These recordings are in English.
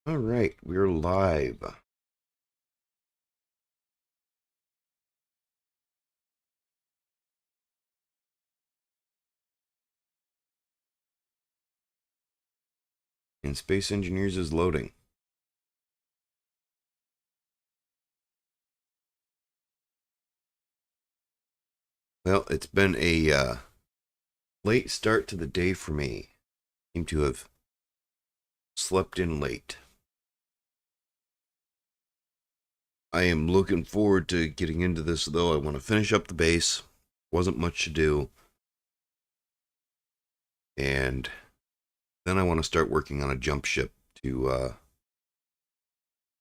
All right, we're live. And Space Engineers is loading. Well, it's been a late start to the day for me. Seem to have slept in late. I am looking forward to getting into this, though. I want to finish up the base. Wasn't much to do. And then I want to start working on a jump ship to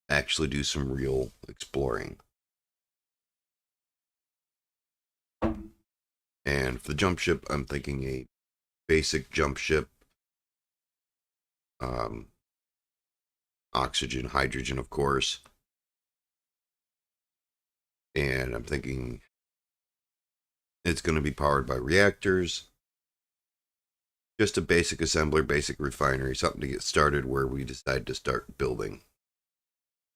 actually do some real exploring. And for the jump ship, I'm thinking a basic jump ship. Oxygen, hydrogen, of course. And I'm thinking it's going to be powered by reactors. Just a basic assembler, basic refinery, something to get started where we decide to start building.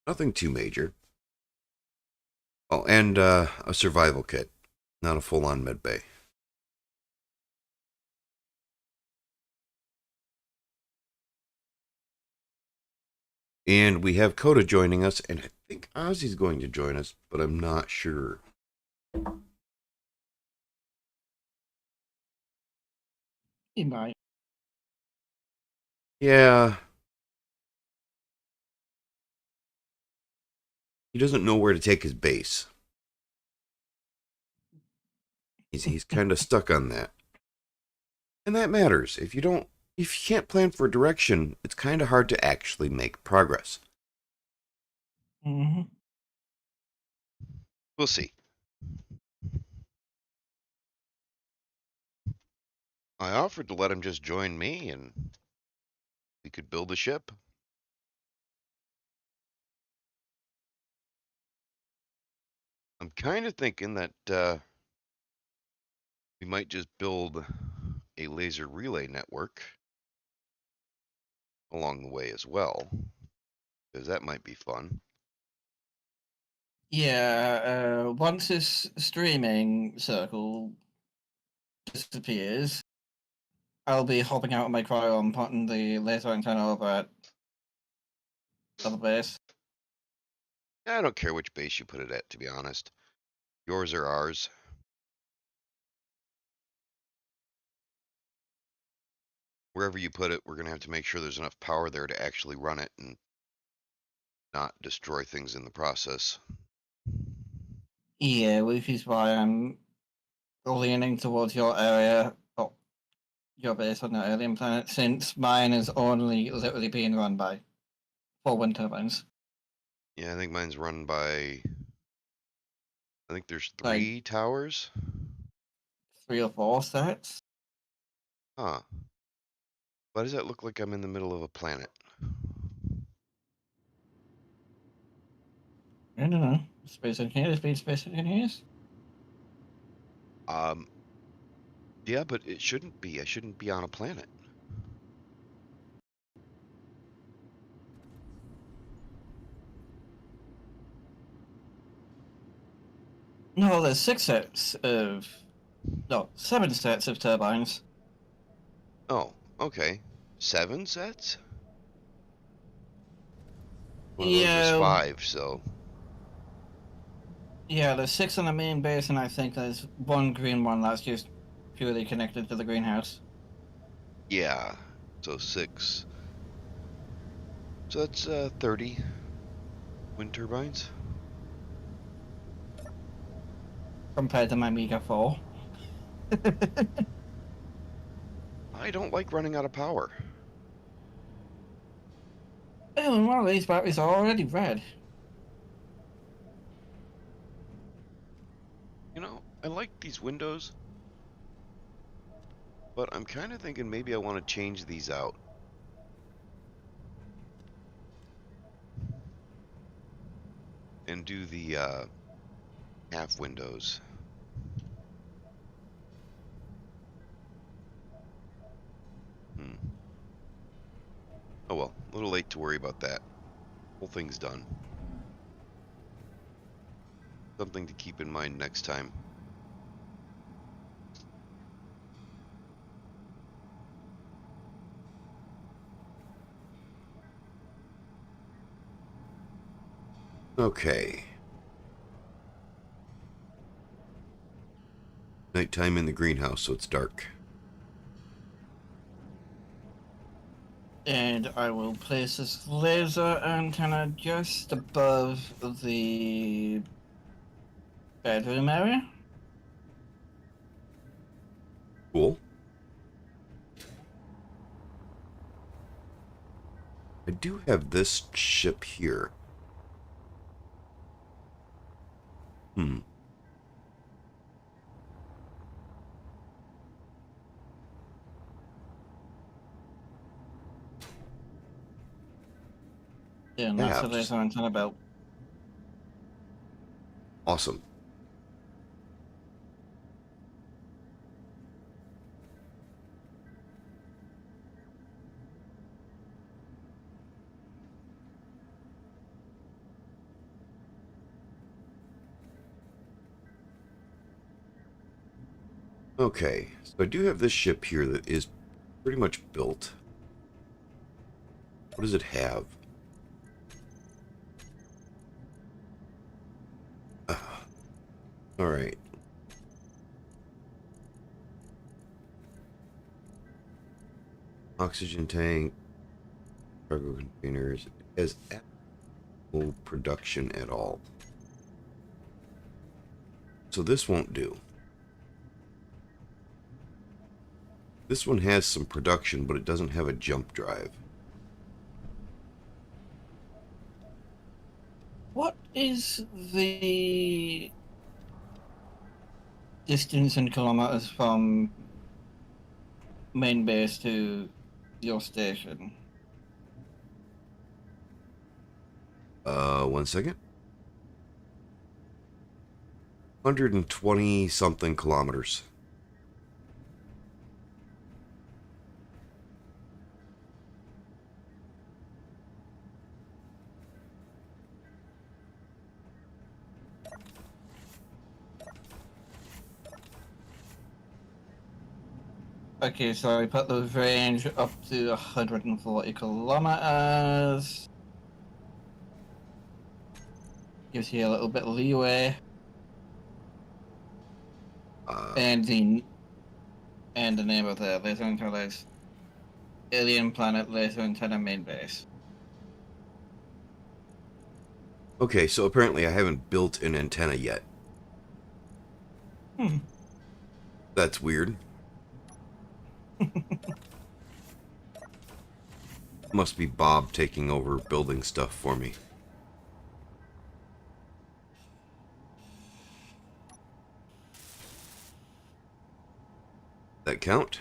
Nothing too major. Oh, and a survival kit, not a full-on med bay. And we have Coda joining us, and I think Ozzy's going to join us, but I'm not sure. He might. Yeah. He doesn't know where to take his base. He's kind of stuck on that. And that matters. If you can't plan for direction, it's kind of hard to actually make progress. Mm-hmm. We'll see. I offered to let him just join me and we could build a ship. I'm kind of thinking that we might just build a laser relay network along the way as well, because that might be fun. Yeah, once this streaming circle disappears, I'll be hopping out of my cryo and putting the laser antenna over at the base. I don't care which base you put it at, to be honest. Yours or ours. Wherever you put it, we're going to have to make sure there's enough power there to actually run it and not destroy things in the process. Yeah, which is why I'm leaning towards your area, or your base on the alien planet, since mine is only literally being run by 4 wind turbines. Yeah, I think mine's run by, I think there's Like 3 towers. 3 or 4 sets. Huh. Why does that look like I'm in the middle of a planet? I don't know. Space engineers being space engineers. Yeah, but it shouldn't be. I shouldn't be on a planet. No, there's 6 sets of. No, 7 sets of turbines. Oh, okay. 7 sets? Well, those was Yeah, 5, so. yeah, there's 6 on the main base, and I think there's one green one that's just purely connected to the greenhouse. Yeah. So 6. So that's 30 wind turbines. Compared to my Mega 4. I don't like running out of power. Oh, and one of these batteries are already red. You know, I like these windows, but I'm kind of thinking maybe I want to change these out. And do the half windows. Hmm. Oh well, a little late to worry about that. Whole thing's done. Something to keep in mind next time. Okay. Nighttime in the greenhouse, so it's dark. And I will place this laser antenna just above the bedroom area. Cool. I do have this ship here. Hmm. Yeah, and that's the Perhaps. laser antenna belt. Awesome. Okay, so I do have this ship here that is pretty much built. What does it have? All right. Oxygen tank, cargo containers. It has no production at all. So this won't do. This one has some production, but it doesn't have a jump drive. What is the distance in kilometers from main base to your station? 1 second. 120 something kilometers. Okay, so I put the range up to 140 kilometers. Gives you a little bit of leeway. And the name of the laser antenna is Alien Planet Laser Antenna Main Base. Okay, so apparently I haven't built an antenna yet. Hmm. That's weird. Must be Bob taking over building stuff for me. That count?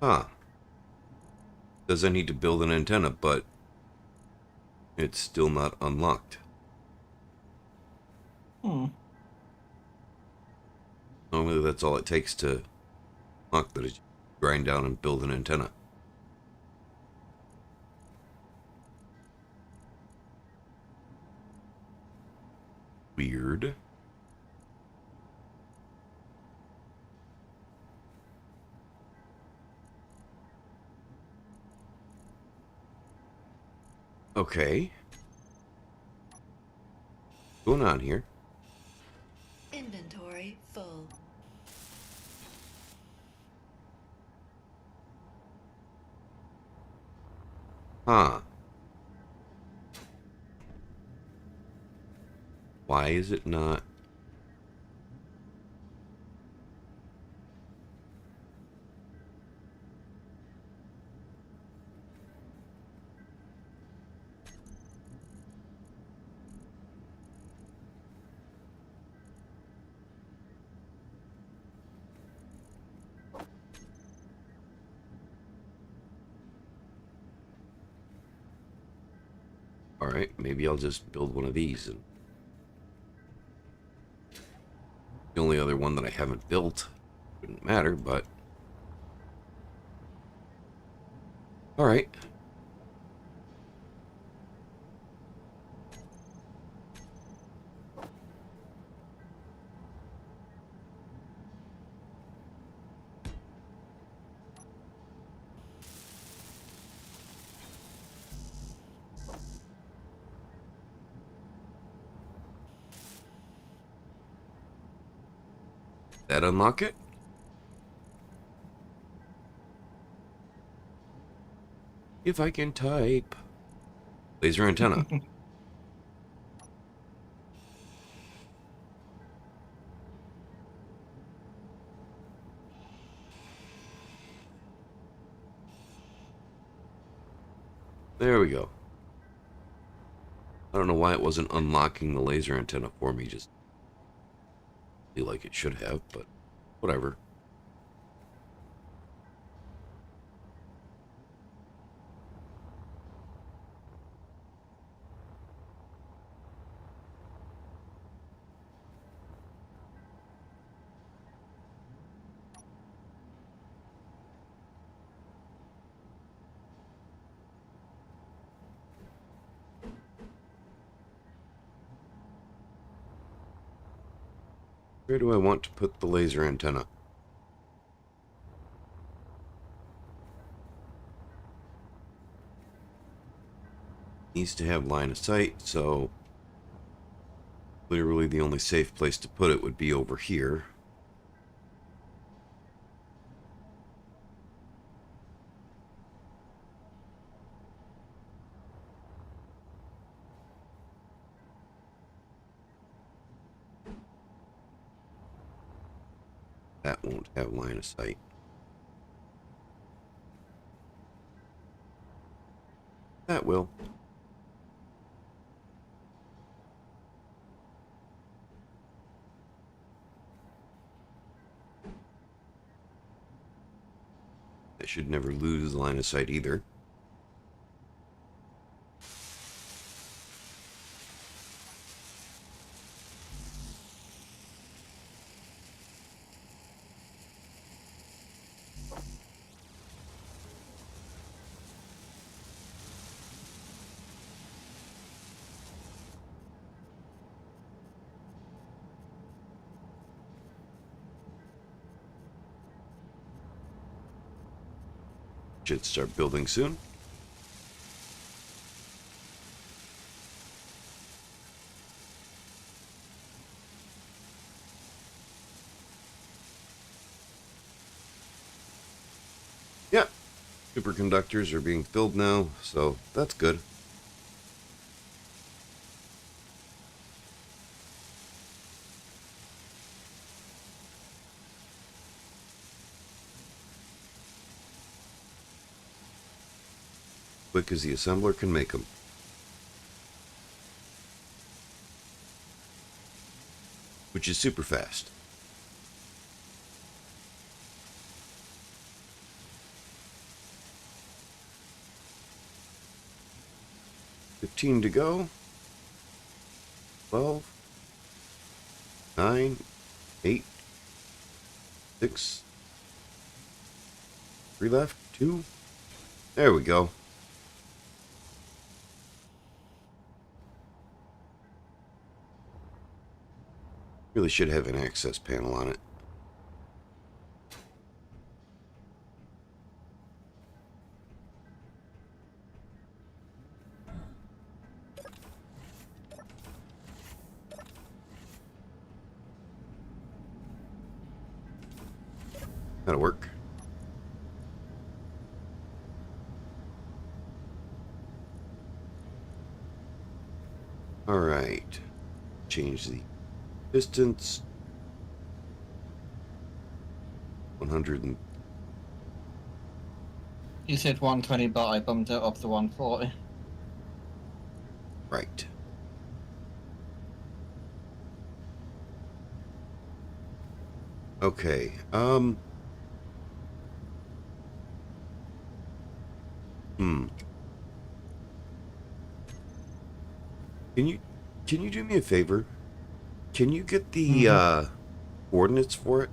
Huh. Does I need to build an antenna, but it's still not unlocked. Hmm. Normally that's all it takes to unlock that, is grind down and build an antenna. Weird. Okay. What's going on here? Inventory full. Huh. Why is it not? Alright, maybe I'll just build one of these and The only other one that I haven't built. Wouldn't matter, but... Alright. That unlock it? If I can type. Laser antenna. There we go. I don't know why it wasn't unlocking the laser antenna for me, just feel like it should have, but whatever. Where do I want to put the laser antenna? Needs to have line of sight, so literally the only safe place to put it would be over here. That won't have line of sight. That will. That should never lose line of sight either. Should start building soon. Yeah, superconductors are being filled now, so that's good. Quick as the assembler can make them. Which is super fast. $15 to go. 12. 9. 8. 6. 3 left. 2. There we go. Really should have an access panel on it. That'll work. All right. Change the distance. 100 and... You said 120, but I bumped it up to 140. Right. Okay. Can you do me a favor? Can you get the coordinates for it?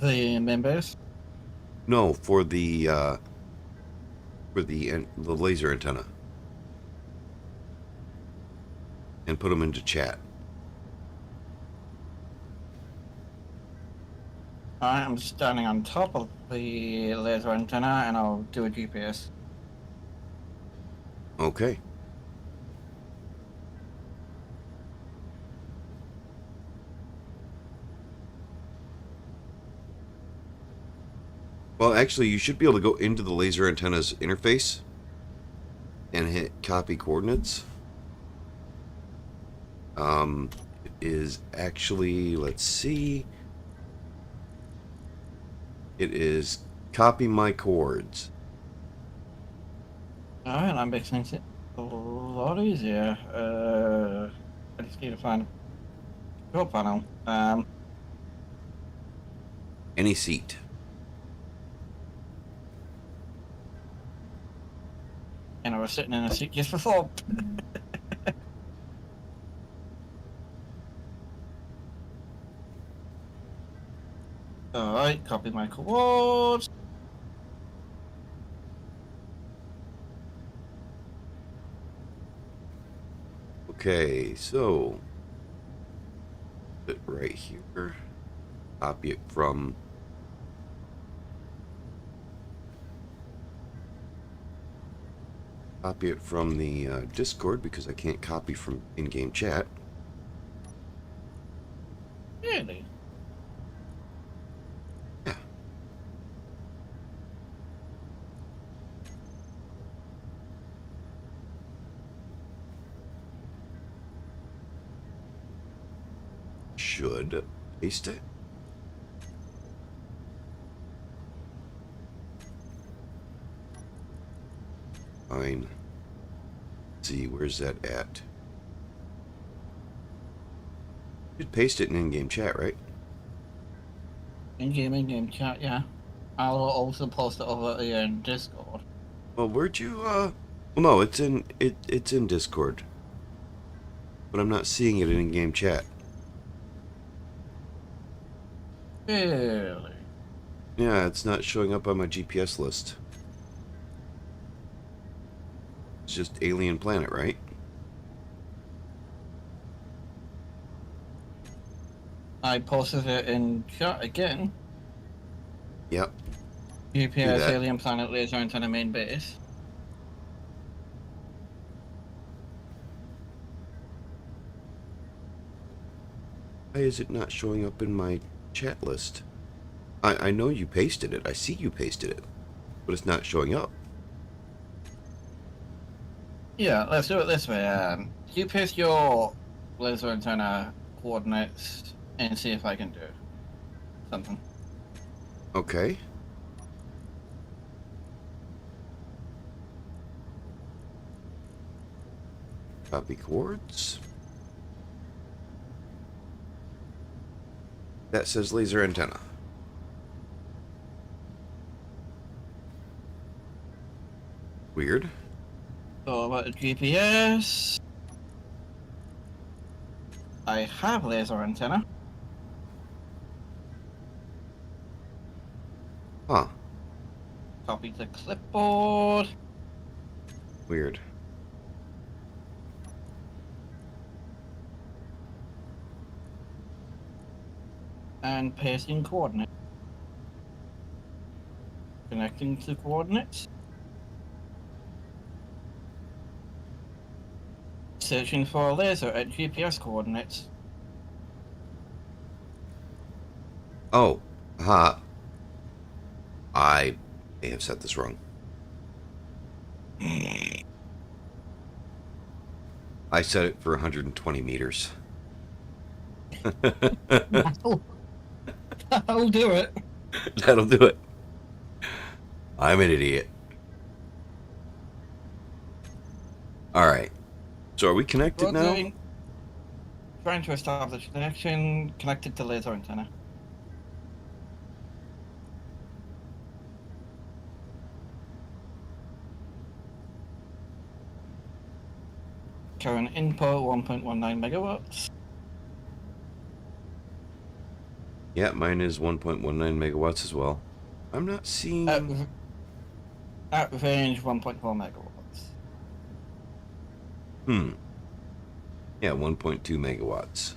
The main base. No, for the laser antenna. And put them into chat. Alright, I'm standing on top of the laser antenna and I'll do a GPS. Okay. Well, actually, you should be able to go into the laser antenna's interface and hit copy coordinates. It is actually, let's see. It is copy my chords. Alright, that makes things a lot easier. I just need to find a control panel. Any seat. And I was sitting in a seat just before. Alright, copy my coords. Okay, so put it right here. Copy it from the Discord because I can't copy from in-game chat. Really? Yeah. Should paste it. Fine. Let's see, where's that at? Should paste it in in-game chat, right? In-game chat, yeah. I'll also post it over here in Discord. Well, where'd you well, no, it's in Discord. But I'm not seeing it in in-game chat. Really? Yeah, it's not showing up on my GPS list. It's just Alien Planet, right? I posted it in chat again. Yep. GPS that. Alien Planet Laser Antenna Main Base. Why is it not showing up in my chat list? I know you pasted it. I see you pasted it. But it's not showing up. Yeah, let's do it this way. You paste your laser antenna coordinates and see if I can do something. Okay. Copy chords. That says laser antenna. Weird. So about the GPS. I have laser antenna. Huh. Copy the clipboard. Weird. And pasting coordinates. Connecting to coordinates. Searching for a laser at GPS coordinates. Oh. Ha. I may have set this wrong. I set it for 120 meters. I'll do it. That'll do it. I'm an idiot. Alright. So are we connected now? Trying to establish connection connected to laser antenna. Current input 1.19 megawatts. Yeah, mine is 1.19 megawatts as well. I'm not At, seeing... at range 1.4 megawatts. Yeah, 1.2 megawatts.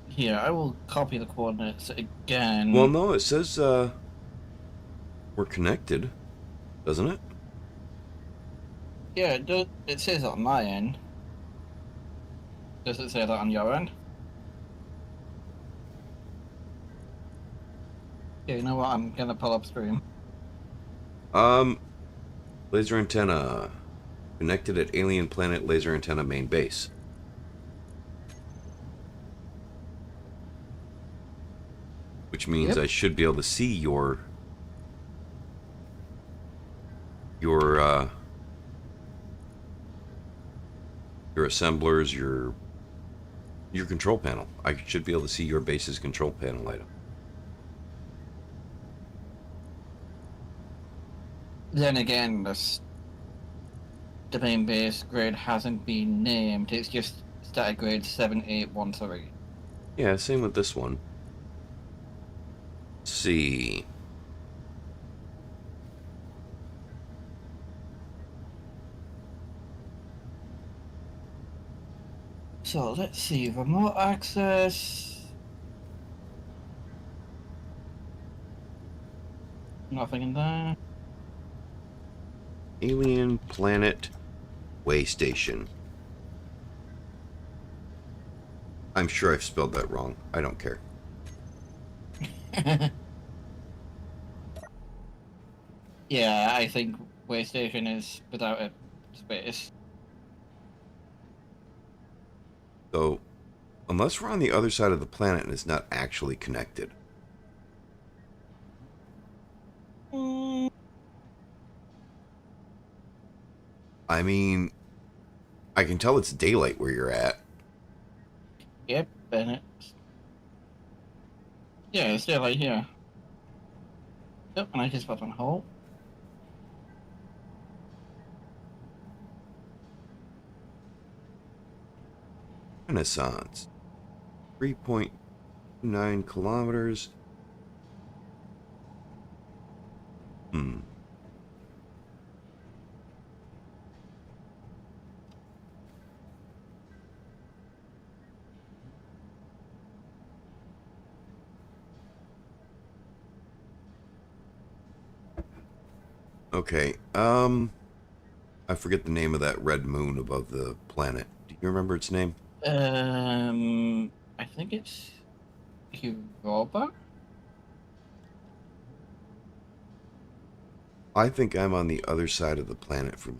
Here, I will copy the coordinates again. Well, no, it says we're connected, doesn't it? Yeah, it says on my end. Does it say that on your end? Yeah, you know what? I'm gonna pull up stream. Laser antenna. Connected at alien planet laser antenna main base. Which means Yep. I should be able to see your assemblers, your control panel. I should be able to see your base's control panel item. Then again, the main base grid hasn't been named. It's just static grade 7813. Yeah, same with this one. Let's see. So let's see, remote access. Nothing in there. Alien planet way station. I'm sure I've spelled that wrong. I don't care. Yeah, I think way station is without a space. So, unless we're on the other side of the planet and it's not actually connected. I mean, I can tell it's daylight where you're at. Yep, and it's still right here. Yep, and I just put on hold. Renaissance. 3.9 kilometers. Okay, I forget the name of that red moon above the planet. Do you remember its name? I think it's Europa. I think I'm on the other side of the planet from...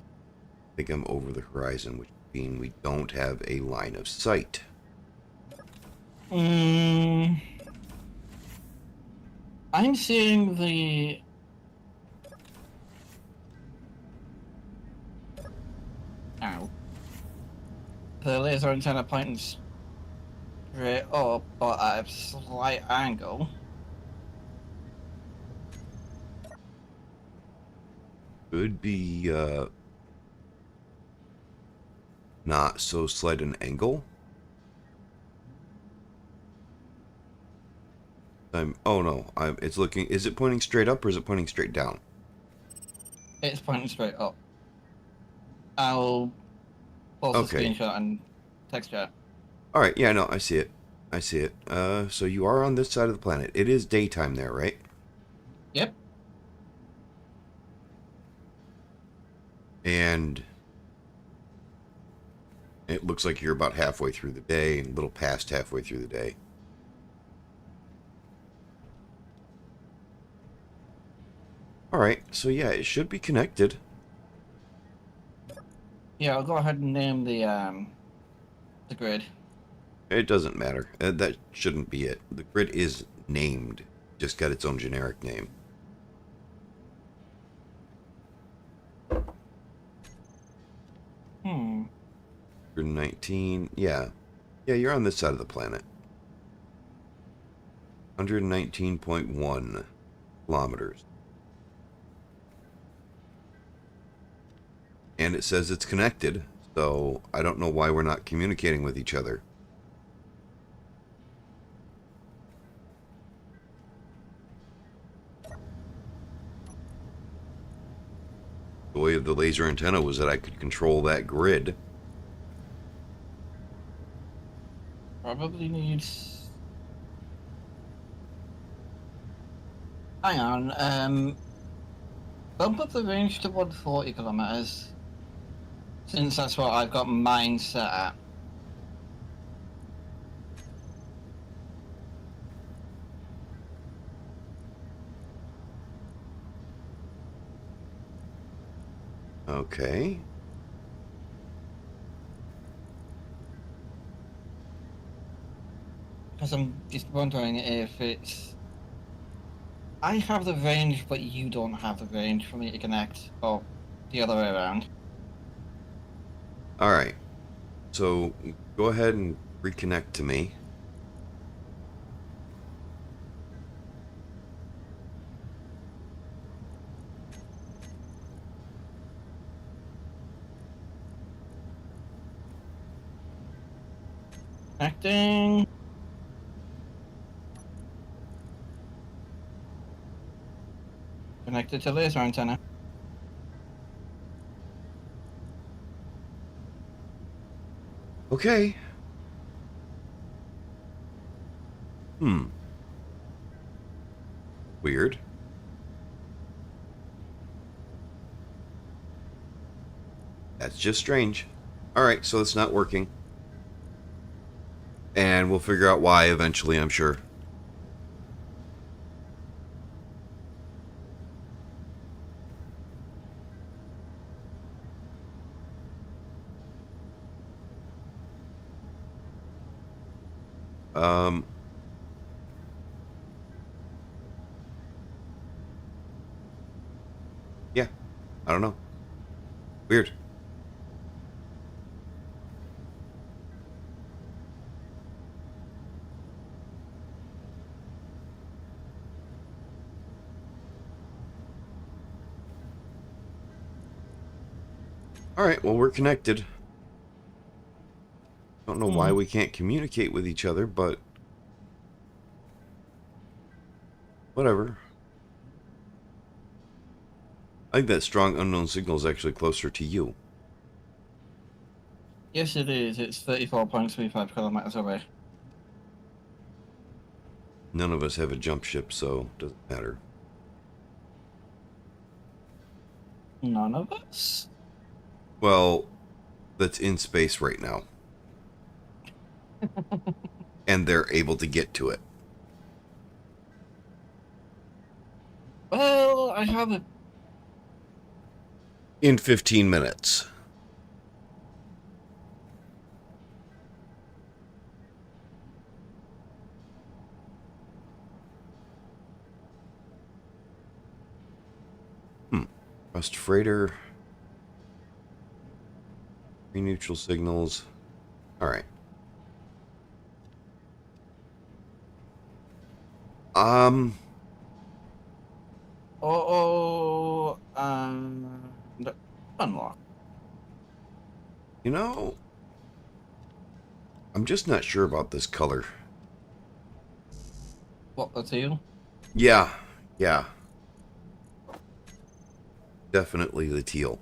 I think I'm over the horizon, which means we don't have a line of sight. I'm seeing the... Ow. The laser antenna pointing straight up, but at a slight angle. Could be, not so slight an angle. Oh no, it's looking... Is it pointing straight up or is it pointing straight down? It's pointing straight up. I'll post a screenshot and text chat. Alright, yeah, no, I see it. I see it. So you are on this side of the planet. It is daytime there, right? Yep. And it looks like you're about halfway through the day, a little past halfway through the day. Alright, so yeah, it should be connected. Yeah, I'll go ahead and name the grid. It doesn't matter. That shouldn't be it. The grid is named. Just got its own generic name. Hmm. 119. Yeah. Yeah, you're on this side of the planet. 119.1 kilometers. And it says it's connected. So I don't know why we're not communicating with each other. The joy of the laser antenna was that I could control that grid. Probably needs. Hang on. Bump up the range to 140 kilometers. Since that's what I've got mine set at. Okay. Because I'm just wondering if it's. I have the range, but you don't have the range for me to connect, or the other way around. All right. So go ahead and reconnect to me. Connecting. Connected to laser antenna. Okay. Weird. That's just strange. All right, so it's not working. And we'll figure out why eventually, I'm sure. Yeah, I don't know. Weird. All right, well, we're connected. Don't know why we can't communicate with each other, but whatever. I think that strong unknown signal is actually closer to you. Yes, it is. It's 34.35 kilometers away. None of us have a jump ship, so it doesn't matter. None of us? Well, that's in space right now. And they're able to get to it. Well, I have a. In 15 minutes. Rust freighter. Neutral signals. Alright. Unlock. You know, I'm just not sure about this color. What, the teal? Yeah. Definitely the teal.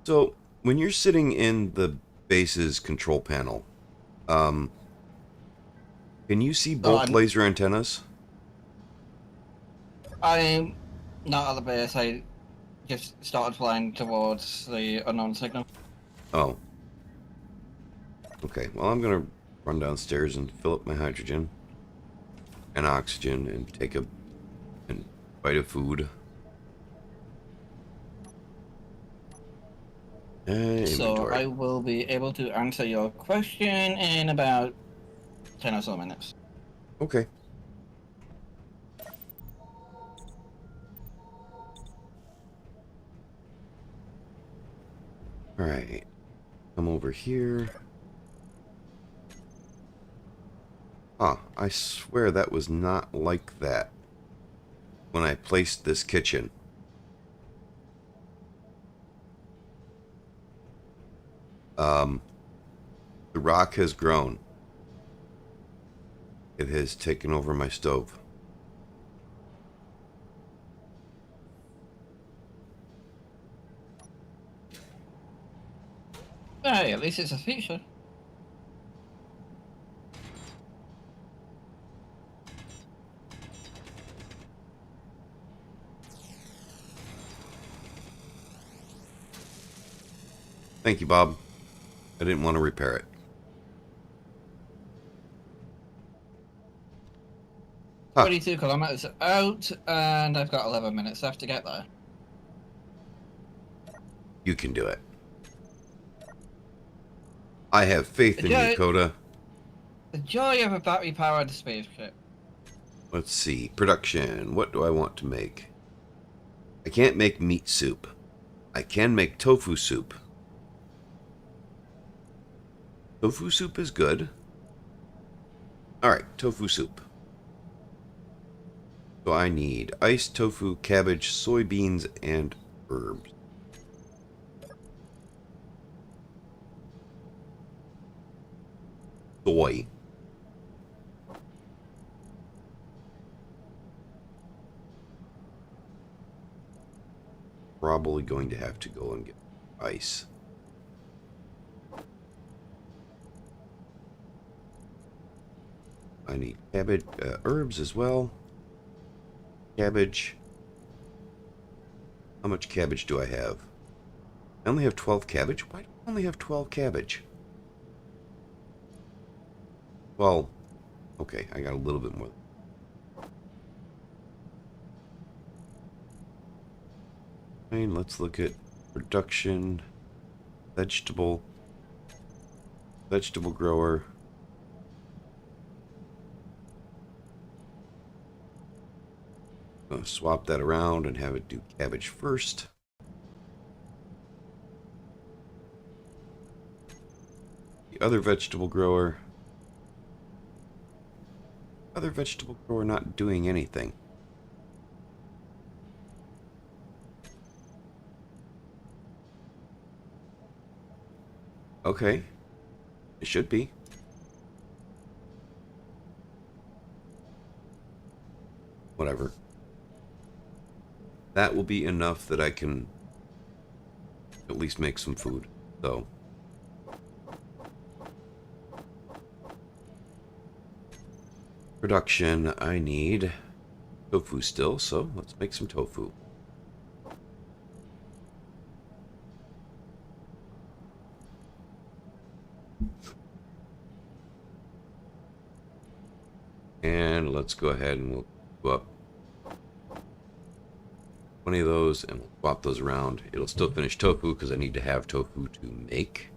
So, when you're sitting in the base's control panel, can you see both laser antennas? I'm not at the base. I just started flying towards the unknown signal. Oh. Okay, well, I'm going to run downstairs and fill up my hydrogen and oxygen and take a bite of food. So I will be able to answer your question in about 10 or so minutes. Okay. Alright. Come over here. I swear that was not like that when I placed this kitchen. The rock has grown. It has taken over my stove. Hey, at least it's a feature. Thank you, Bob. I didn't want to repair it. Huh. 22 kilometers out, and I've got 11 minutes left to get there. You can do it. I have faith in you, Coda. The joy of a battery-powered spaceship. Let's see. Production. What do I want to make? I can't make meat soup. I can make tofu soup. Tofu soup is good. Alright, tofu soup. So I need iced tofu, cabbage, soybeans, and herbs. Soy. Probably going to have to go and get ice. I need cabbage, herbs as well. Cabbage. How much cabbage do I have? I only have 12 cabbage? Why do I only have 12 cabbage? Well, okay, I got a little bit more. And let's look at production. Vegetable grower. I'm going to swap that around and have it do cabbage first. The other vegetable grower not doing anything. Okay. It should be. Whatever. That will be enough that I can at least make some food. So. Production, I need tofu still, so let's make some tofu. And let's go ahead and we'll go up 20 of those and we'll swap those around. It'll still finish tofu because I need to have tofu to make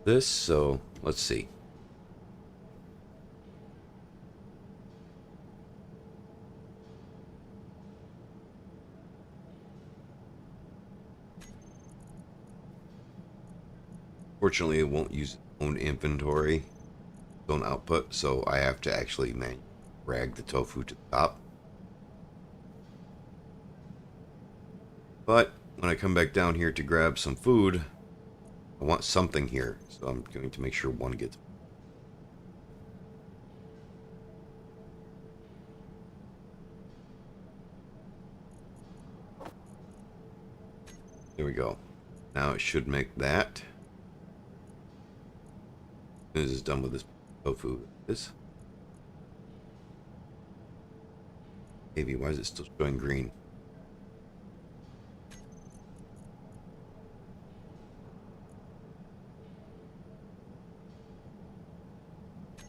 this, so let's see. Fortunately, it won't use its own inventory, its own output, so I have to actually drag the tofu to the top. But when I come back down here to grab some food, I want something here, so I'm going to make sure one gets. There we go. Now it should make that. This is done with this tofu. This. Maybe why is it still showing green?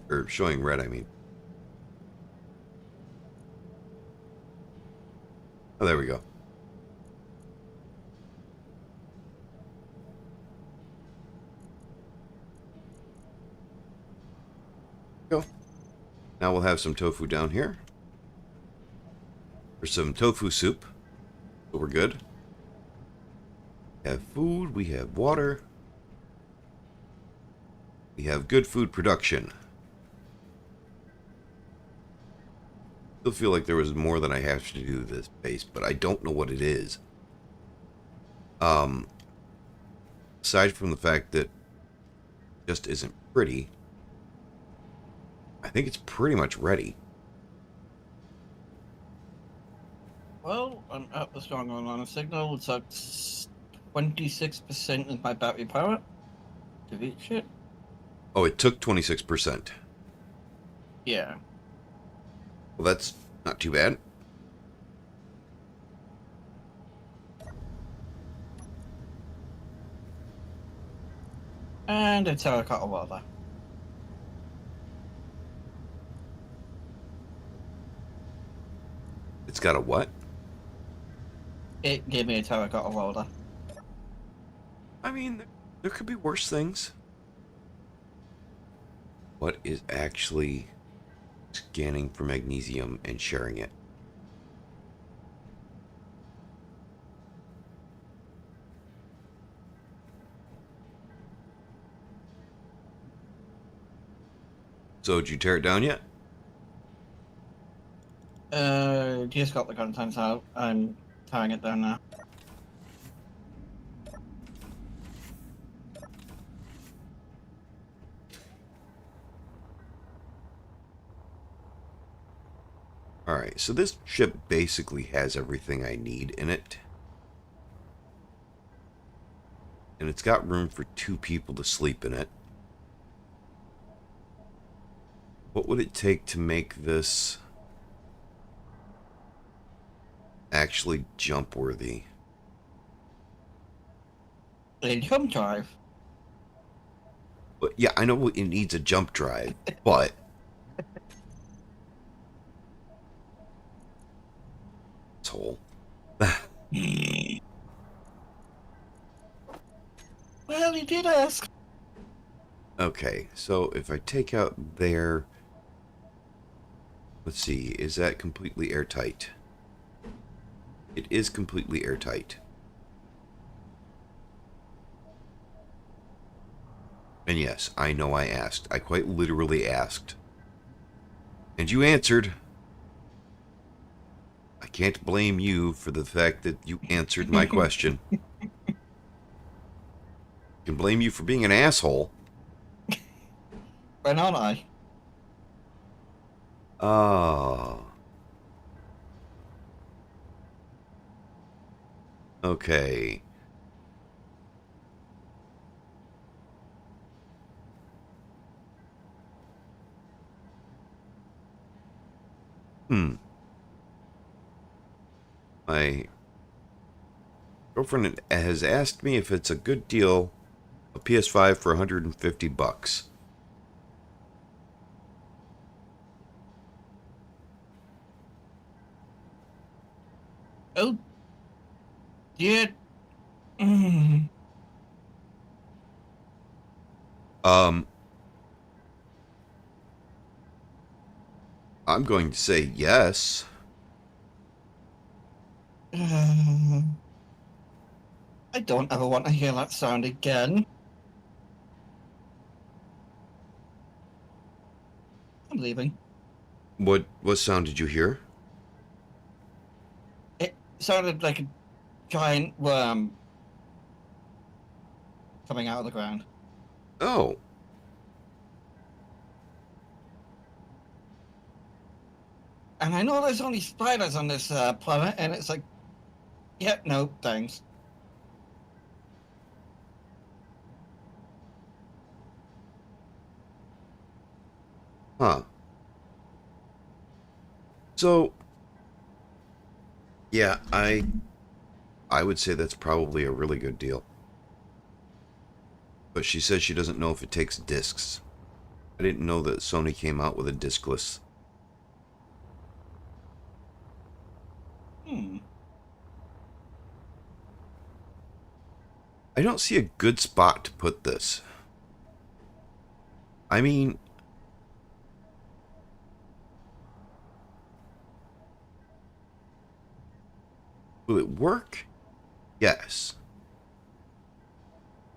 Or showing red, I mean. Oh, there we go. Go. Now we'll have some tofu down here. For some tofu soup. So we're good. We have food, we have water. We have good food production. Still feel like there was more than I have to do this base, but I don't know what it is. aside from the fact that it just isn't pretty, I think it's pretty much ready. Well, I'm at the strong online signal. It's at 26% of my battery power to reach it. Oh, it took 26%. Yeah. Well, that's not too bad. And a terracotta welder. It's got a what? It gave me a terracotta welder. I mean, there could be worse things. What is actually scanning for magnesium and sharing it? So, did you tear it down yet? Just got the contents out. I'm tearing it down now. Alright, so this ship basically has everything I need in it. And it's got room for 2 people to sleep in it. What would it take to make this actually jump worthy? A jump drive. But yeah, I know it needs a jump drive, but asshole. Well, you did ask. Okay, so if I take out there, let's see, is that completely airtight? It is completely airtight. And yes, I know I asked. I quite literally asked. And you answered. I can't blame you for the fact that you answered my question. I can blame you for being an asshole. When aren't I? Oh. Okay. My girlfriend has asked me if it's a good deal, a PS5 for $150. Oh, yeah. Mm. I'm going to say yes. I don't ever want to hear that sound again. I'm leaving. What sound did you hear? It sounded like a giant worm coming out of the ground. Oh. And I know there's only spiders on this planet, and it's like, yeah, no, thanks. Huh. So, yeah, I would say that's probably a really good deal. But she says she doesn't know if it takes discs. I didn't know that Sony came out with a discless. I don't see a good spot to put this. I mean, will it work? Yes.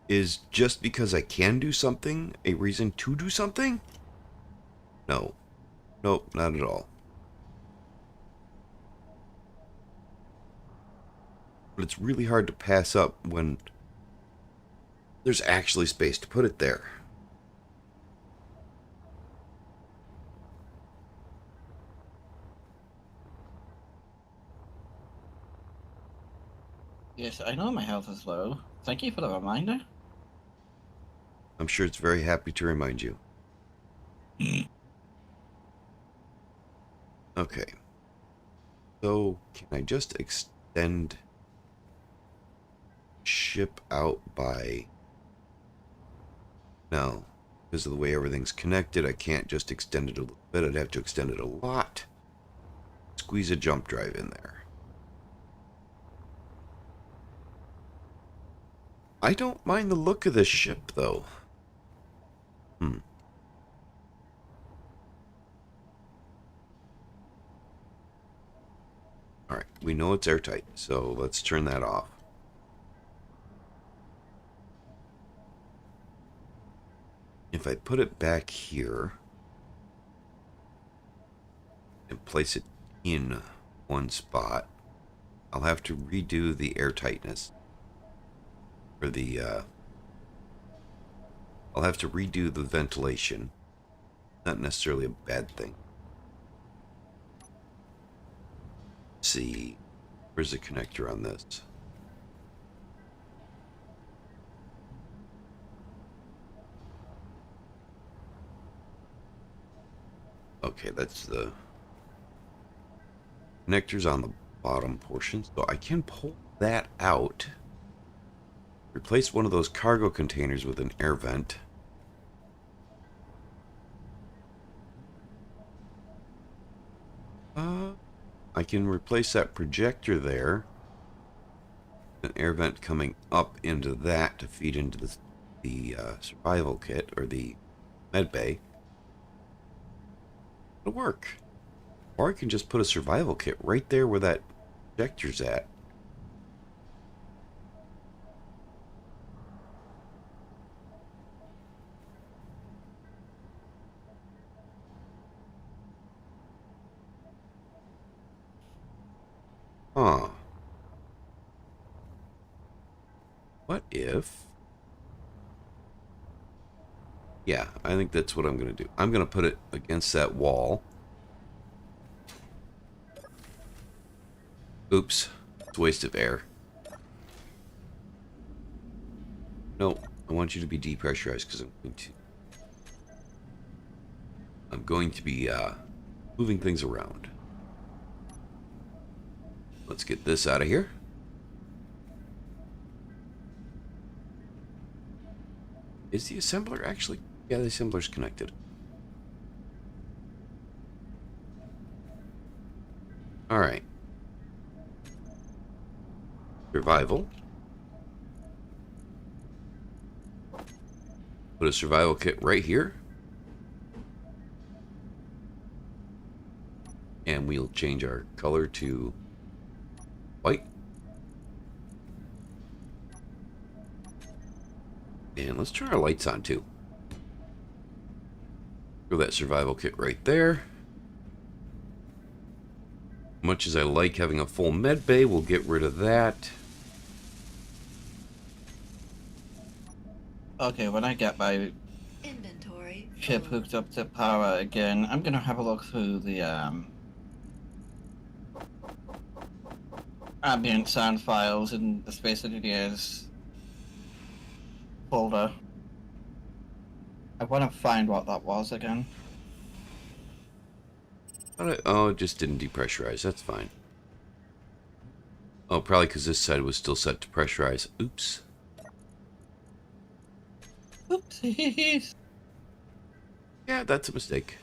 Is just because I can do something a reason to do something? No. Nope, not at all. But it's really hard to pass up when there's actually space to put it there. Yes, I know my health is low. Thank you for the reminder. I'm sure it's very happy to remind you. Okay. So, can I just extend ship out by... No. Because of the way everything's connected, I can't just extend it a little bit. I'd have to extend it a lot. Squeeze a jump drive in there. I don't mind the look of this ship, though. Alright, we know it's airtight, so let's turn that off. If I put it back here and place it in one spot, I'll have to redo the airtightness. Or the, I'll have to redo the ventilation. Not necessarily a bad thing. Let's see. Where's the connector on this? Okay, that's the connectors on the bottom portion. So I can pull that out. Replace one of those cargo containers with an air vent. I can replace that projector there. An air vent coming up into that to feed into the survival kit, or the med bay. It'll work. Or I can just put a survival kit right there where that projector's at. Huh. What if... Yeah, I think that's what I'm going to do. I'm going to put it against that wall. Oops. It's a waste of air. No, I want you to be depressurized because I'm going to be moving things around. Let's get this out of here. Is the assembler actually... Yeah, the assembler's connected. Alright. Survival. Put a survival kit right here. And we'll change our color to white. And let's turn our lights on too. Throw that survival kit right there. Much as I like having a full med bay, we'll get rid of that. Okay, when I get my Inventory ship hooked up to power again, I'm gonna have a look through the ambient sound files in the Space Engineers folder. I want to find what that was again. Oh, it just didn't depressurize. That's fine. Oh, probably because this side was still set to pressurize. Oops. Oopsies. Yeah, that's a mistake.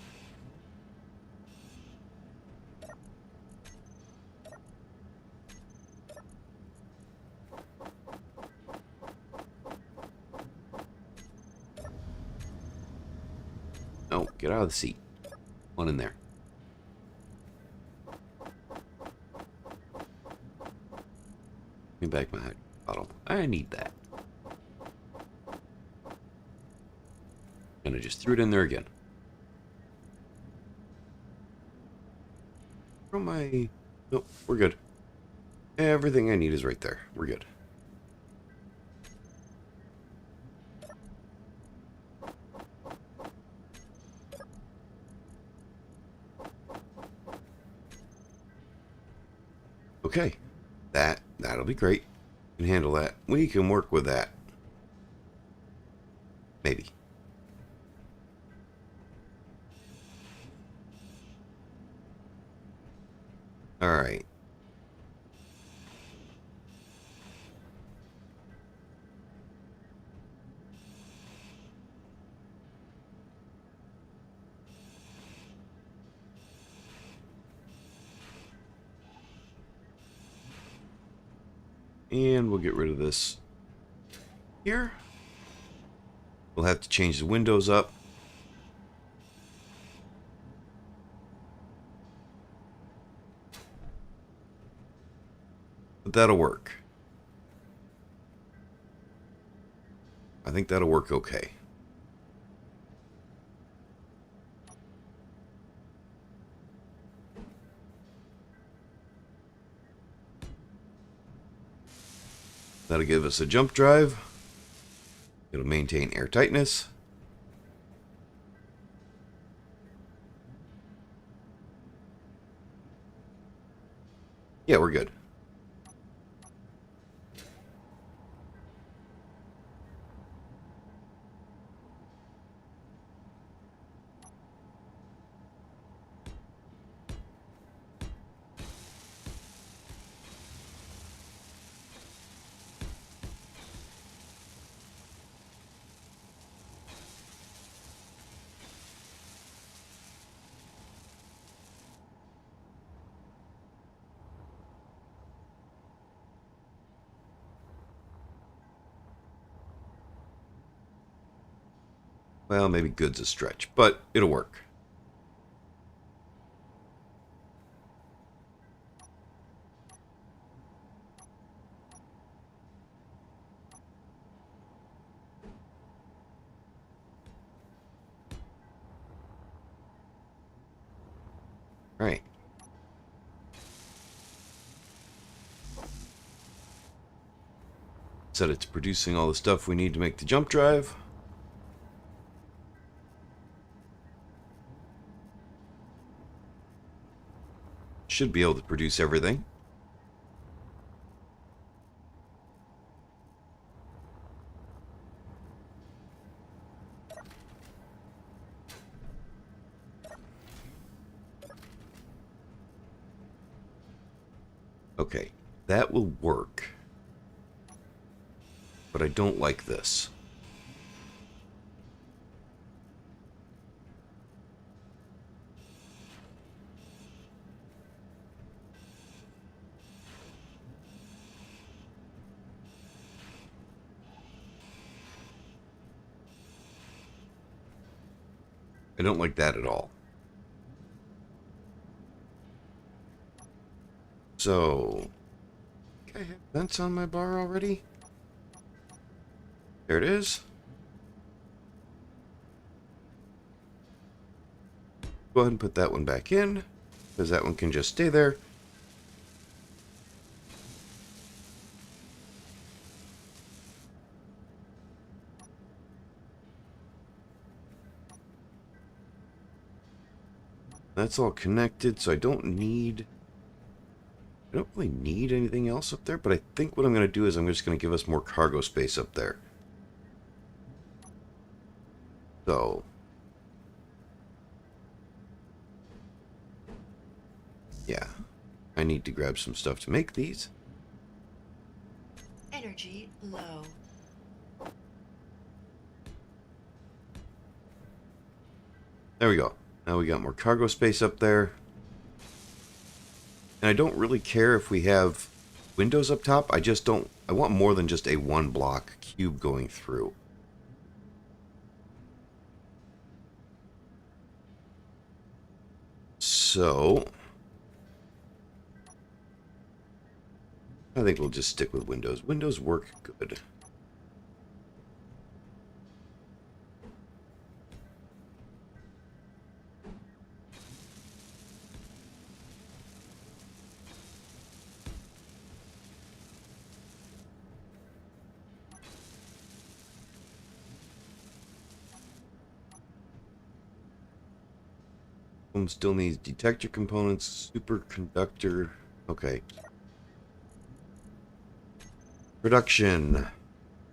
Oh, get out of the seat. One in there. Give me back my bottle. I need that. And I just threw it in there again. Throw my... Nope, we're good. Everything I need is right there. We're good. Okay, that'll be great. We can handle that. We can work with that. Maybe. All right. And we'll get rid of this here. We'll have to change the windows up. But that'll work. I think that'll work okay. That'll give us a jump drive. It'll maintain air tightness. Yeah, we're good. Well, maybe good's a stretch, but it'll work. Right. Set it to producing all the stuff we need to make the jump drive. Should be able to produce everything. Okay, that will work. But I don't like this. I don't like that at all. So, I have vents on my bar already. There it is. Go ahead and put that one back in, because that one can just stay there. That's all connected, so I don't really need anything else up there, but I think what I'm going to do is I'm just going to give us more cargo space up there. So, yeah, I need to grab some stuff to make these. Energy low. There we go. Now we got more cargo space up there. And I don't really care if we have windows up top. I want more than just a one block cube going through. So, I think we'll just stick with windows. Windows work good. Still needs detector components, superconductor. Okay. Production.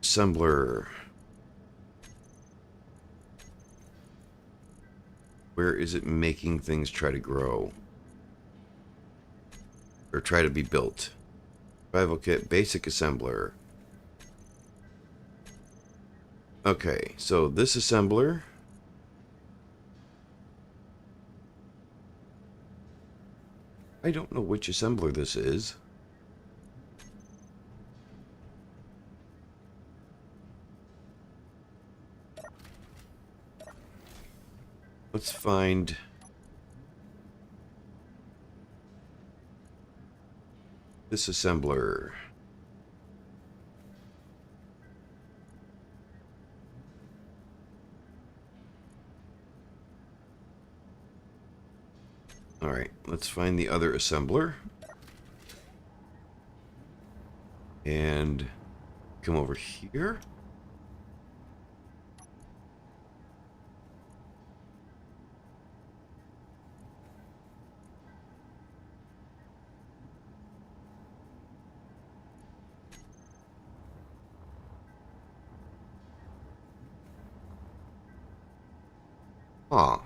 Assembler. Where is it making things try to grow? Or try to be built? Survival kit, basic assembler. Okay, so this assembler. I don't know which assembler this is. Let's find... this assembler. Alright, let's find the other assembler. And come over here. Ah,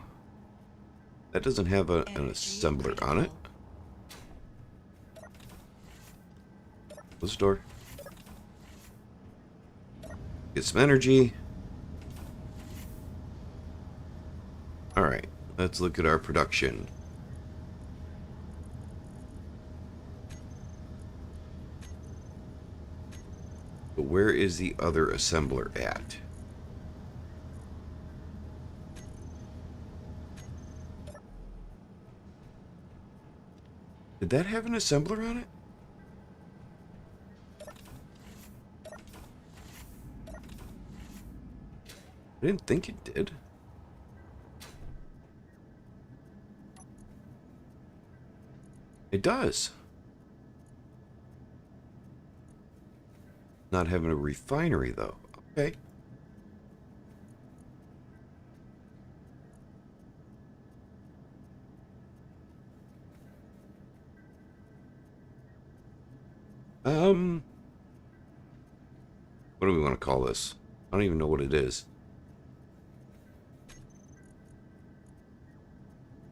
that doesn't have an assembler on it. Close the door. Get some energy. Alright, let's look at our production. But where is the other assembler at? Did that have an assembler on it? I didn't think it did. It does. Not having a refinery, though. Okay. What do we want to call this? I don't even know what it is.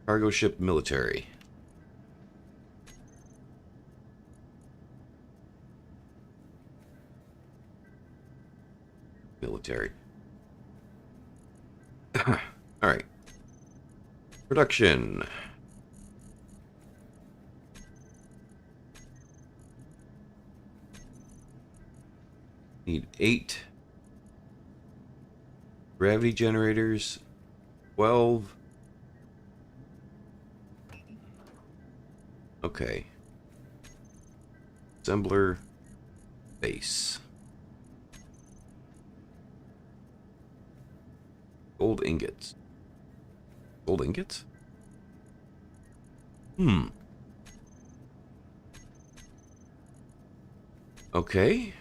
Cargo ship military. Military. Alright. Production. Need 8 gravity generators, 12. Okay. Assembler base. Gold ingots. Gold ingots? Okay.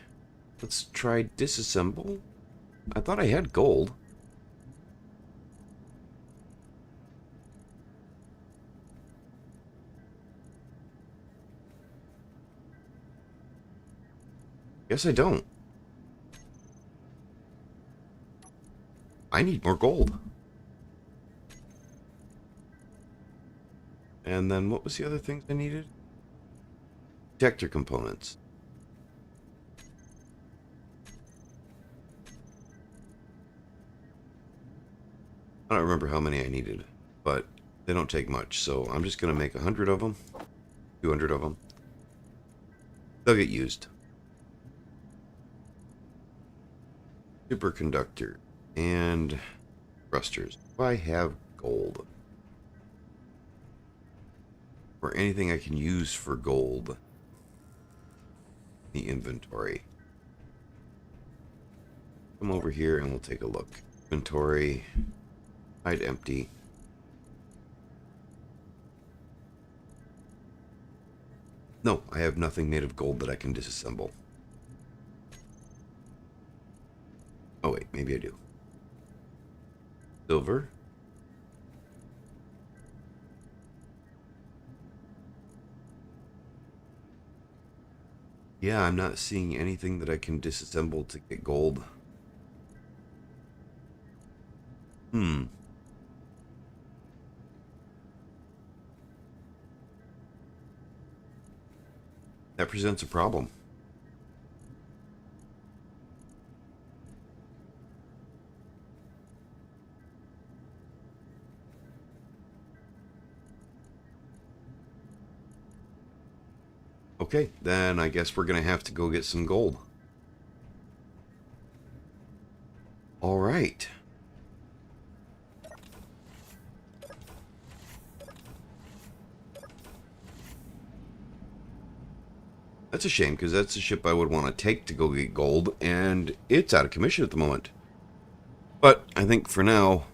Let's try disassemble. I thought I had gold. Guess I don't. I need more gold. And then what was the other things I needed? Detector components. I don't remember how many I needed, but they don't take much, so I'm just going to make 100 of them, 200 of them. They'll get used. Superconductor and thrusters. Do I have gold? Or anything I can use for gold? The inventory. Come over here and we'll take a look. Inventory. Hide empty. No, I have nothing made of gold that I can disassemble. Oh wait, maybe I do. Silver. Yeah, I'm not seeing anything that I can disassemble to get gold. Hmm. That presents a problem. Okay, then I guess we're gonna have to go get some gold. All right. That's a shame, because that's a ship I would want to take to go get gold, and it's out of commission at the moment. But I think for now,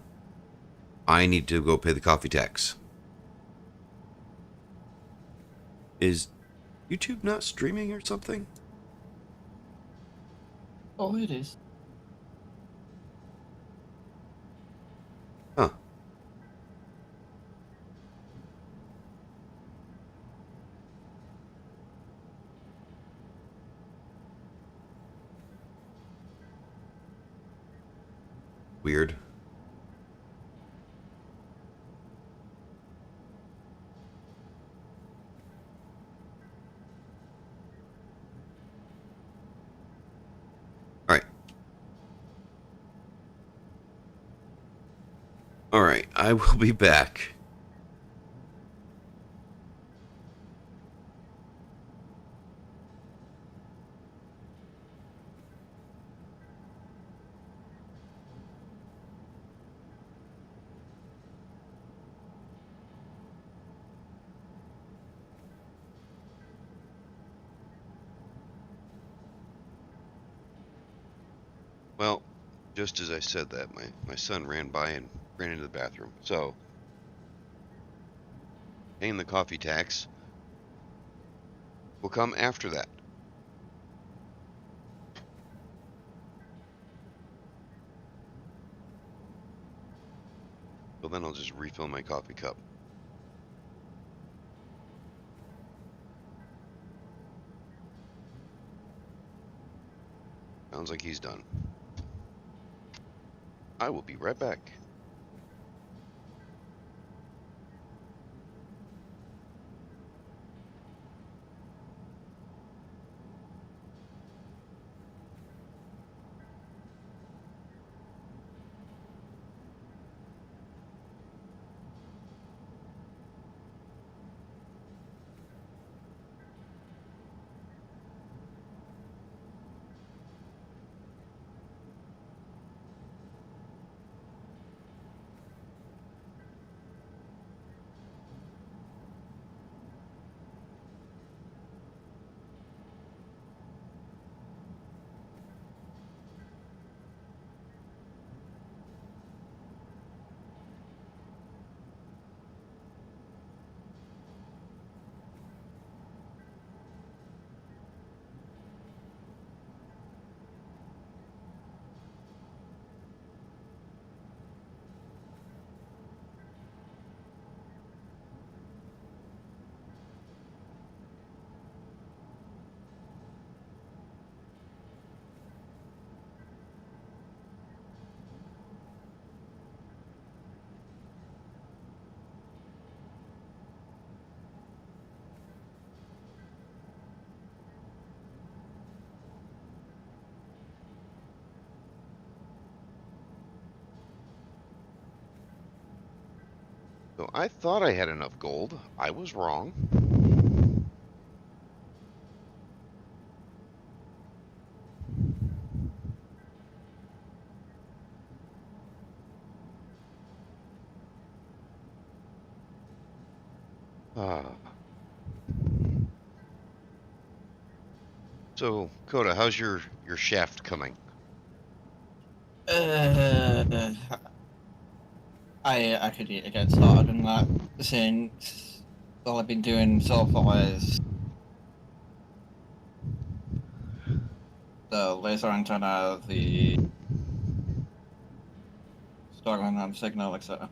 I need to go pay the coffee tax. Is YouTube not streaming or something? Oh, it is. Huh. Weird. Alright. Alright, I will be back. Well, just as I said that, my son ran by and ran into the bathroom. So, paying the coffee tax will come after that. So then I'll just refill my coffee cup. Sounds like he's done. I will be right back. So I thought I had enough gold. I was wrong. Ah. So, Coda, how's your shaft coming? I could need to get started on that since all I've been doing so far is the laser antenna, the storing on signal, etc.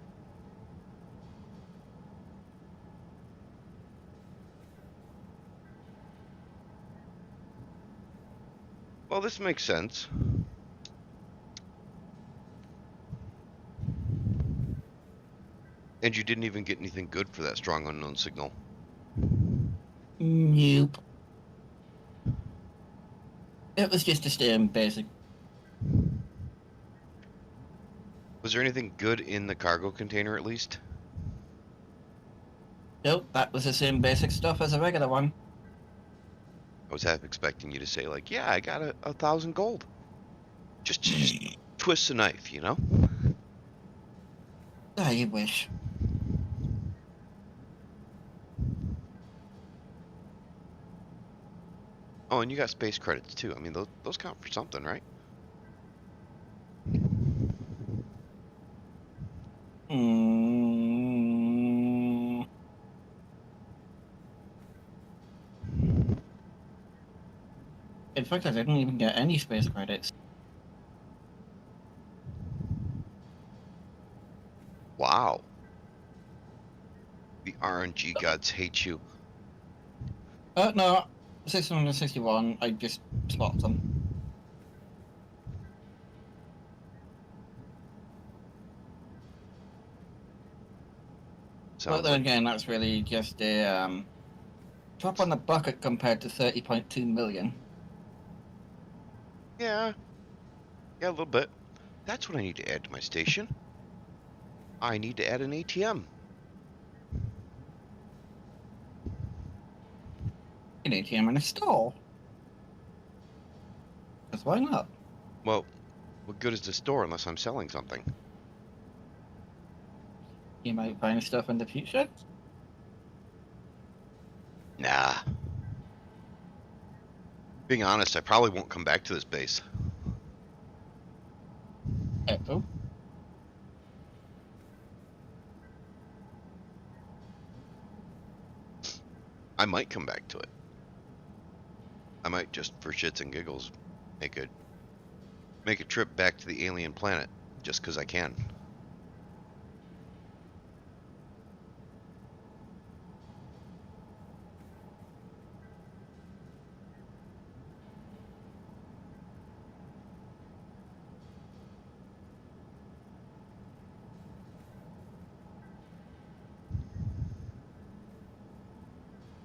Well, this makes sense. And you didn't even get anything good for that strong unknown signal. Nope. It was just the same basic. Was there anything good in the cargo container at least? Nope, that was the same basic stuff as a regular one. I was half expecting you to say, like, yeah, I got 1,000 gold. Just twist the knife, you know? I wish. Oh, and you got space credits too. I mean, those count for something, right? Mm. In fact, I didn't even get any space credits. Wow. The RNG gods hate you. No, 661, I just swapped them. But then again, that's really just a drop on the bucket compared to 30.2 million. Yeah, a little bit. That's what I need to add to my station. I need to add an ATM. An ATM in a store. Because why not? Well, what good is the store unless I'm selling something? You might find stuff in the future. Nah. Being honest, I probably won't come back to this base. Oh. I might come back to it. I might just for shits and giggles make a trip back to the alien planet just because I can.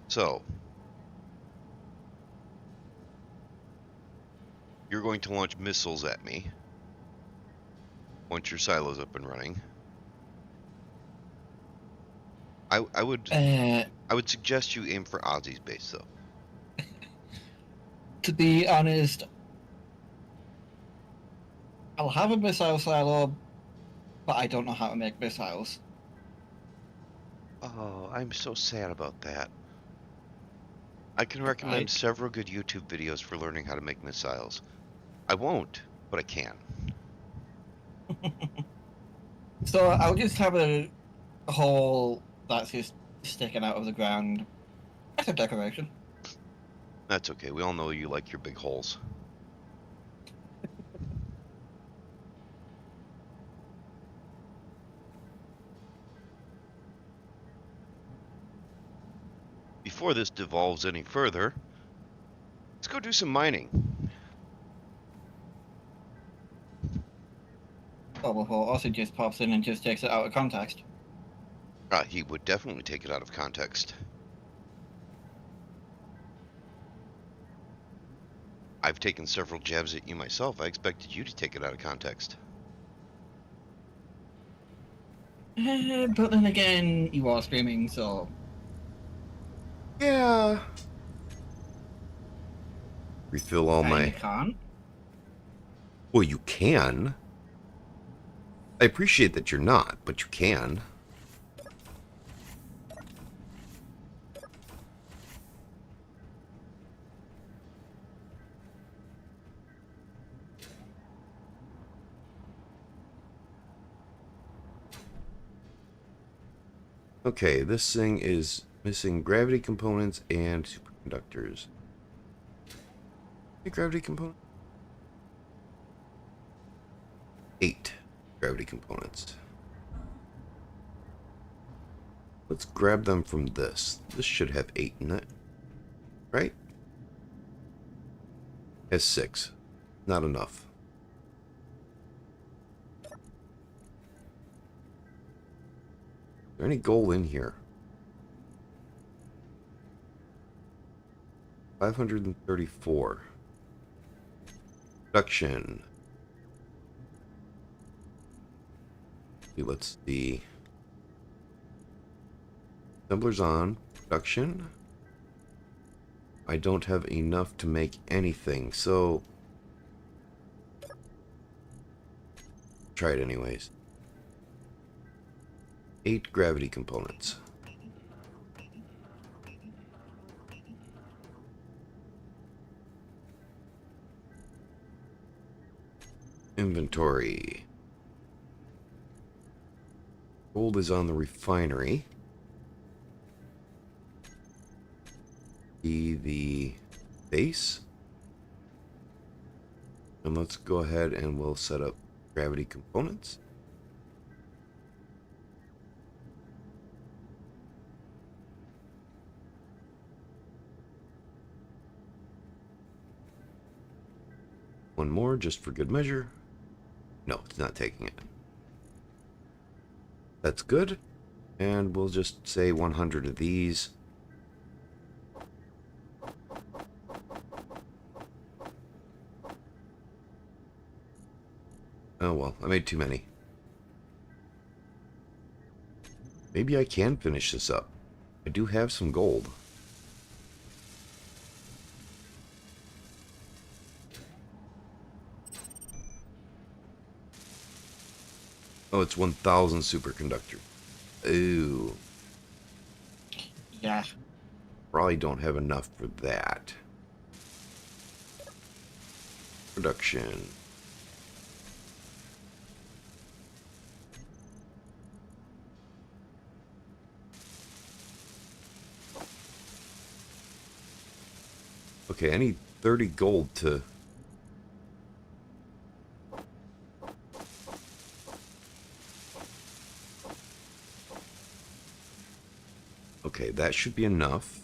So, you're going to launch missiles at me once your silo's up and running. I would suggest you aim for Ozzy's base though. To be honest, I'll have a missile silo, but I don't know how to make missiles. Oh, I'm so sad about that. I can recommend several good YouTube videos for learning how to make missiles. I won't, but I can. So I'll just have a hole that's just sticking out of the ground as a decoration. That's okay. We all know you like your big holes. Before this devolves any further, let's go do some mining. Oh, before Aussie just pops in and just takes it out of context. He would definitely take it out of context. I've taken several jabs at you myself. I expected you to take it out of context. But then again, you are streaming, so... Yeah. Refill all my... You can't? Well, you can. I appreciate that you're not, but you can. Okay, this thing is missing gravity components and superconductors. Any gravity components? 8 gravity components. Let's grab them from this. This should have 8 in it. Right? Has 6. Not enough. Is there any gold in here? 534. Production. Let's see. Assemblers on. Production. I don't have enough to make anything, so try it anyways. 8 gravity components. Inventory. Gold is on the refinery. Be the base. And let's go ahead and we'll set up gravity components. One more just for good measure. No, it's not taking it. That's good. And we'll just say 100 of these. Oh well, I made too many. Maybe I can finish this up. I do have some gold. Oh, it's 1,000 superconductor. Ooh. Yeah. Probably don't have enough for that. Production. Okay, I need 30 gold to... Okay, that should be enough.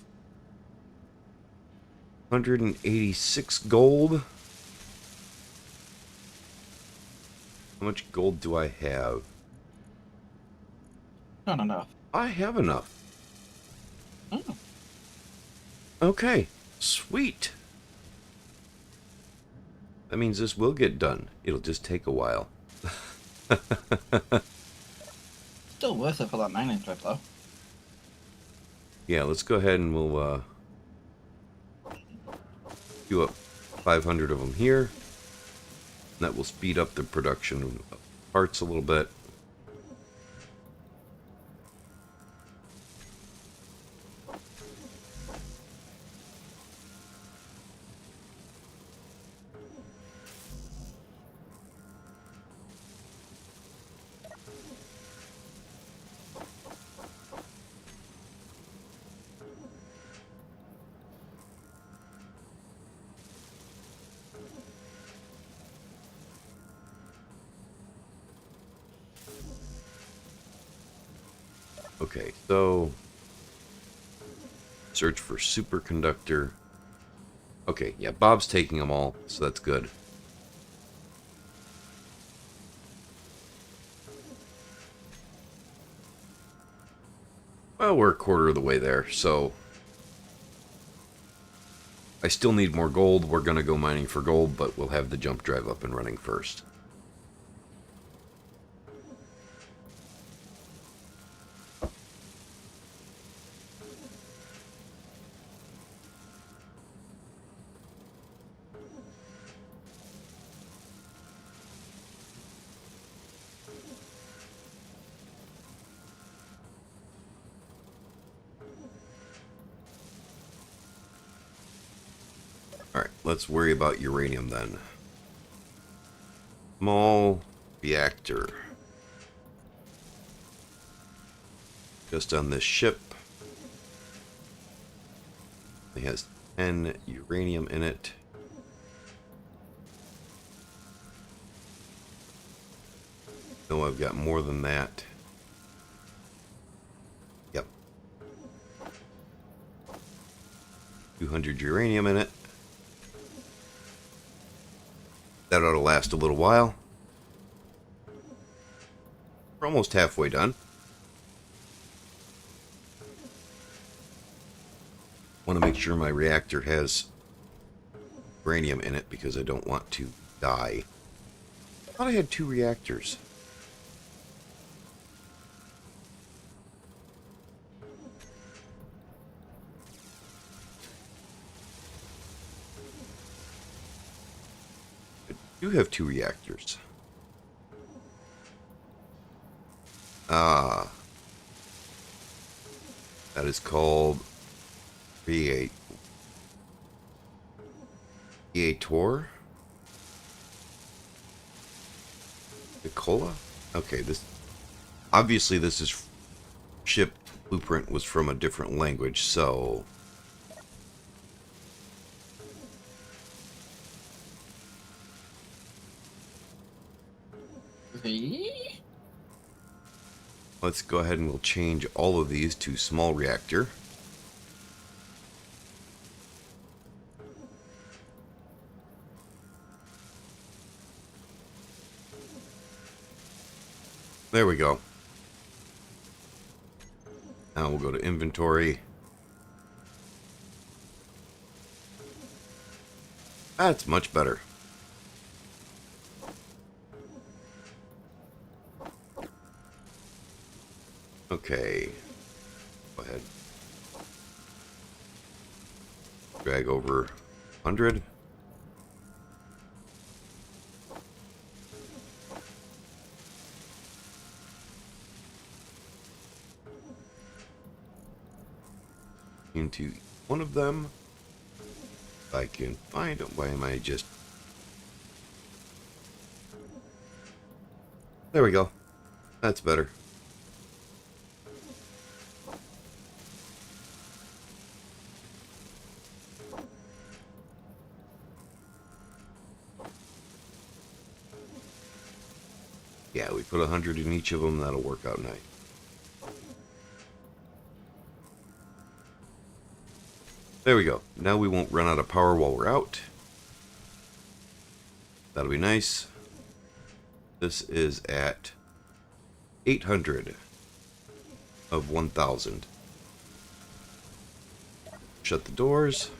186 gold. How much gold do I have? Not enough. I have enough. Oh. Okay, sweet. That means this will get done. It'll just take a while. Still worth it for that mining trip, though. Yeah, let's go ahead and we'll do up 500 of them here. That will speed up the production of parts a little bit. Okay, so search for superconductor. Okay, yeah, Bob's taking them all, so that's good. Well, we're a quarter of the way there, so I still need more gold. We're going to go mining for gold, but we'll have the jump drive up and running first. Alright, let's worry about uranium then. Small reactor. Just on this ship. It has 10 uranium in it. No, I've got more than that. Yep. 200 uranium in it. That ought to last a little while. We're almost halfway done. Want to make sure my reactor has uranium in it because I don't want to die. I thought I had 2 reactors. I do have 2 reactors. Ah. That is called Reator. Nicola? Okay, this obviously this is ship blueprint was from a different language, so let's go ahead and we'll change all of these to small reactor. There we go. Now we'll go to inventory. That's much better. Okay. Go ahead. Drag over 100. Into one of them. If I can find it. Why am I just... There we go. That's better. Yeah, we put 100 in each of them. That'll work out nice. There we go. Now we won't run out of power while we're out. That'll be nice. This is at 800 of 1,000. Shut the doors.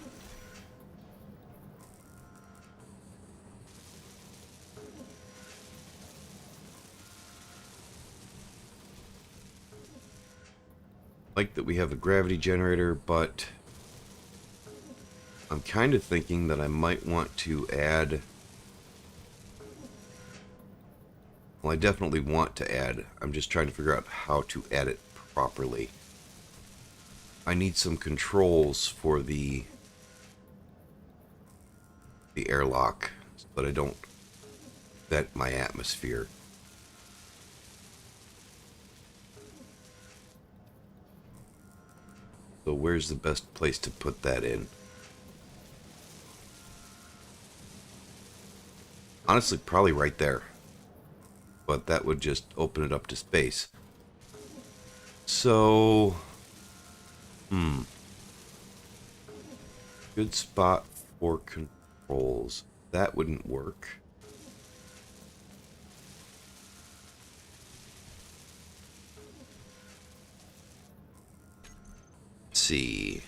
Like that we have a gravity generator, but I'm kind of thinking that I might want to add... Well, I definitely want to add. I'm just trying to figure out how to add it properly. I need some controls for the airlock, but I don't vent my atmosphere. So where's the best place to put that in? Honestly, probably right there. But that would just open it up to space. So... Good spot for controls. That wouldn't work. Let's see.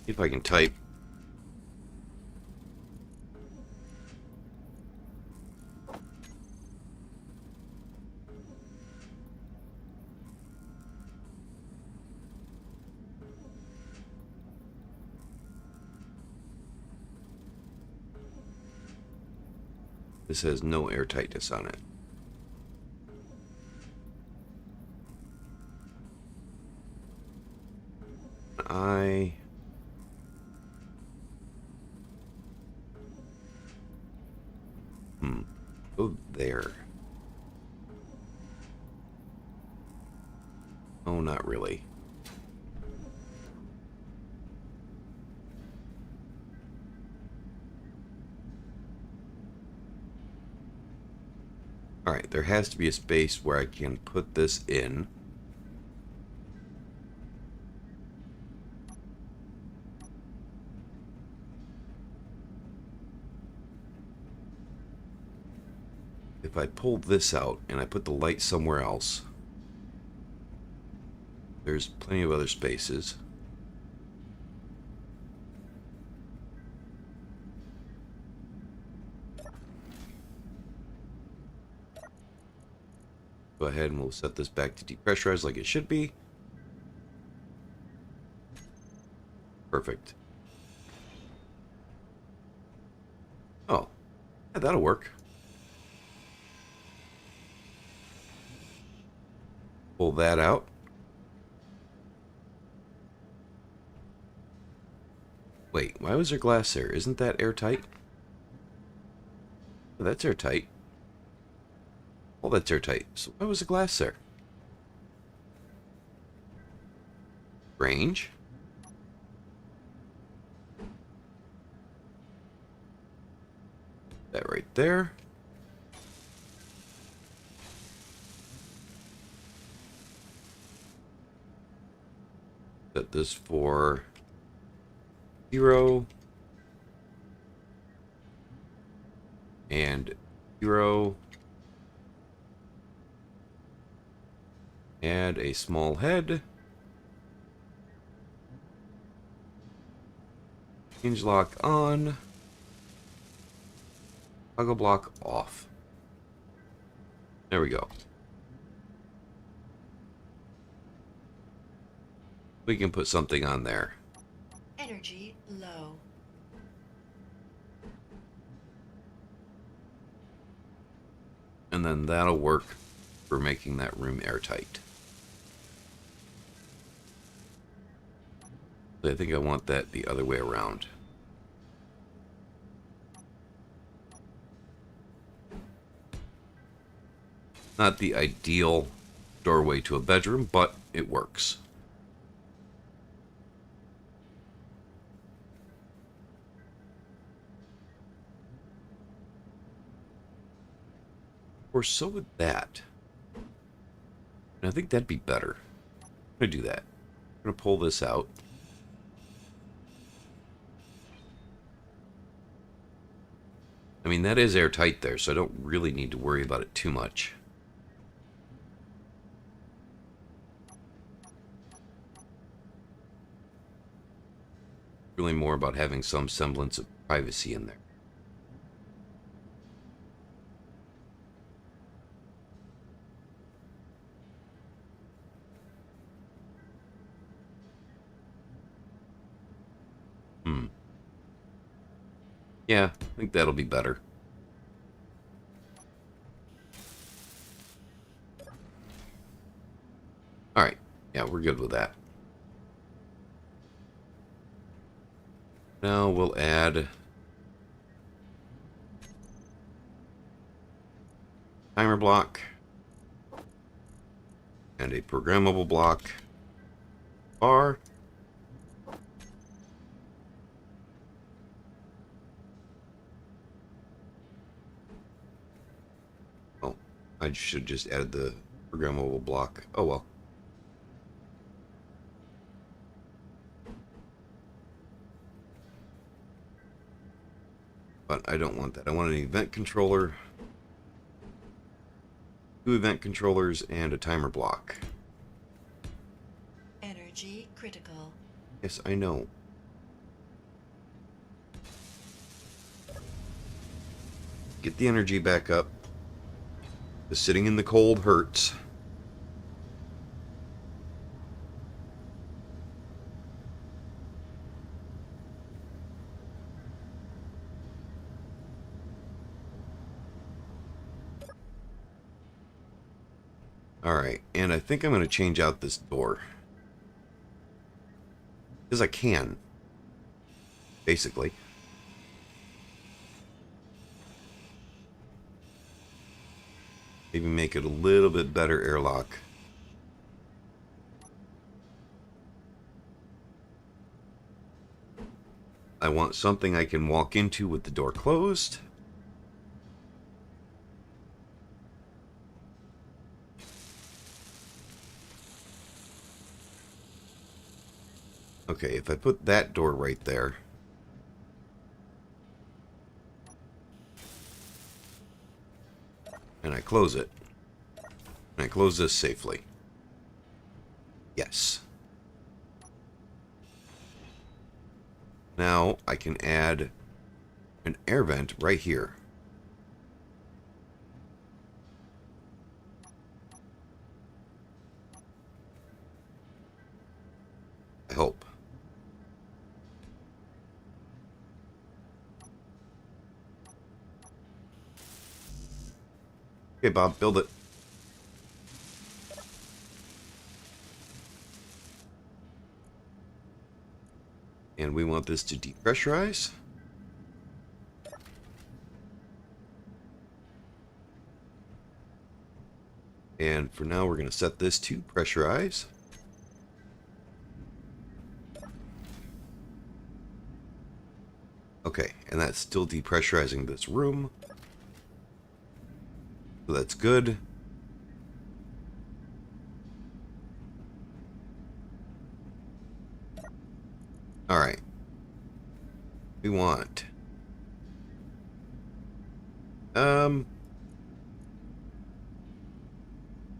If I can type. This has no airtightness on it. Go there. Oh, not really. Alright, there has to be a space where I can put this in. if I pull this out and I put the light somewhere else, there's plenty of other spaces. Go ahead and we'll set this back to depressurize like it should be. Perfect. Oh, yeah, that'll work. Pull that out. Wait, why was there glass there? Isn't that airtight? Oh, that's airtight. Well, that's airtight. So why was the glass there? Range. That right there. Set this for 0 and 0. Add a small head. Hinge lock on. Toggle block off. There we go. We can put something on there. Energy low. And then that'll work for making that room airtight. I think I want that the other way around. Not the ideal doorway to a bedroom, but it works. Or so would that. And I think that'd be better. I'm going to do that. I'm going to pull this out. I mean, that is airtight there, so I don't really need to worry about it too much. Really more about having some semblance of privacy in there. Yeah, I think that'll be better. Alright, yeah, we're good with that. Now we'll add timer block and a programmable block bar. Oh, I should just add the programmable block. Oh well. But I don't want that. I want an event controller, 2 event controllers, and a timer block. Energy critical. Yes, I know. Get the energy back up. The sitting in the cold hurts. Alright, and I think I'm going to change out this door. Because I can. Basically. Maybe make it a little bit better airlock. I want something I can walk into with the door closed. Okay, if I put that door right there. And close it. And I close this safely. Yes. Now I can add an air vent right here. I hope. Okay, Bob, build it. And we want this to depressurize. And for now, we're going to set this to pressurize. Okay, and that's still depressurizing this room. So that's good. Alright. We want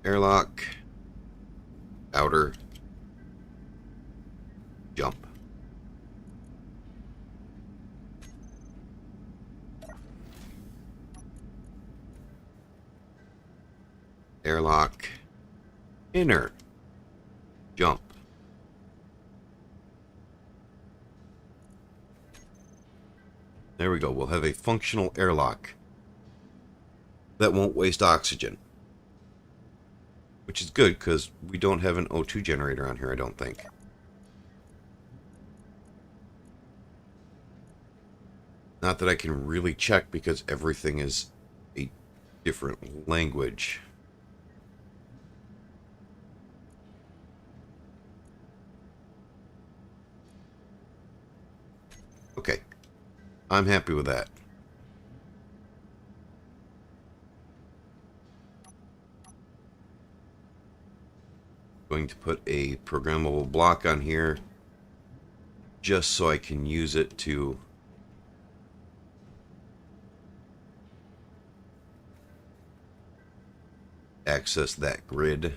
airlock, outer, jump. Airlock, inner, jump. There we go. We'll have a functional airlock that won't waste oxygen. Which is good, because we don't have an O2 generator on here, I don't think. Not that I can really check, because everything is a different language. Okay. I'm happy with that. Going to put a programmable block on here just so I can use it to access that grid.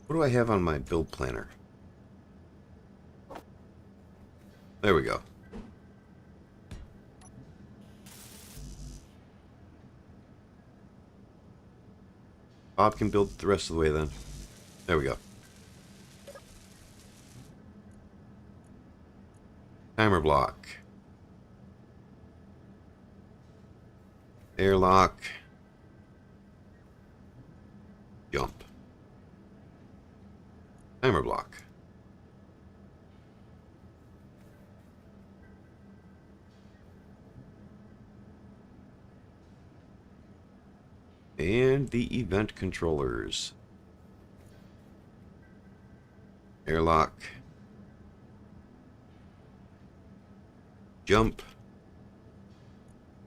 What do I have on my build planner? There we go. Bob can build the rest of the way then. There we go. Timer block. Airlock. Jump. Timer block. And the event controllers. Airlock. Jump.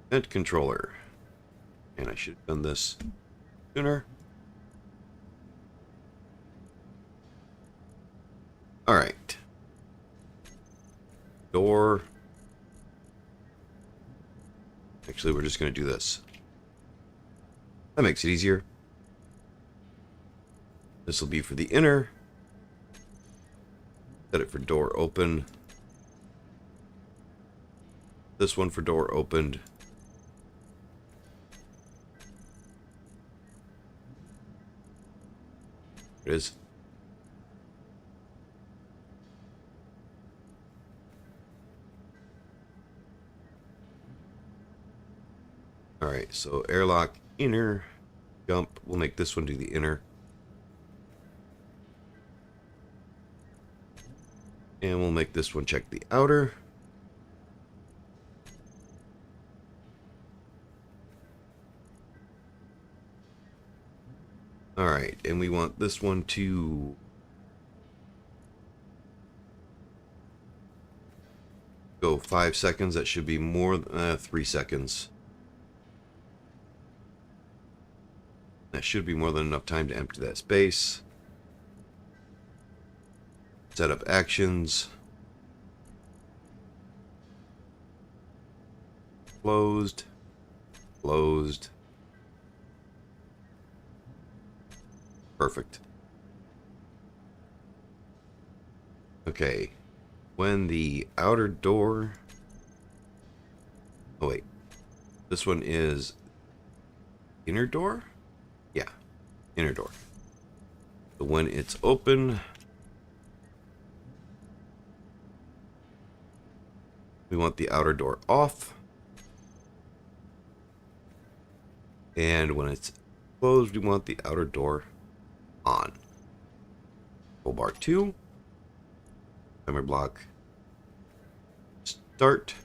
Event controller. And I should have done this sooner. Alright. Door. Actually, we're just going to do this. That makes it easier. This will be for the inner. Set it for door open. This one for door opened. There it is. Alright, so airlock inner jump. We'll make this one do the inner. And we'll make this one check the outer. Alright, and we want this one to go 5 seconds. That should be more than 3 seconds. That should be more than enough time to empty that space. Set up actions. Closed. Closed. Perfect. Okay. When the outer door... Oh, wait. This one is inner door? Yeah, inner door. So when it's open, we want the outer door off. And when it's closed, we want the outer door on. Toolbar 2. Timer block. Start.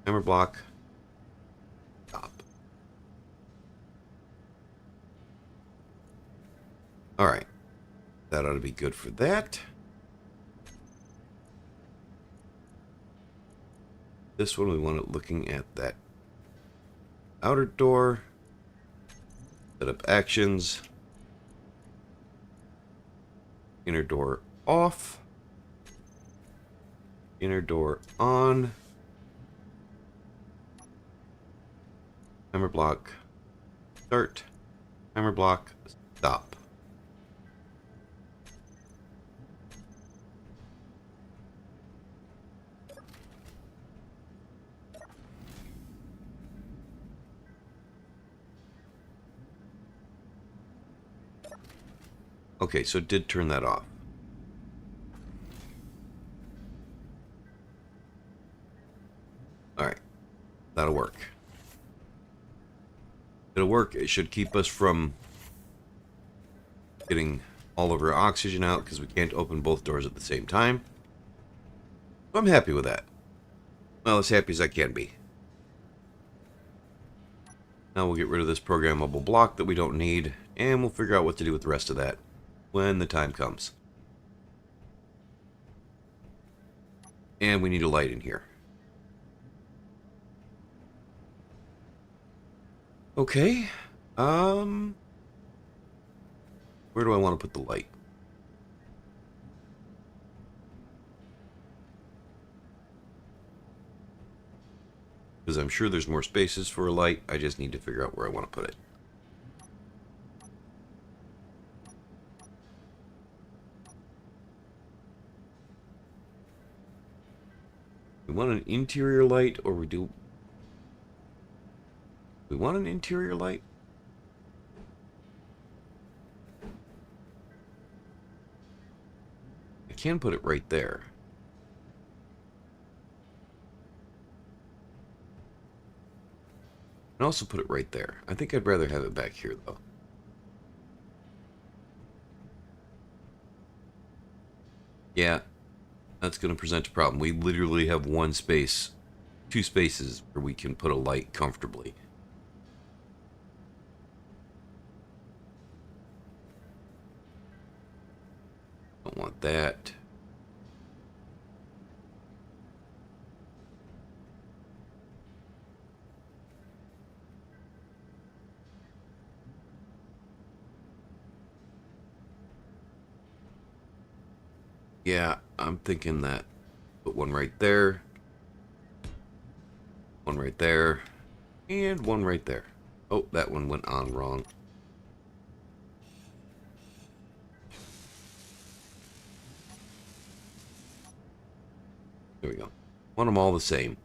Timer block. Stop. Alright. That ought to be good for that. This one we want it looking at that outer door. Set up actions. Inner door off. Inner door on. Timer block. Start. Timer block. Stop. Okay, so it did turn that off. Alright. That'll work. It'll work. It should keep us from getting all of our oxygen out because we can't open both doors at the same time. So I'm happy with that. Well, as happy as I can be. Now we'll get rid of this programmable block that we don't need, and we'll figure out what to do with the rest of that when the time comes. And we need a light in here. Okay. Where do I want to put the light? Because I'm sure there's more spaces for a light. I just need to figure out where I want to put it. We want an interior light, or we do... We want an interior light? I can put it right there. And also put it right there. I think I'd rather have it back here, though. Yeah, that's going to present a problem. We literally have one space, two spaces where we can put a light comfortably. Don't want that. Yeah, I'm thinking that. Put one right there. One right there. And one right there. Oh, that one went on wrong. There we go. Want them all the same.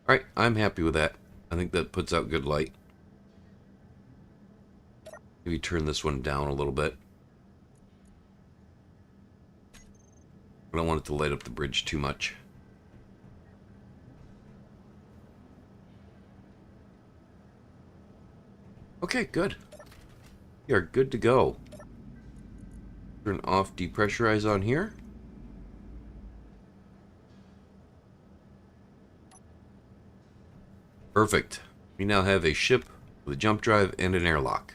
Alright, I'm happy with that. I think that puts out good light. Maybe turn this one down a little bit. I don't want it to light up the bridge too much. Okay, good. We are good to go. Turn off depressurize on here. Perfect. We now have a ship with a jump drive and an airlock.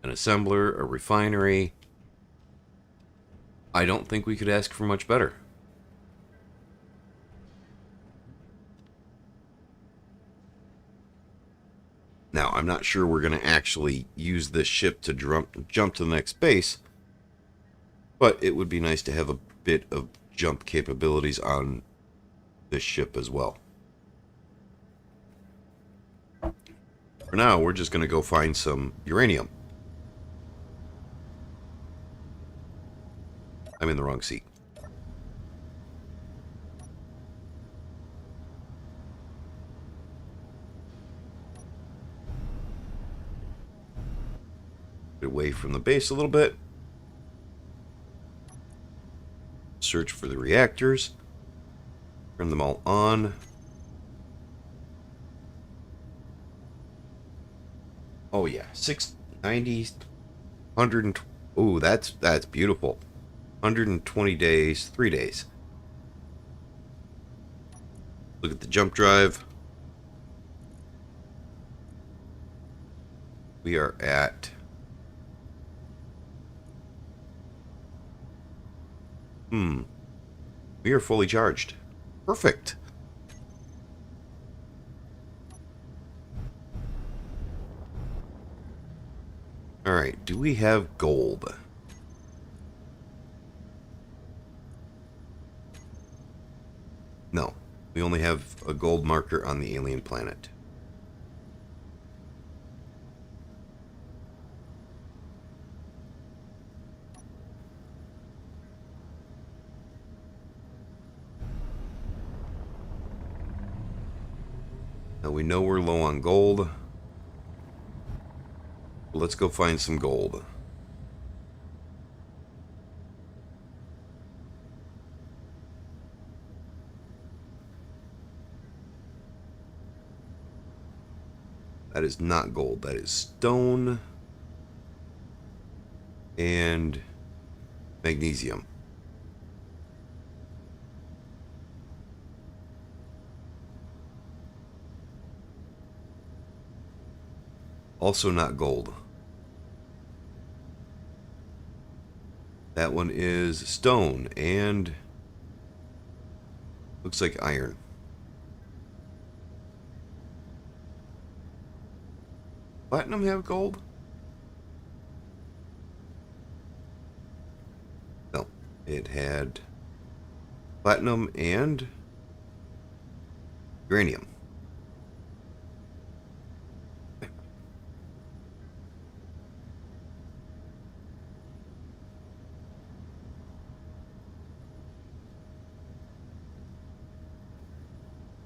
An assembler, a refinery. I don't think we could ask for much better. Now, I'm not sure we're going to actually use this ship to jump to the next base, But it would be nice to have a bit of jump capabilities on this ship as well. For now, we're just going to go find some uranium. I'm in the wrong seat. Get away from the base a little bit. Search for the reactors. Turn them all on. Oh yeah, 690, 100. Oh, that's beautiful. 120 days, 3 days. Look at the jump drive. We are at we are fully charged. Perfect. All right, do we have gold? No, we only have a gold marker on the alien planet. Now we know we're low on gold. Let's go find some gold. That is not gold. That is stone and magnesium. Also not gold. That one is stone and looks like iron. Platinum have gold? No, it had platinum and uranium.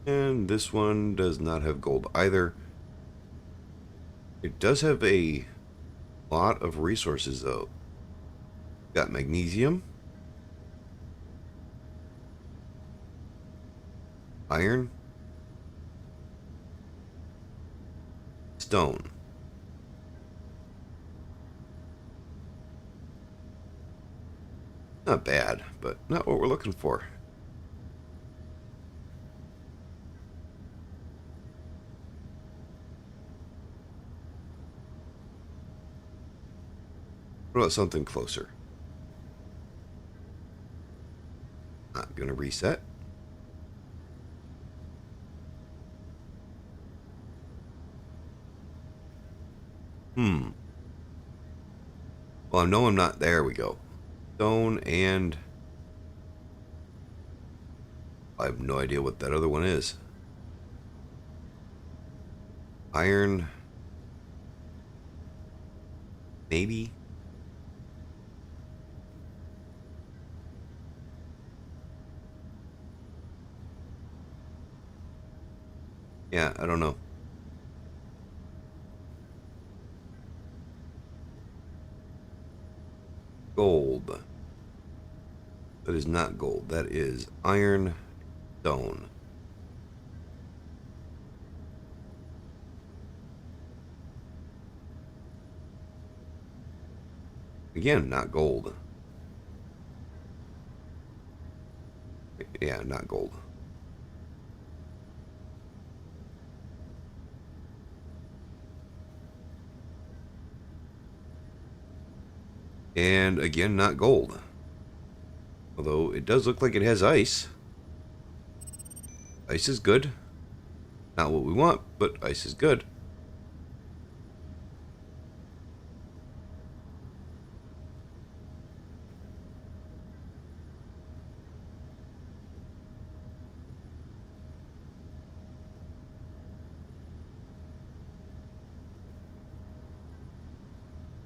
And this one does not have gold either. It does have a lot of resources though. Got magnesium, iron, stone. Not bad, but not what we're looking for. What about something closer? Not gonna reset. Well, I know I'm not. There we go. Stone and I have no idea what that other one is. Iron. Maybe. Yeah, I don't know. Gold. That is not gold. That is iron, stone. Again, not gold. Yeah, not gold. And again, not gold. Although it does look like it has ice. Ice is good. Not what we want, but ice is good.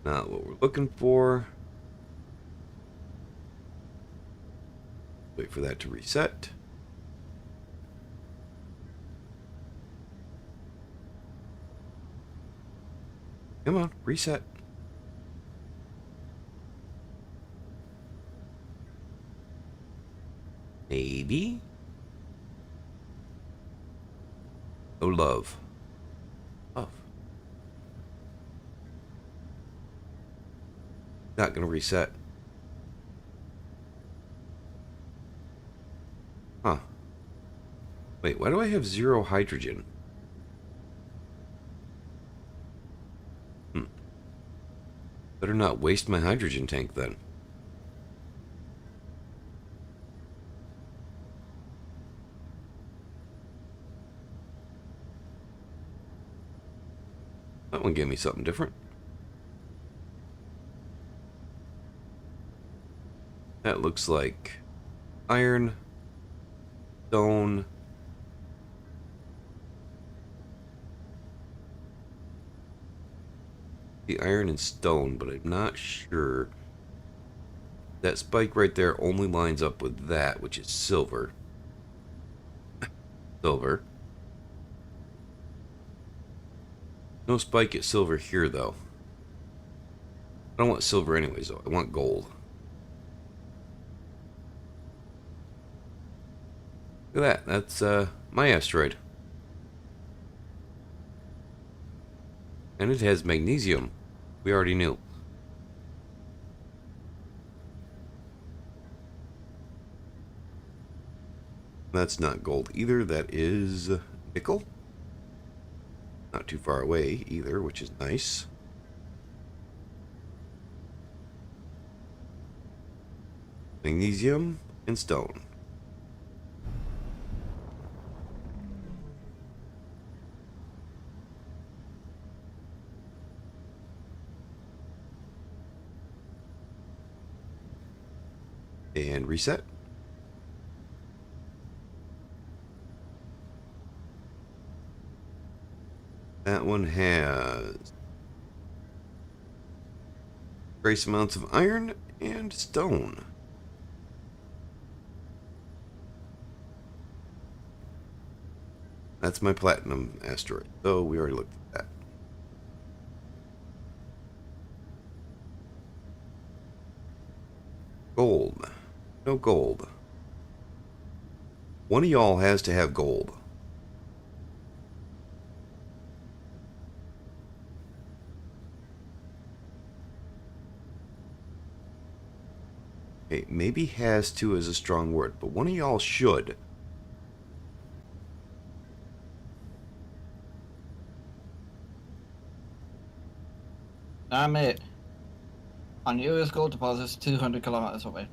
Not what we're looking for. Wait for that to reset. Come on, reset. Maybe. Oh, love. Love. Not gonna reset. Huh. Wait, why do I have 0 hydrogen? Better not waste my hydrogen tank then. That one gave me something different. That looks like iron, stone, the iron and stone, but I'm not sure. That spike right there only lines up with that, which is silver. Silver. No spike at silver here, though. I don't want silver anyways, though. I want gold. Look at that. That's my asteroid. And it has magnesium. We already knew. That's not gold either. That is nickel. Not too far away either, which is nice. Magnesium and stone. And reset. That one has trace amounts of iron and stone. That's my platinum asteroid, so we already looked at that. Gold. No gold. One of y'all has to have gold. Okay, maybe has to is a strong word, but one of y'all should. Damn it. On US gold deposits 200 kilometers away.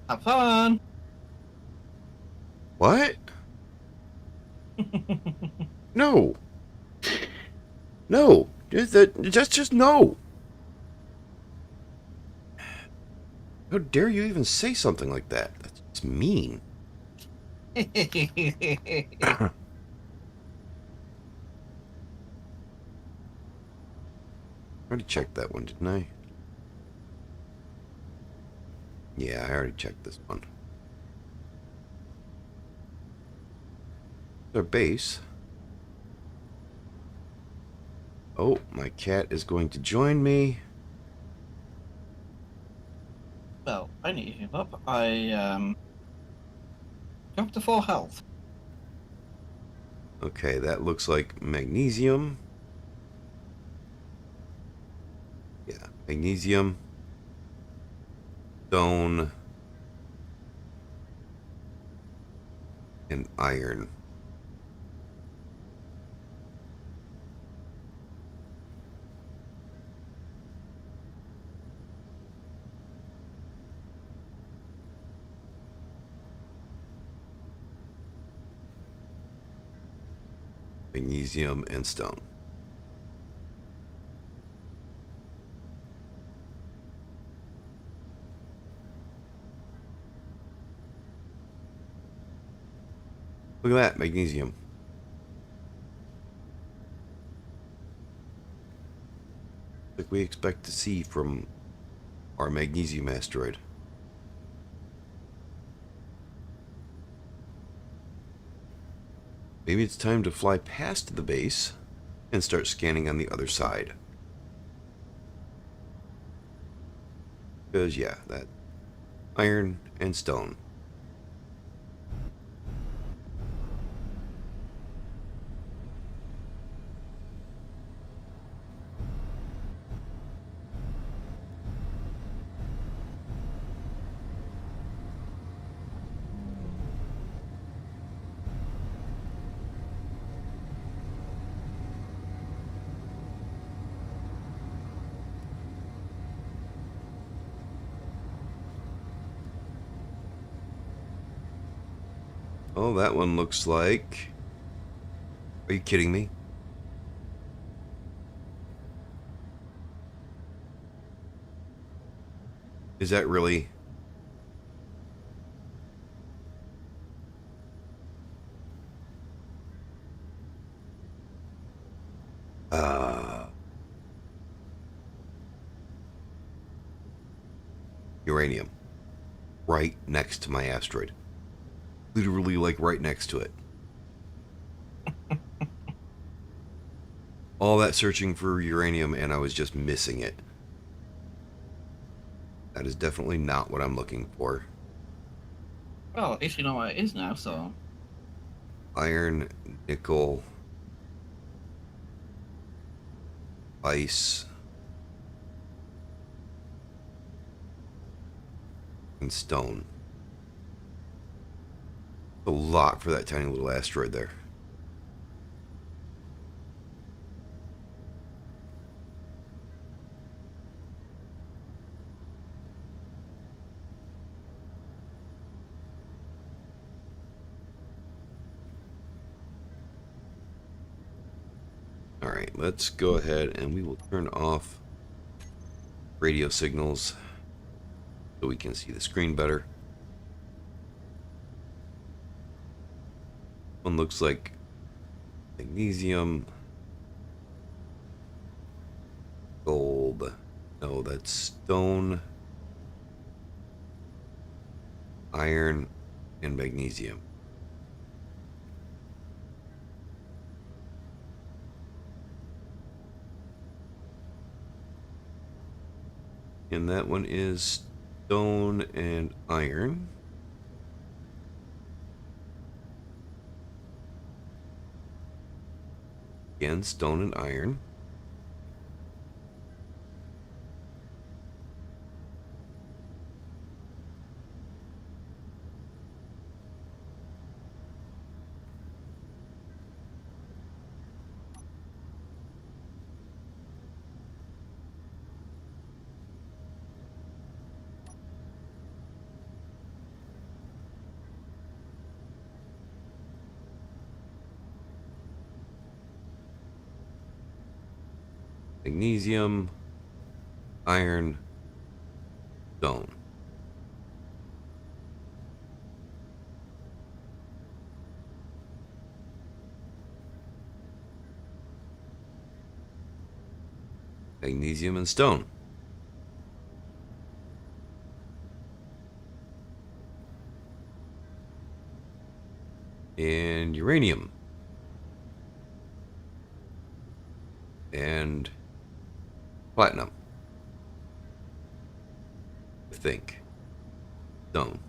Have fun! What? No. No. Just no. How dare you even say something like that? That's mean. I already checked that one, didn't I? Yeah, I already checked this one. Our base. Oh, my cat is going to join me. Well, I need to heal up. I jumped to full health. Okay, that looks like magnesium. Yeah, magnesium, stone, and iron. Magnesium and stone. Look at that, magnesium. like we expect to see from our magnesium asteroid. Maybe it's time to fly past the base and start scanning on the other side. Because, yeah, that iron and stone. Oh, that one looks like... Are you kidding me? Is that really... uranium. Right next to my asteroid. Literally, like, right next to it. All that searching for uranium, and I was just missing it. That is definitely not what I'm looking for. Well, at least you know what it is now, so. Iron, nickel, ice, and stone. A lot for that tiny little asteroid there. Alright, let's go ahead and we will turn off radio signals so we can see the screen better. One looks like magnesium, gold, no, that's stone, iron, and magnesium. And that one is stone and iron. Again, stone and iron. Magnesium, iron, stone. Magnesium and stone. And uranium. And platinum. I think. Stone.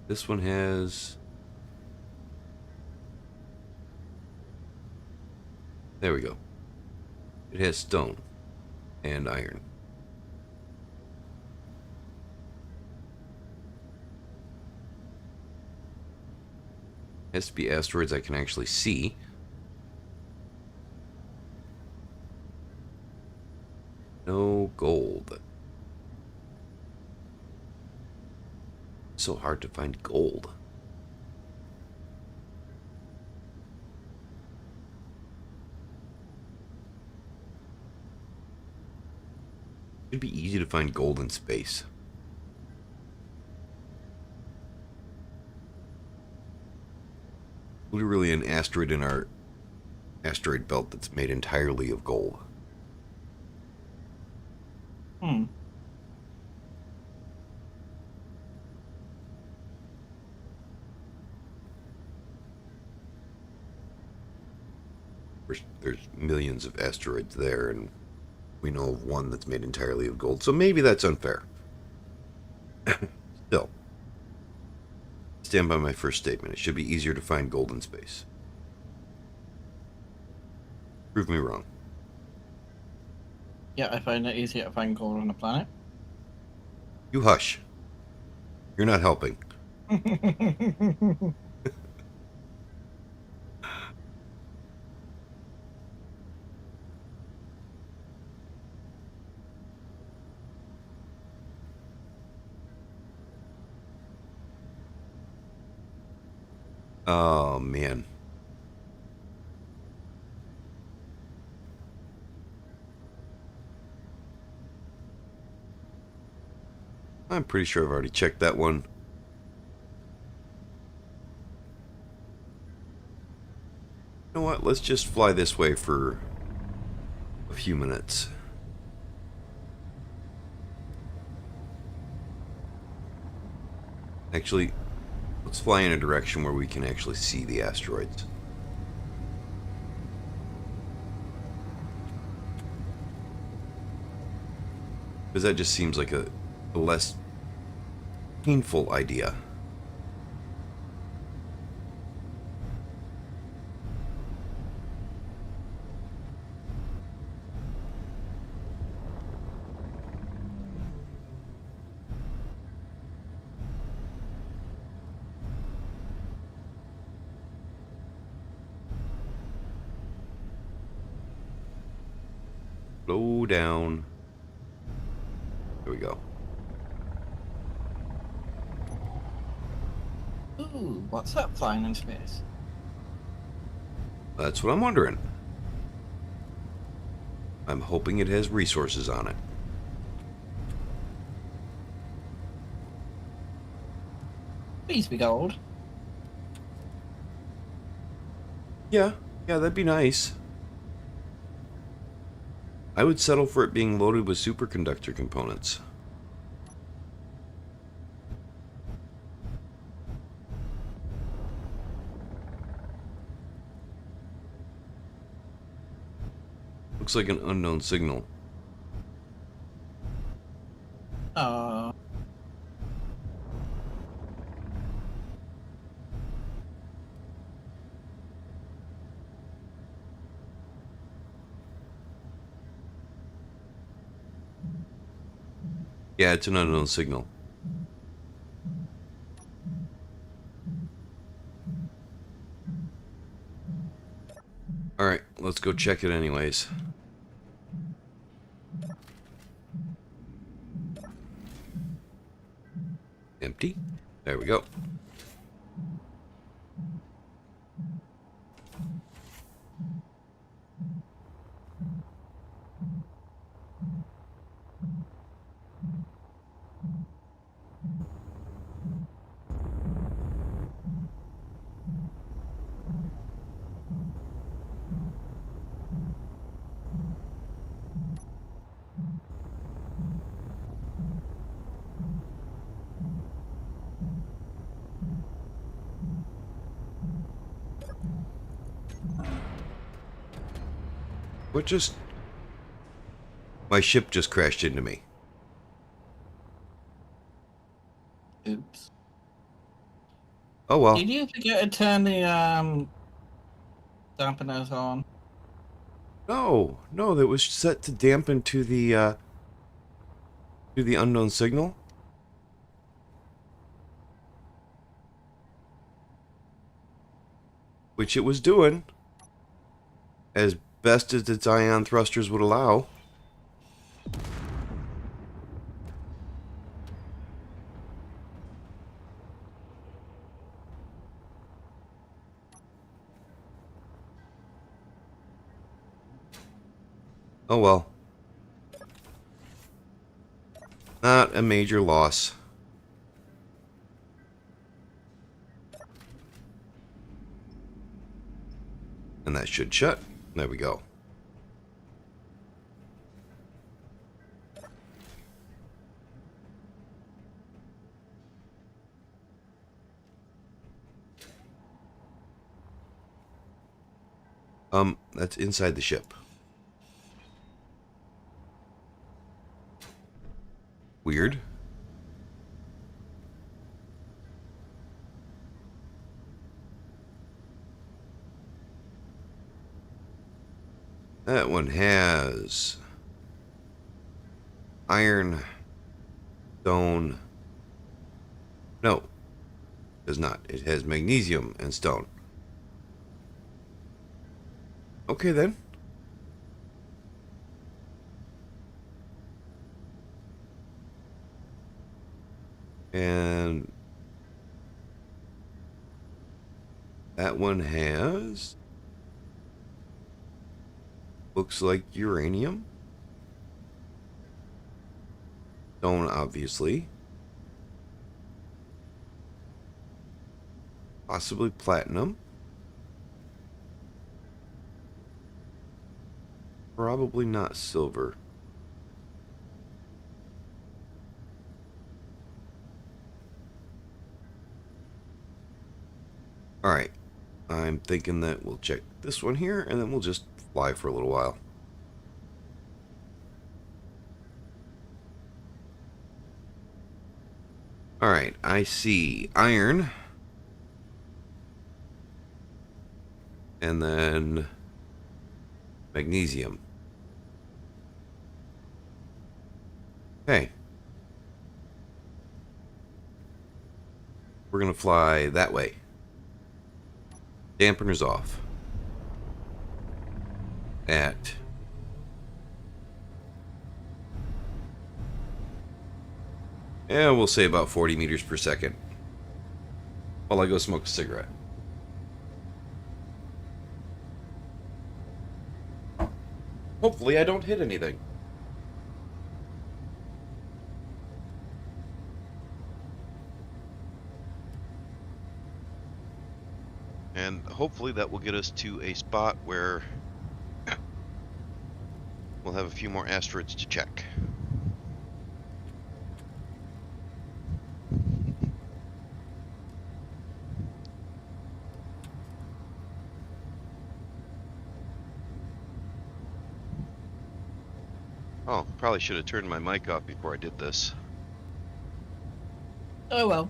This one has... There we go. It has stone and iron. Has to be asteroids I can actually see. No gold. So hard to find gold. It'd be easy to find gold in space. Literally an asteroid in our asteroid belt that's made entirely of gold. Hmm. There's millions of asteroids there, and we know of one that's made entirely of gold, so maybe that's unfair. Still, stand by my first statement. It should be easier to find gold in space. Prove me wrong. Yeah, I find it easier to find gold on the planet. You hush. You're not helping. Oh, man. I'm pretty sure I've already checked that one. You know what? Let's just fly this way for a few minutes. Actually, let's fly in a direction where we can actually see the asteroids. Because that just seems like a less painful idea. Slow down. There we go. Ooh, what's that flying in space? That's what I'm wondering. I'm hoping it has resources on it. Please be gold. Yeah, that'd be nice. I would settle for it being loaded with superconductor components. Looks like an unknown signal. Uh, Yeah, it's an unknown signal. Alright, let's go check it anyways. Empty. There we go. What just... My ship just crashed into me. oops. Oh well. Did you forget to turn the dampeners on? No, that was set to dampen to the unknown signal. Which it was doing. As best as its ion thrusters would allow. Oh well. Not a major loss. And that should shut. There we go. That's inside the ship. Weird. That one has iron, stone. No, does not. It has magnesium and stone. Okay then. And that one has, looks like uranium. Stone, obviously. Possibly platinum. Probably not silver. Alright. I'm thinking that we'll check this one here, and then we'll just fly for a little while. Alright, I see iron. And then magnesium. Okay. We're going to fly that way. Dampeners off. At we'll say about 40 meters per second. While I go smoke a cigarette. Hopefully I don't hit anything. And hopefully that will get us to a spot where we'll have a few more asteroids to check. Oh, probably should have turned my mic off before I did this. Oh well.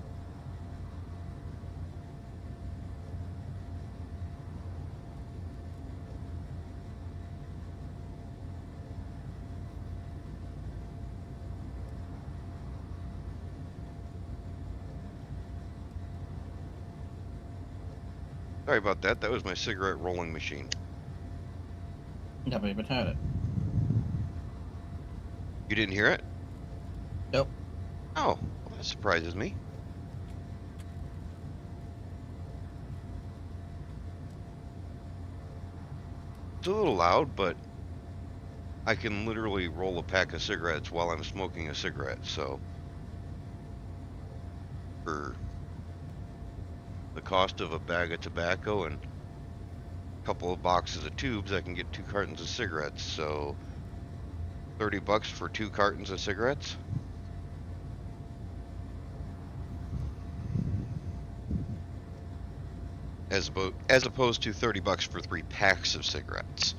Sorry about that. That was my cigarette rolling machine. Never even heard it. You didn't hear it? Nope. Oh, well, that surprises me. It's a little loud, but I can literally roll a pack of cigarettes while I'm smoking a cigarette, so for the cost of a bag of tobacco and a couple of boxes of tubes, I can get 2 cartons of cigarettes, so $30 for 2 cartons of cigarettes. As opposed to $30 for 3 packs of cigarettes.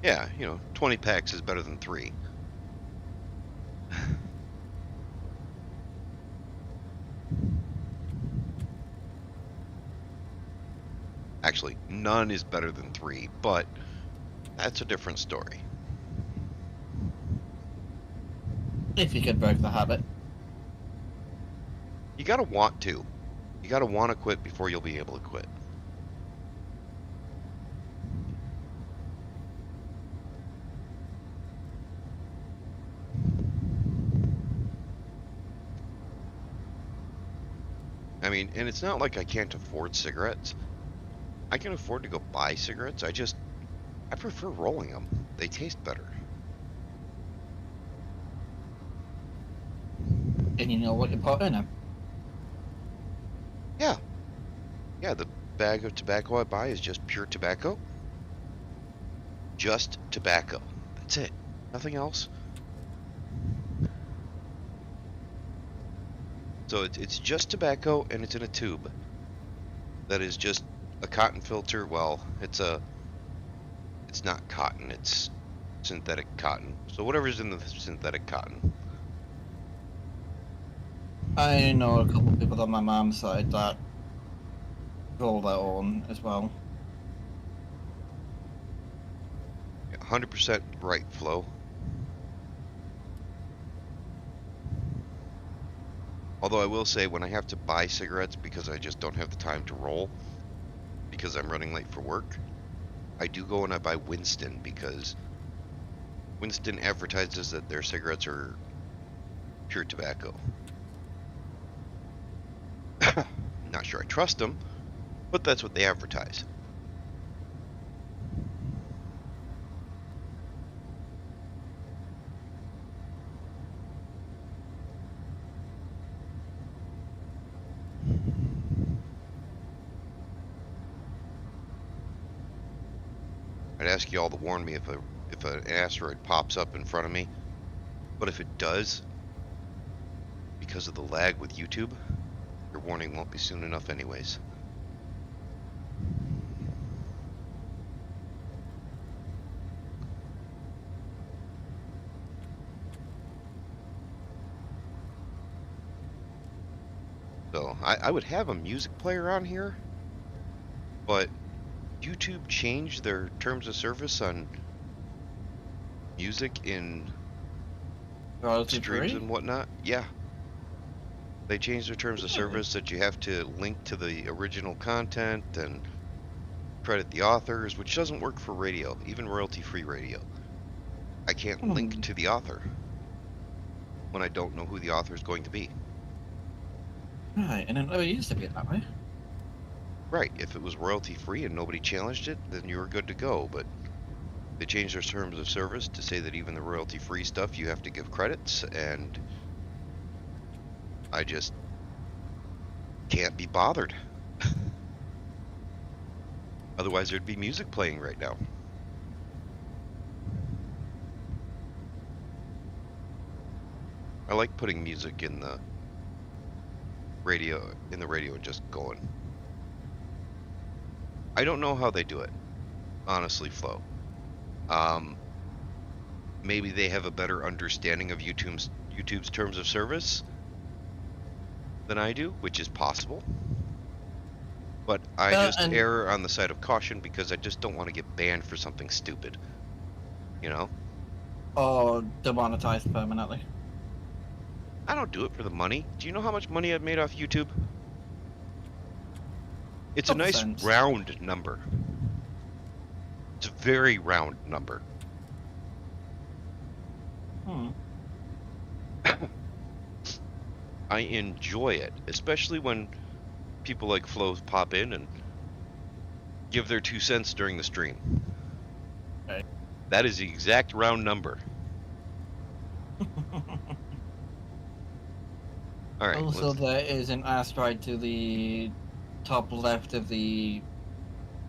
Yeah, 20 packs is better than 3. Actually, none is better than 3, but that's a different story. If you could break the habit. You gotta want to. You gotta want to quit before you'll be able to quit. I mean, and it's not like I can't afford cigarettes. I can afford to go buy cigarettes. I prefer rolling them. They taste better. And you know what you put in them. Yeah. Yeah, the bag of tobacco I buy is just pure tobacco. Just tobacco. That's it. Nothing else. So it's just tobacco and it's in a tube. That is just a cotton filter. Well, it's not cotton, it's synthetic cotton. So whatever's in the synthetic cotton. I know a couple of people on my mom's side that roll their own as well. 100% right, Flo. Although I will say, when I have to buy cigarettes because I just don't have the time to roll, because I'm running late for work, I do go and I buy Winston, because Winston advertises that their cigarettes are pure tobacco. Not sure I trust them, but that's what they advertise. I'd ask you all to warn me if an asteroid pops up in front of me, but if it does, because of the lag with YouTube, your warning won't be soon enough anyways. So I would have a music player on here, but YouTube changed their terms of service on music in Royalty streams free? and whatnot. Yeah, they changed their terms of service that you have to link to the original content and credit the authors, which doesn't work for radio, even royalty-free radio. I can't link to the author when I don't know who the author is going to be. Right, and it never used to be that way. Right, if it was royalty-free and nobody challenged it, then you were good to go, but they changed their terms of service to say that even the royalty-free stuff you have to give credits, and I just can't be bothered. Otherwise there'd be music playing right now. I like putting music in the radio and just going. I don't know how they do it, honestly, Flo. Maybe they have a better understanding of YouTube's terms of service than I do, which is possible. But I just And err on the side of caution because I just don't want to get banned for something stupid. You know? or demonetized permanently. I don't do it for the money. Do you know how much money I've made off YouTube? It's a nice 12%. round number. It's a very round number. I enjoy it, especially when people like Flo pop in and give their 2 cents during the stream. Okay. That is the exact round number. All right. Also, there is an asteroid to the top left of the...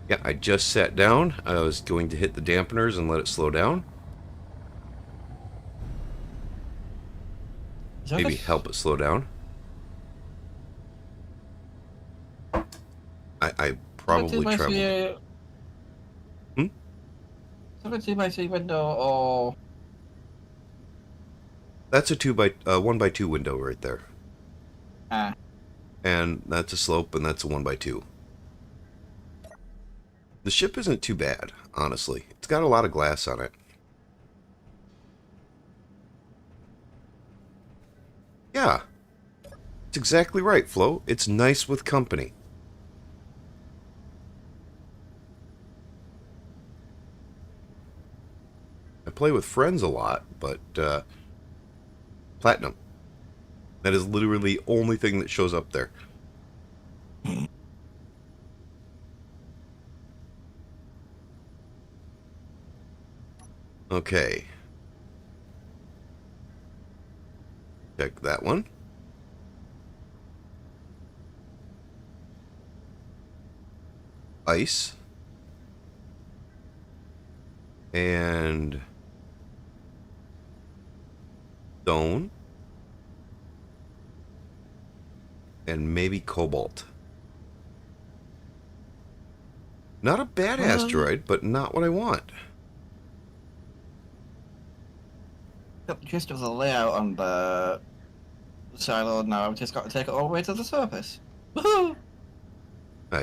Yeah, I just sat down. I was going to hit the dampeners and let it slow down. Maybe help it slow down. I probably traveled. Is it a 2x3 window or... That's a 1x2 window right there. Ah. And that's a slope, and that's a 1x2. The ship isn't too bad, honestly. It's got a lot of glass on it. Yeah. It's exactly right, Flo. It's nice with company. I play with friends a lot, but platinum. That is literally the only thing that shows up there. Okay. Check that one. ice and stone and maybe cobalt. Not a bad asteroid, but not what I want. Got the gist of the layout on the silo now. I've just got to take it all the way to the surface. Woohoo!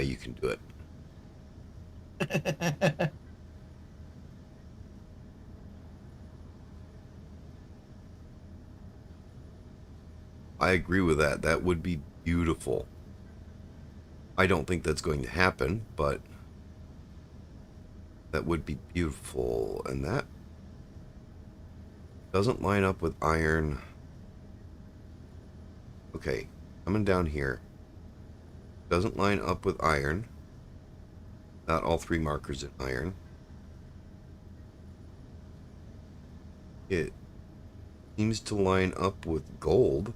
You can do it. I agree with that. That would be beautiful. I don't think that's going to happen, but that would be beautiful. And that doesn't line up with iron. Okay, coming down here. Doesn't line up with iron. Not all 3 markers in iron. It seems to line up with gold.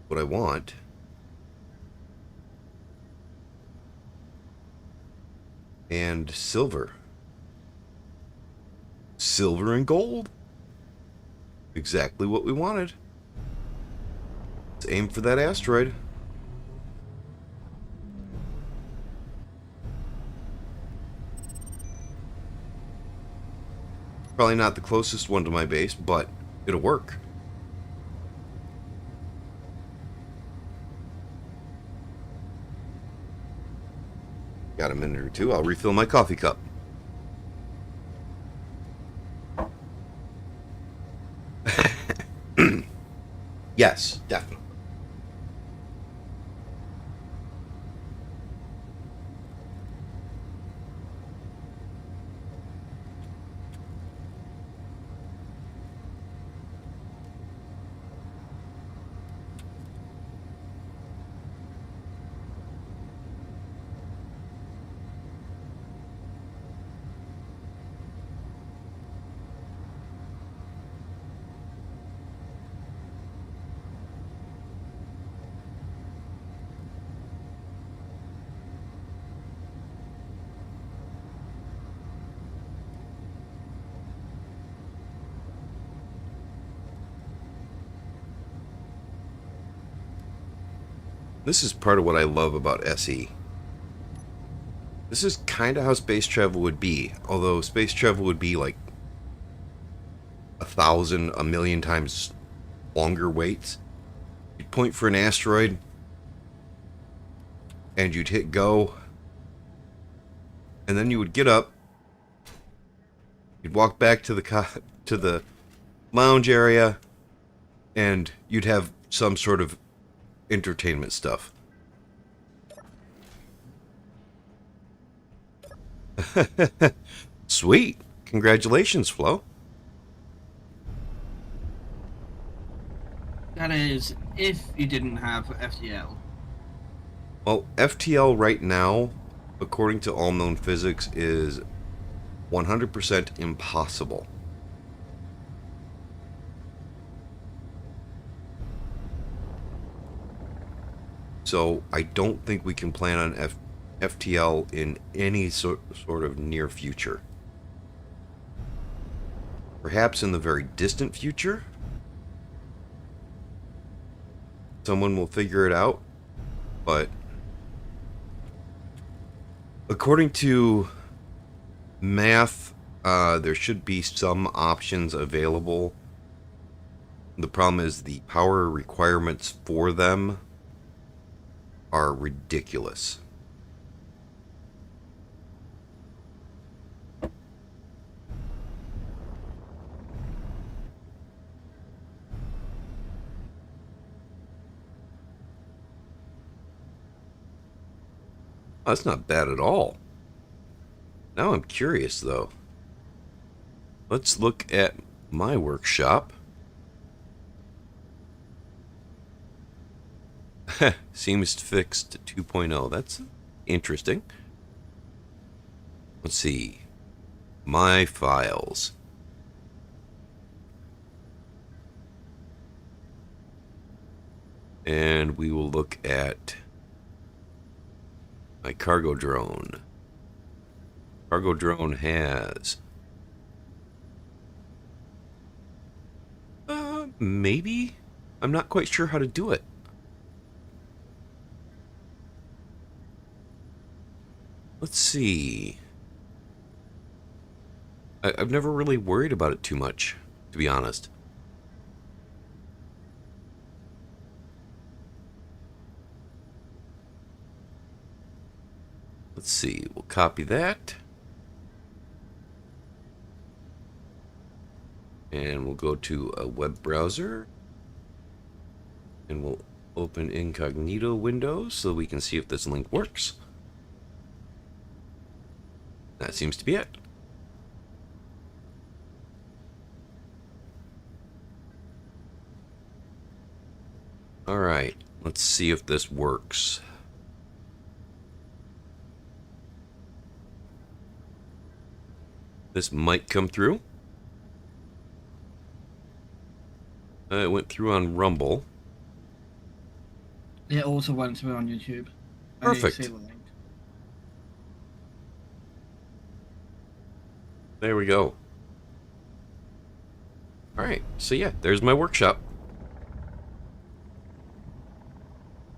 What I want. And silver. Silver and gold. Exactly what we wanted. Let's aim for that asteroid. Probably not the closest one to my base, but it'll work. Got a minute or two. I'll refill my coffee cup. Yes, definitely. This is part of what I love about SE. This is kind of how space travel would be, although space travel would be like 1,000, a million times longer waits. You'd point for an asteroid, and you'd hit go, and then you would get up, you'd walk back to the lounge area, and you'd have some sort of entertainment stuff. Sweet. Congratulations, Flo. That is, if you didn't have FTL. Well, FTL right now, according to all known physics, is 100% impossible. So I don't think we can plan on FTL in any sort of near future. Perhaps in the very distant future, someone will figure it out, but according to math, there should be some options available. The problem is the power requirements for them are ridiculous. That's not bad at all. Now I'm curious, though. Let's look at my workshop. Seems fixed to 2.0. That's interesting. Let's see. My files. And we will look at My cargo drone. Cargo drone has... maybe? I'm not quite sure how to do it. Let's see. I've never really worried about it too much, to be honest. Let's see, we'll copy that. And we'll go to a web browser. And we'll open incognito window so we can see if this link works. That seems to be it. Alright, let's see if this works. This might come through. It went through on Rumble. It also went through on YouTube. Perfect. I see the link. There we go. Alright, so yeah, there's my workshop.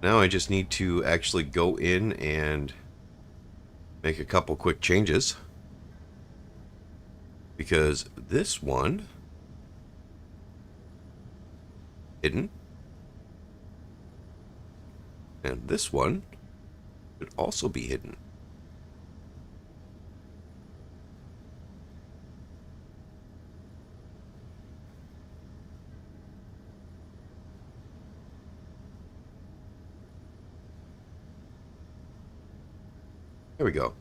Now I just need to actually go in and make a couple quick changes. Because this one... hidden. And this one should also be hidden. There we go.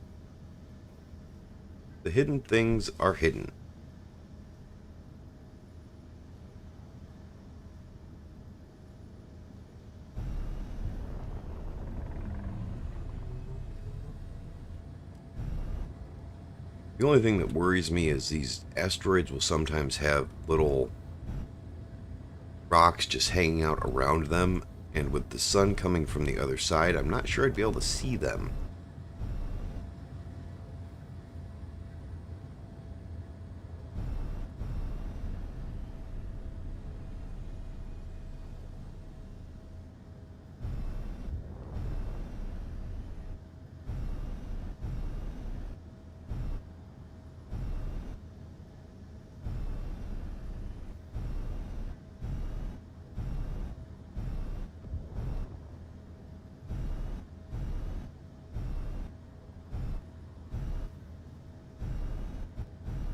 The hidden things are hidden. The only thing that worries me is these asteroids will sometimes have little rocks just hanging out around them, and with the sun coming from the other side, I'm not sure I'd be able to see them.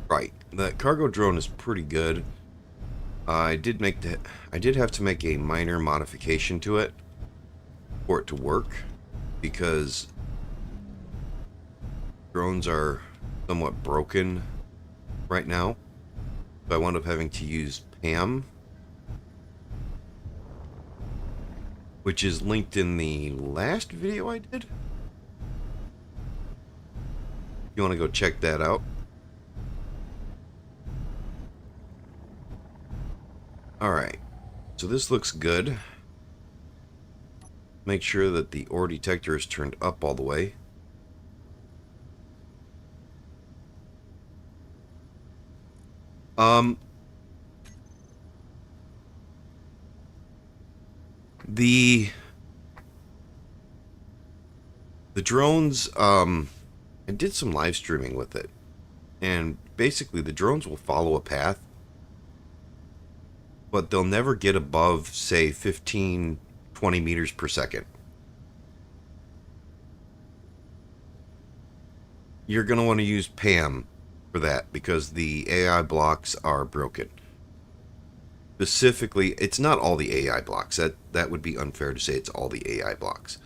Right, that cargo drone is pretty good. I did have to make a minor modification to it for it to work, because drones are somewhat broken right now. So I wound up having to use PAM, which is linked in the last video I did. You want to go check that out? Alright, so this looks good. Make sure that the ore detector is turned up all the way. The drones, I did some live streaming with it, and basically the drones will follow a path, but they'll never get above, say, 15, 20 meters per second. You're going to want to use PAM for that, because the AI blocks are broken. Specifically, it's not all the AI blocks. That would be unfair to say it's all the AI blocks.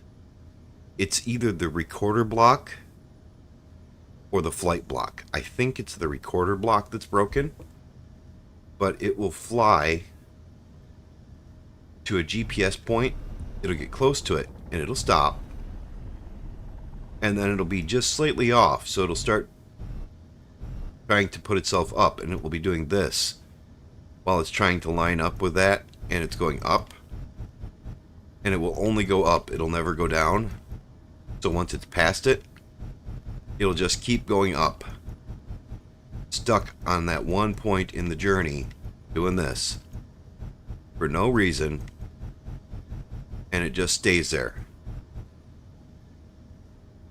It's either the recorder block or the flight block. I think it's the recorder block that's broken, but it will fly to a GPS point, it'll get close to it, and it'll stop, and then it'll be just slightly off, so it'll start trying to put itself up, and it will be doing this while it's trying to line up with that, and it's going up, and it will only go up, it'll never go down. So once it's past it, it'll just keep going up. Stuck on that one point in the journey, doing this for no reason, and it just stays there.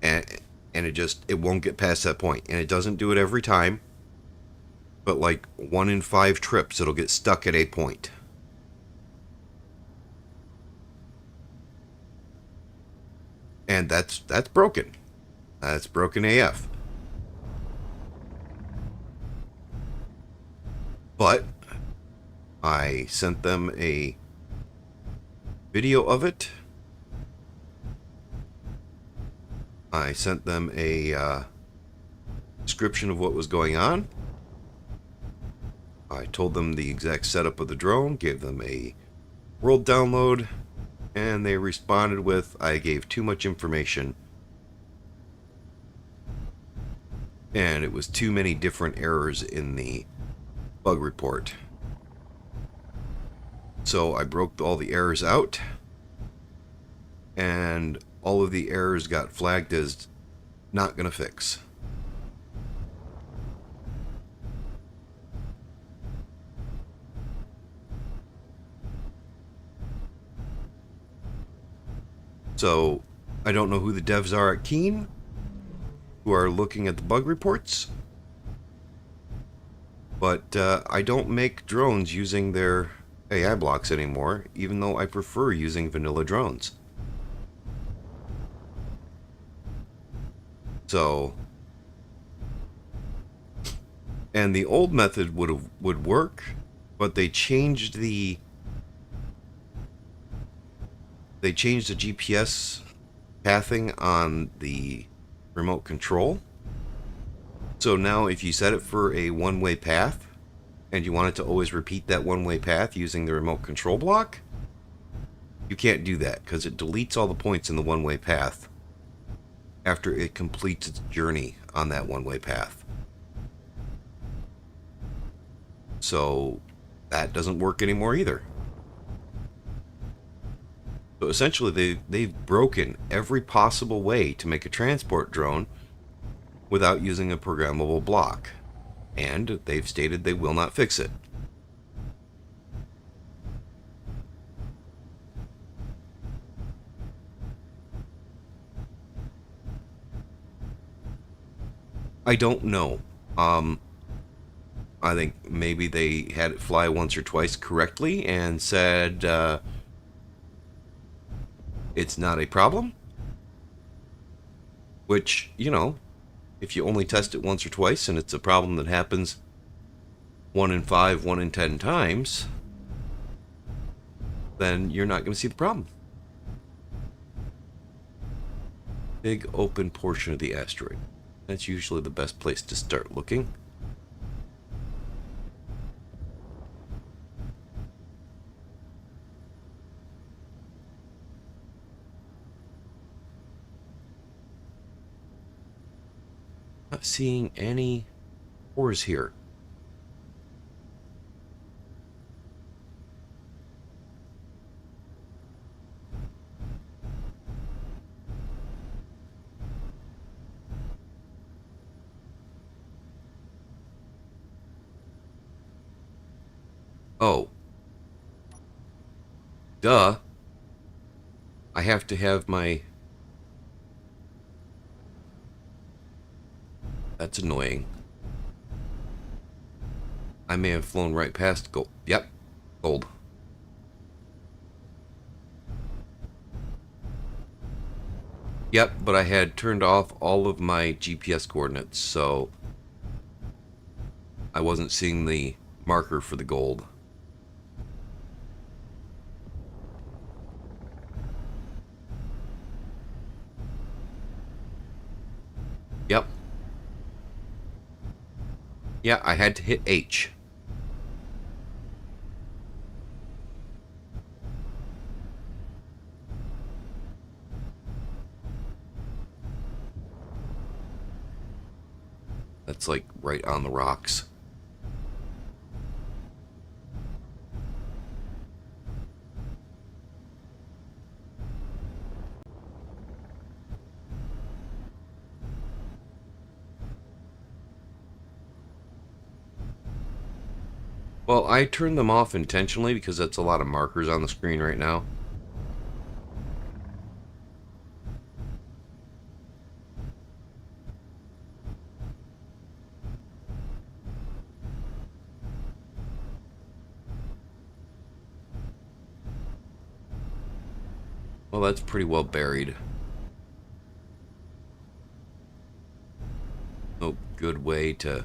And it won't get past that point. And it doesn't do it every time, but like 1 in 5 trips, it'll get stuck at a point. And that's broken. That's broken AF. But I sent them a video of it. I sent them a description of what was going on. I told them the exact setup of the drone, gave them a world download, and they responded with, I gave too much information. And it was too many different errors in the bug report. So I broke all the errors out, and all of the errors got flagged as not gonna fix. So I don't know who the devs are at Keen who are looking at the bug reports, but I don't make drones using their AI blocks anymore, even though I prefer using vanilla drones. So, and the old method would work, but they changed the GPS pathing on the remote control. So now if you set it for a one-way path and you want it to always repeat that one-way path using the remote control block, you can't do that because it deletes all the points in the one-way path after it completes its journey on that one-way path. So that doesn't work anymore either. So essentially they've broken every possible way to make a transport drone without using a programmable block. And they've stated they will not fix it. I don't know. I think maybe they had it fly once or twice correctly and said it's not a problem. Which, you know, if you only test it once or twice and it's a problem that happens 1 in 5, 1 in 10 times, then you're not going to see the problem. Big open portion of the asteroid. That's usually the best place to start looking. Not seeing any ores here. Oh. Duh. I have to have my... That's annoying. I may have flown right past gold. Yep. Gold. Yep, but I had turned off all of my GPS coordinates, so I wasn't seeing the marker for the gold. Yep. Yeah, I had to hit H. That's like right on the rocks. Well, I turned them off intentionally because that's a lot of markers on the screen right now. Well, that's pretty well buried. No good way to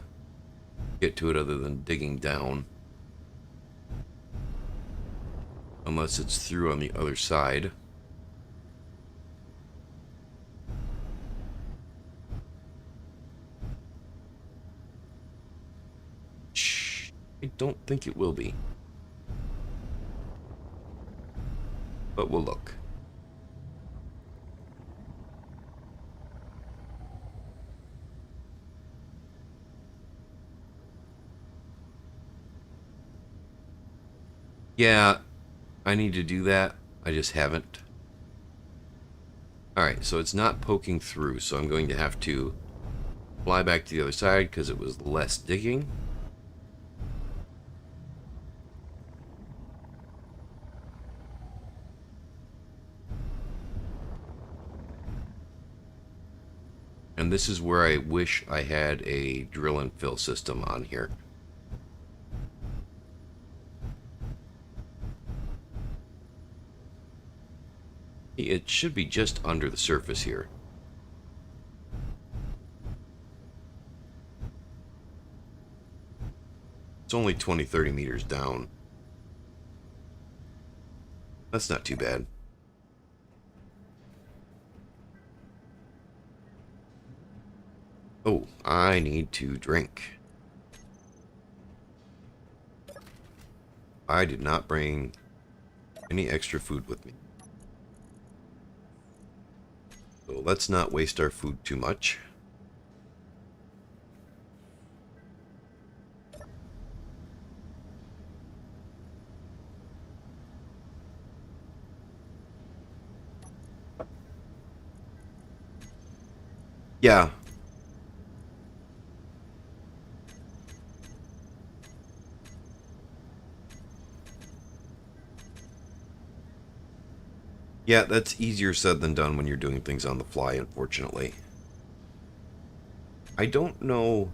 get to it other than digging down. Unless it's through on the other side. Shh. I don't think it will be. But we'll look. Yeah, I need to do that. I just haven't. Alright, so it's not poking through, so I'm going to have to fly back to the other side because it was less digging. And this is where I wish I had a drill and fill system on here. It should be just under the surface here. It's only 20-30 meters down. That's not too bad. Oh, I need to drink. I did not bring any extra food with me. So let's not waste our food too much. Yeah. Yeah, that's easier said than done when you're doing things on the fly, unfortunately. I don't know.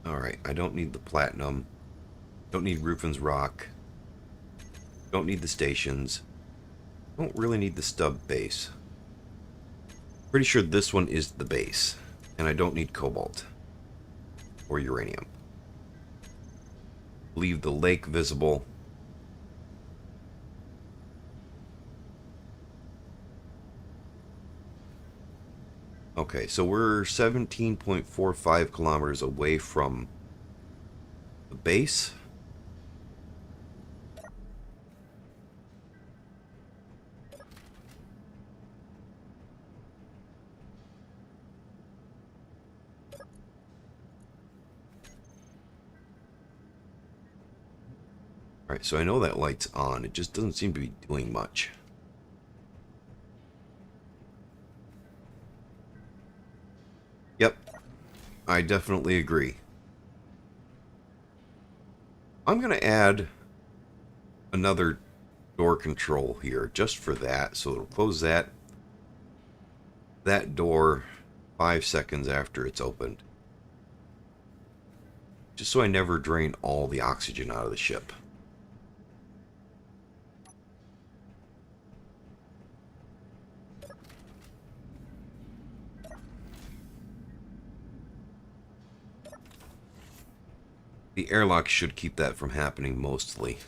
Alright, I don't need the platinum. Don't need Ruffin's rock. Don't need the stations. Don't really need the stub base. Pretty sure this one is the base. And I don't need cobalt. Or uranium. Leave the lake visible. Okay, so we're 17.45 kilometers away from the base. Alright, so I know that light's on. It just doesn't seem to be doing much. Yep, I definitely agree. I'm going to add another door control here just for that. So it'll close that door 5 seconds after it's opened. Just so I never drain all the oxygen out of the ship. The airlock should keep that from happening mostly.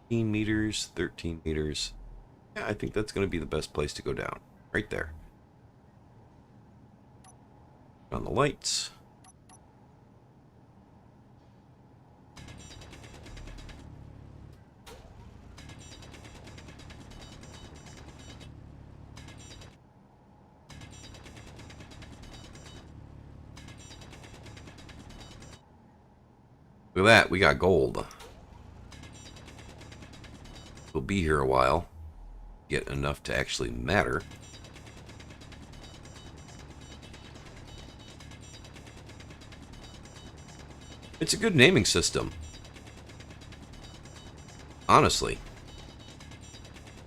Meters, 13 meters. Yeah, I think that's going to be the best place to go down. Right there. On the lights. Look at that, we got gold. We'll be here a while. get enough to actually matter. It's a good naming system. Honestly.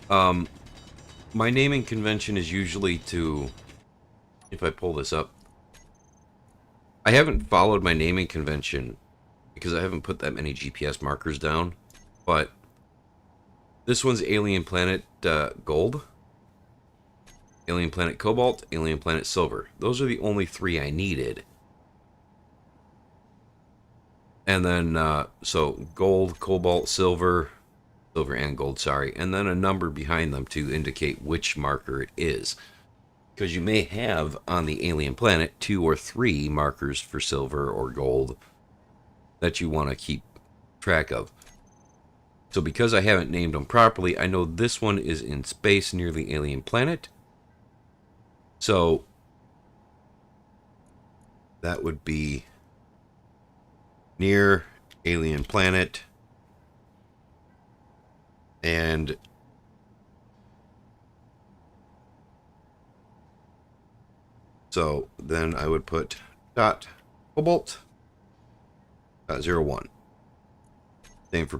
My naming convention is usually to, if I pull this up, I haven't followed my naming convention because I haven't put that many GPS markers down, but this one's Alien Planet Gold, Alien Planet Cobalt, Alien Planet Silver. Those are the only 3 I needed. And then, so gold, cobalt, silver and gold, sorry, and then a number behind them to indicate which marker it is. Because you may have on the alien planet 2 or 3 markers for silver or gold that you want to keep track of. So because I haven't named them properly, I know this one is in space near the alien planet. So that would be near alien planet. And so then I would put dot cobalt dot 01. Same for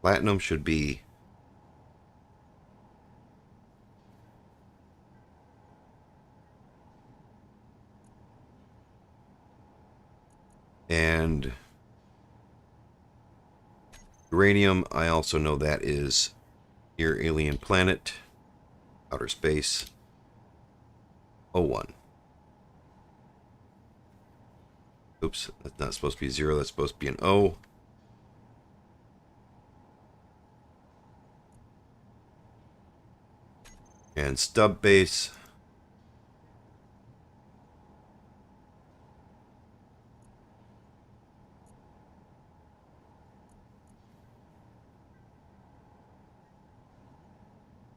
platinum should be and uranium, I also know that is near alien planet, outer space, 01. Oops, that's not supposed to be 0, that's supposed to be an O. And stub base,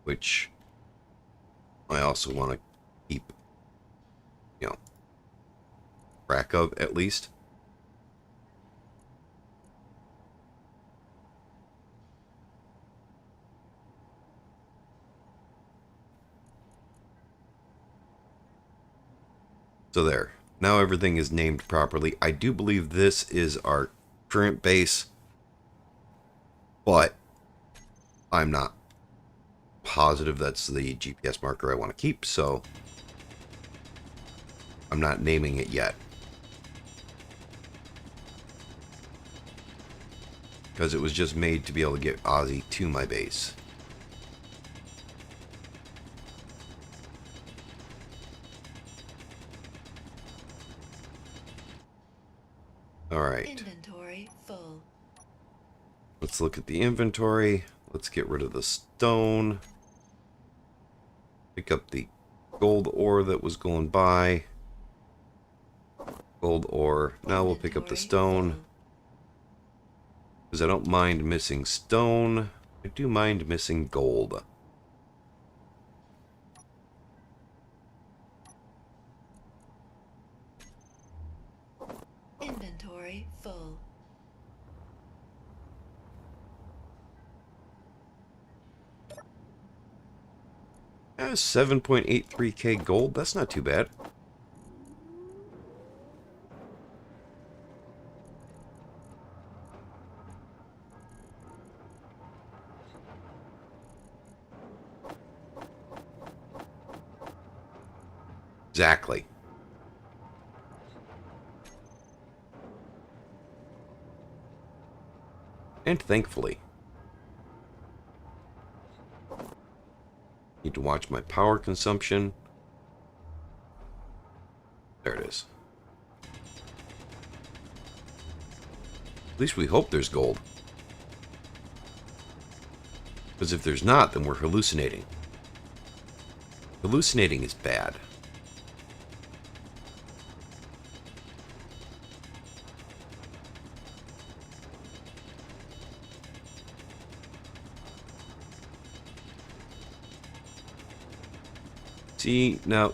which I also want to keep, you know, track of at least. So there. Now everything is named properly. I do believe this is our current base, but I'm not positive that's the GPS marker I want to keep, so I'm not naming it yet. Because it was just made to be able to get Ozzy to my base. Alright. Inventory full. Let's look at the inventory. Let's get rid of the stone. Pick up the gold ore that was going by. Gold ore. Now we'll pick up the stone. Because I don't mind missing stone. I do mind missing gold. Inventory full. Yeah, 7.83k gold. That's not too bad. Exactly. And thankfully. Need to watch my power consumption. There it is. At least we hope there's gold. Because if there's not, then we're hallucinating. Hallucinating is bad. See, now...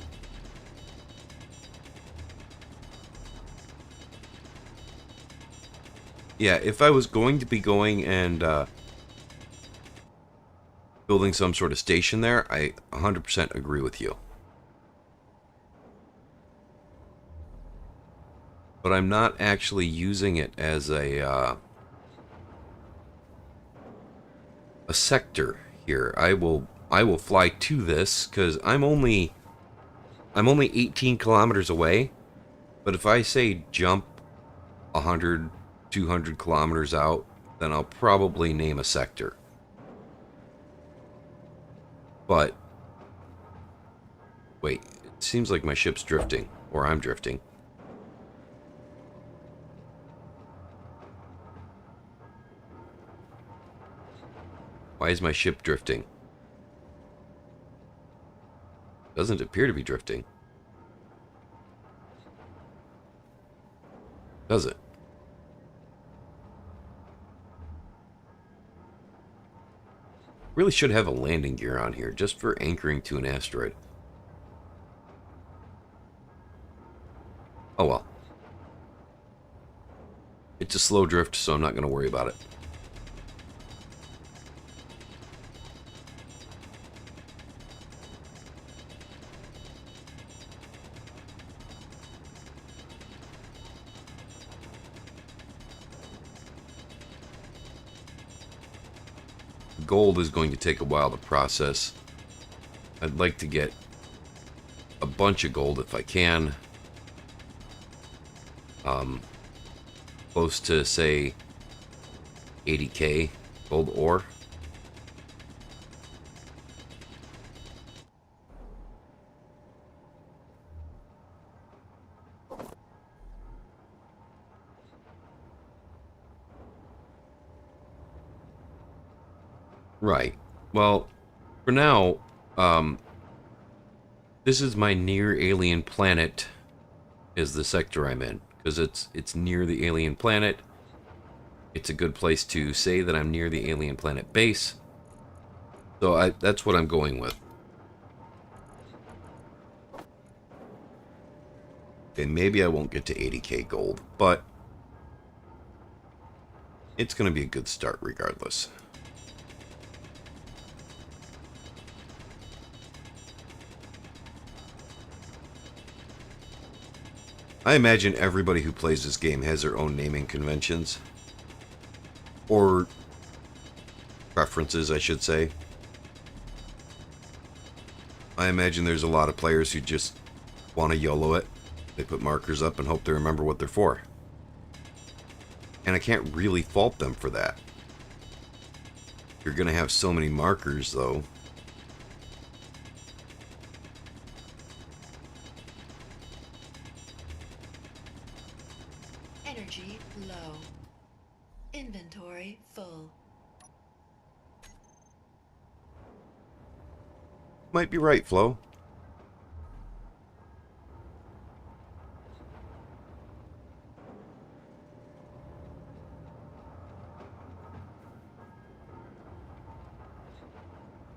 Yeah, if I was going to be going and building some sort of station there, I 100% agree with you. But I'm not actually using it as a sector here. I will fly to this because I'm only 18 kilometers away. But if I say jump 100, 200 kilometers out, then I'll probably name a sector. But wait, it seems like my ship's drifting, or I'm drifting. Why is my ship drifting? Doesn't appear to be drifting. Does it? Really should have a landing gear on here just for anchoring to an asteroid. Oh well. It's a slow drift, so I'm not going to worry about it. Gold is going to take a while to process. I'd like to get a bunch of gold if I can. Close to, say, 80k gold ore. Right. Well, for now, this is my near alien planet, is the sector I'm in, because it's near the alien planet. It's a good place to say that I'm near the alien planet base. So that's what I'm going with. Okay, maybe I won't get to 80k gold, but it's going to be a good start regardless. I imagine everybody who plays this game has their own naming conventions. Or preferences, I should say. I imagine there's a lot of players who just want to YOLO it. They put markers up and hope they remember what they're for. And I can't really fault them for that. You're going to have so many markers, though. Energy low. Inventory full. Might be right, Flo.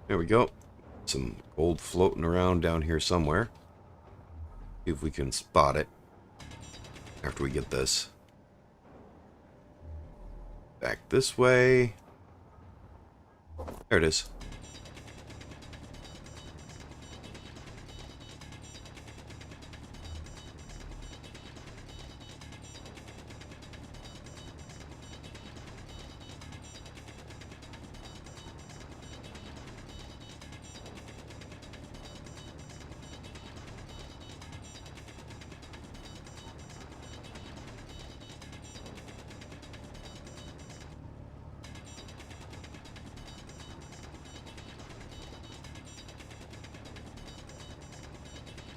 There we go. Some gold floating around down here somewhere. See if we can spot it after we get this. Back this way. There it is.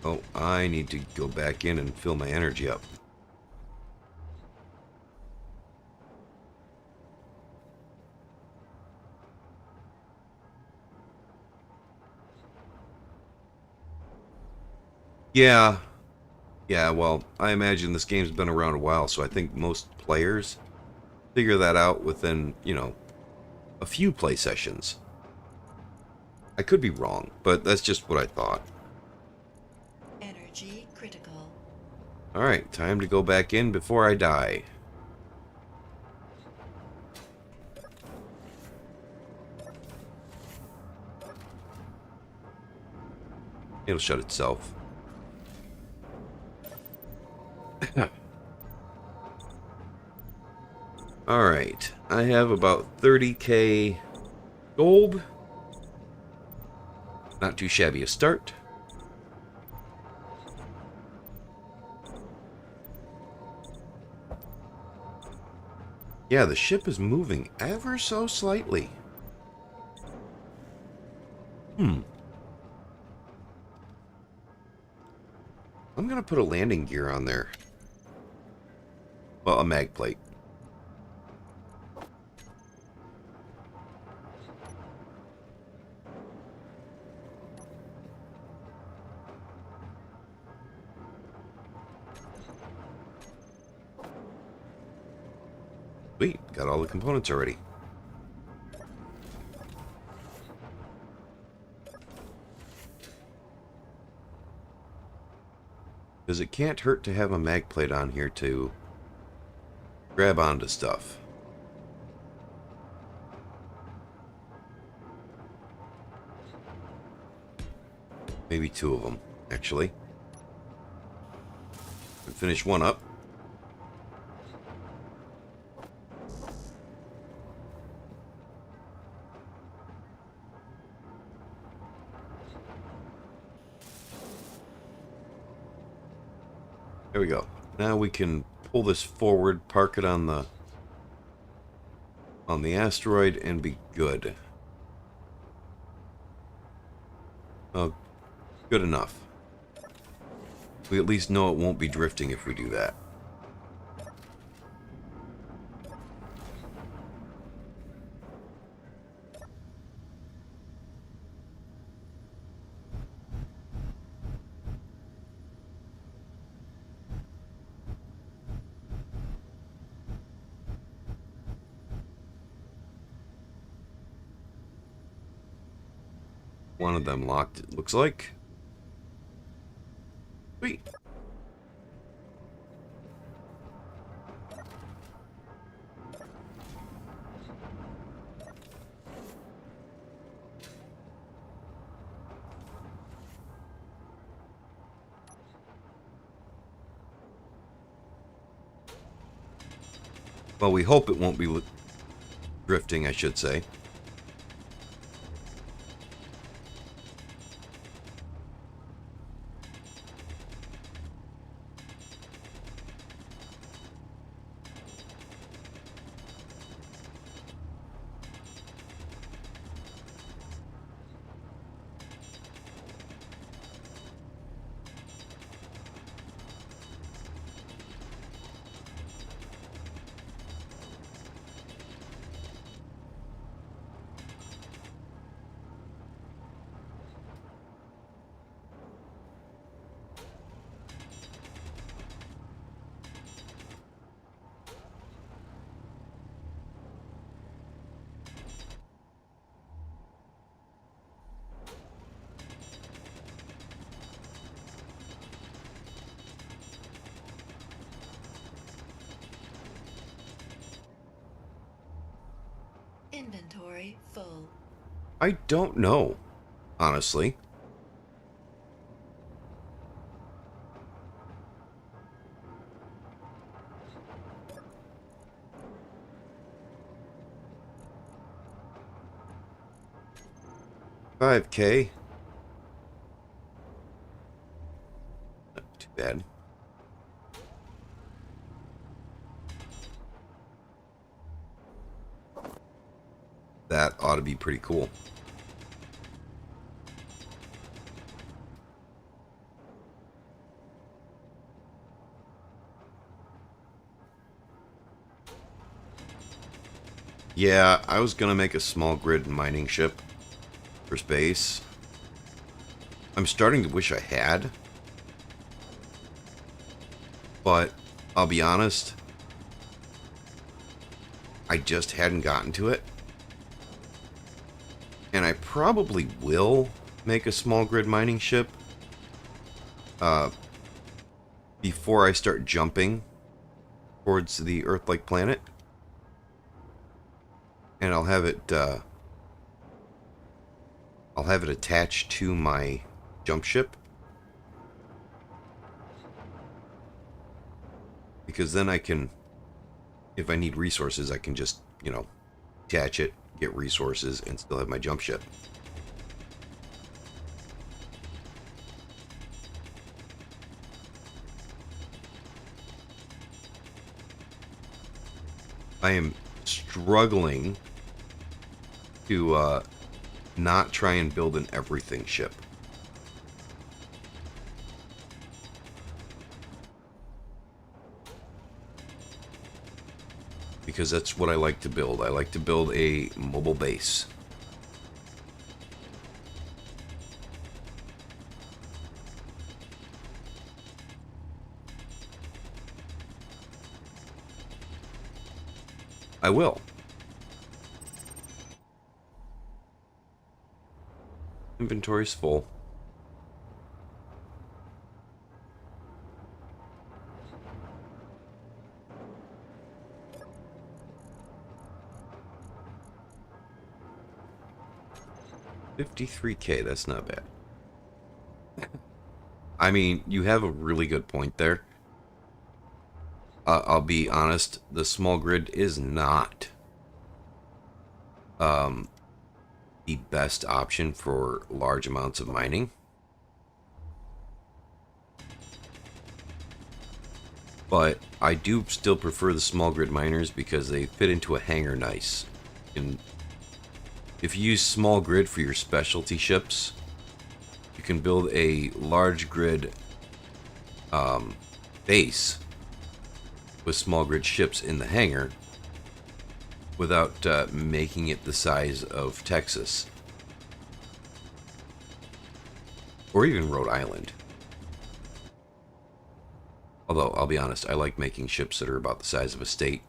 Oh, I need to go back in and fill my energy up. Yeah, well, I imagine this game's been around a while, so I think most players figure that out within, you know, a few play sessions. I could be wrong, but that's just what I thought. Energy critical. Alright, time to go back in before I die. It'll shut itself. Alright, I have about 30k gold. Not too shabby a start. Yeah, the ship is moving ever so slightly. I'm gonna put a landing gear on there. Well, a mag plate. Sweet, got all the components already. Because it can't hurt to have a mag plate on here to grab onto stuff. Maybe 2 of them, actually. Finish one up. There we go. Now we can pull this forward, park it on the asteroid, and be good. Oh, good enough. We at least know it won't be drifting if we do that. One of them locked, it looks like. Sweet. Well, we hope it won't be drifting, I should say. Inventory full. I don't know, honestly. $5K. Not too bad. That ought to be pretty cool. Yeah, I was gonna make a small grid mining ship for space. I'm starting to wish I had. But I'll be honest, I just hadn't gotten to it. And I probably will make a small grid mining ship before I start jumping towards the Earth-like planet. And I'll have it attached to my jump ship. Because then I can, if I need resources, I can just, you know, attach it, get resources, and still have my jump ship. I am struggling to not try and build an everything ship. Because that's what I like to build. I like to build a mobile base. I will. Inventory's full. $53K, that's not bad. I mean, you have a really good point there. I'll be honest, the small grid is not the best option for large amounts of mining. But I do still prefer the small grid miners because they fit into a hangar nice. And if you use small grid for your specialty ships, you can build a large grid base with small grid ships in the hangar without making it the size of Texas or even Rhode Island. Although, I'll be honest, I like making ships that are about the size of a state.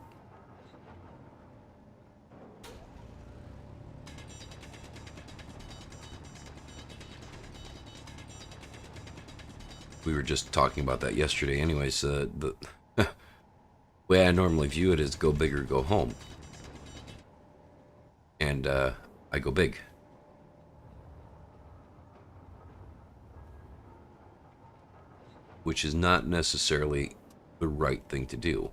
We were just talking about that yesterday. Anyways, the way I normally view it is go big or go home. And I go big. Which is not necessarily the right thing to do.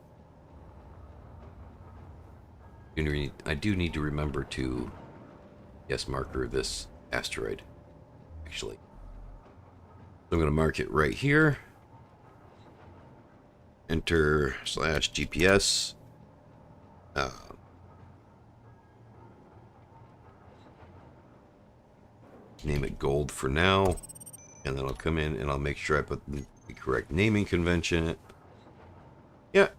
I do need to remember to, yes, marker this asteroid, actually. So I'm going to mark it right here. Enter /GPS. Name it gold for now. And then I'll come in and I'll make sure I put the correct naming convention. Yeah.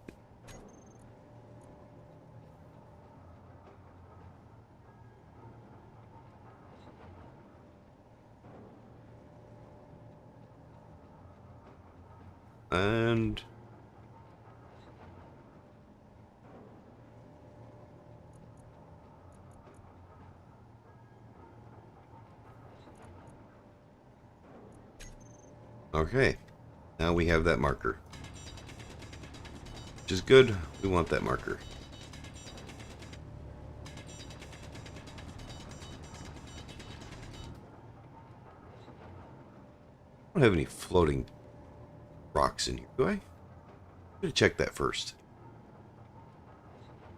And okay, now we have that marker, which is good. We want that marker. I don't have any floating rocks in here, do I? I'm gonna check that first.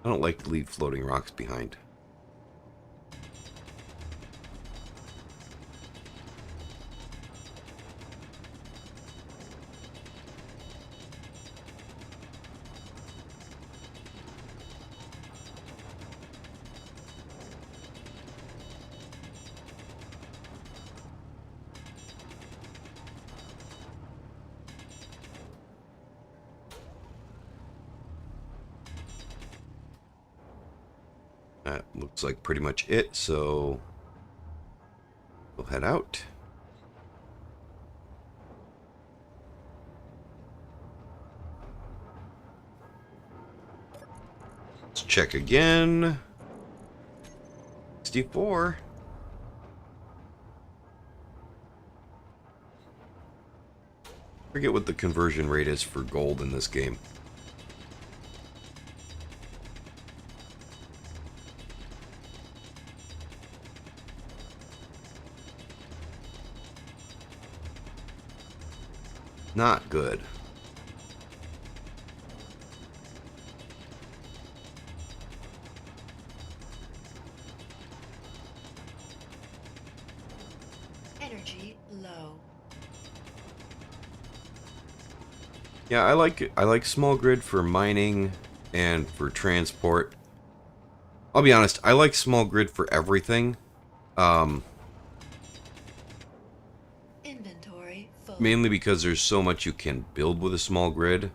I don't like to leave floating rocks behind. That looks like pretty much it, so we'll head out. Let's check again. 64. Forget what the conversion rate is for gold in this game. not good. Energy low. Yeah, I like small grid for mining and for transport. I'll be honest, I like small grid for everything. Inventory full. Mainly because there's so much you can build with a small grid.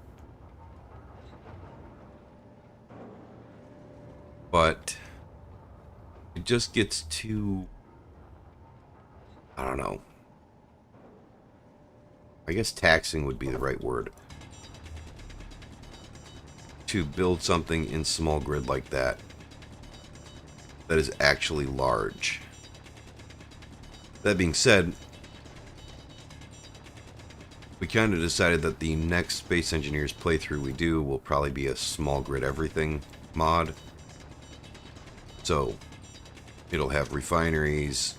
But it just gets too, I don't know. I guess taxing would be the right word. To build something in small grid like that is actually large. That being said, we kind of decided that the next Space Engineers playthrough we do will probably be a small grid everything mod. So it'll have refineries,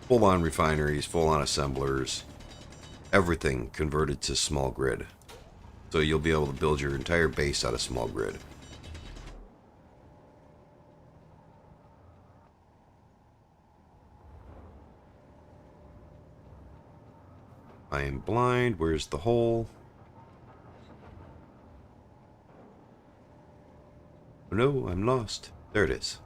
full-on refineries, full-on assemblers, everything converted to small grid. So you'll be able to build your entire base out of small grid. I am blind. Where's the hole? Oh no, I'm lost. There it is.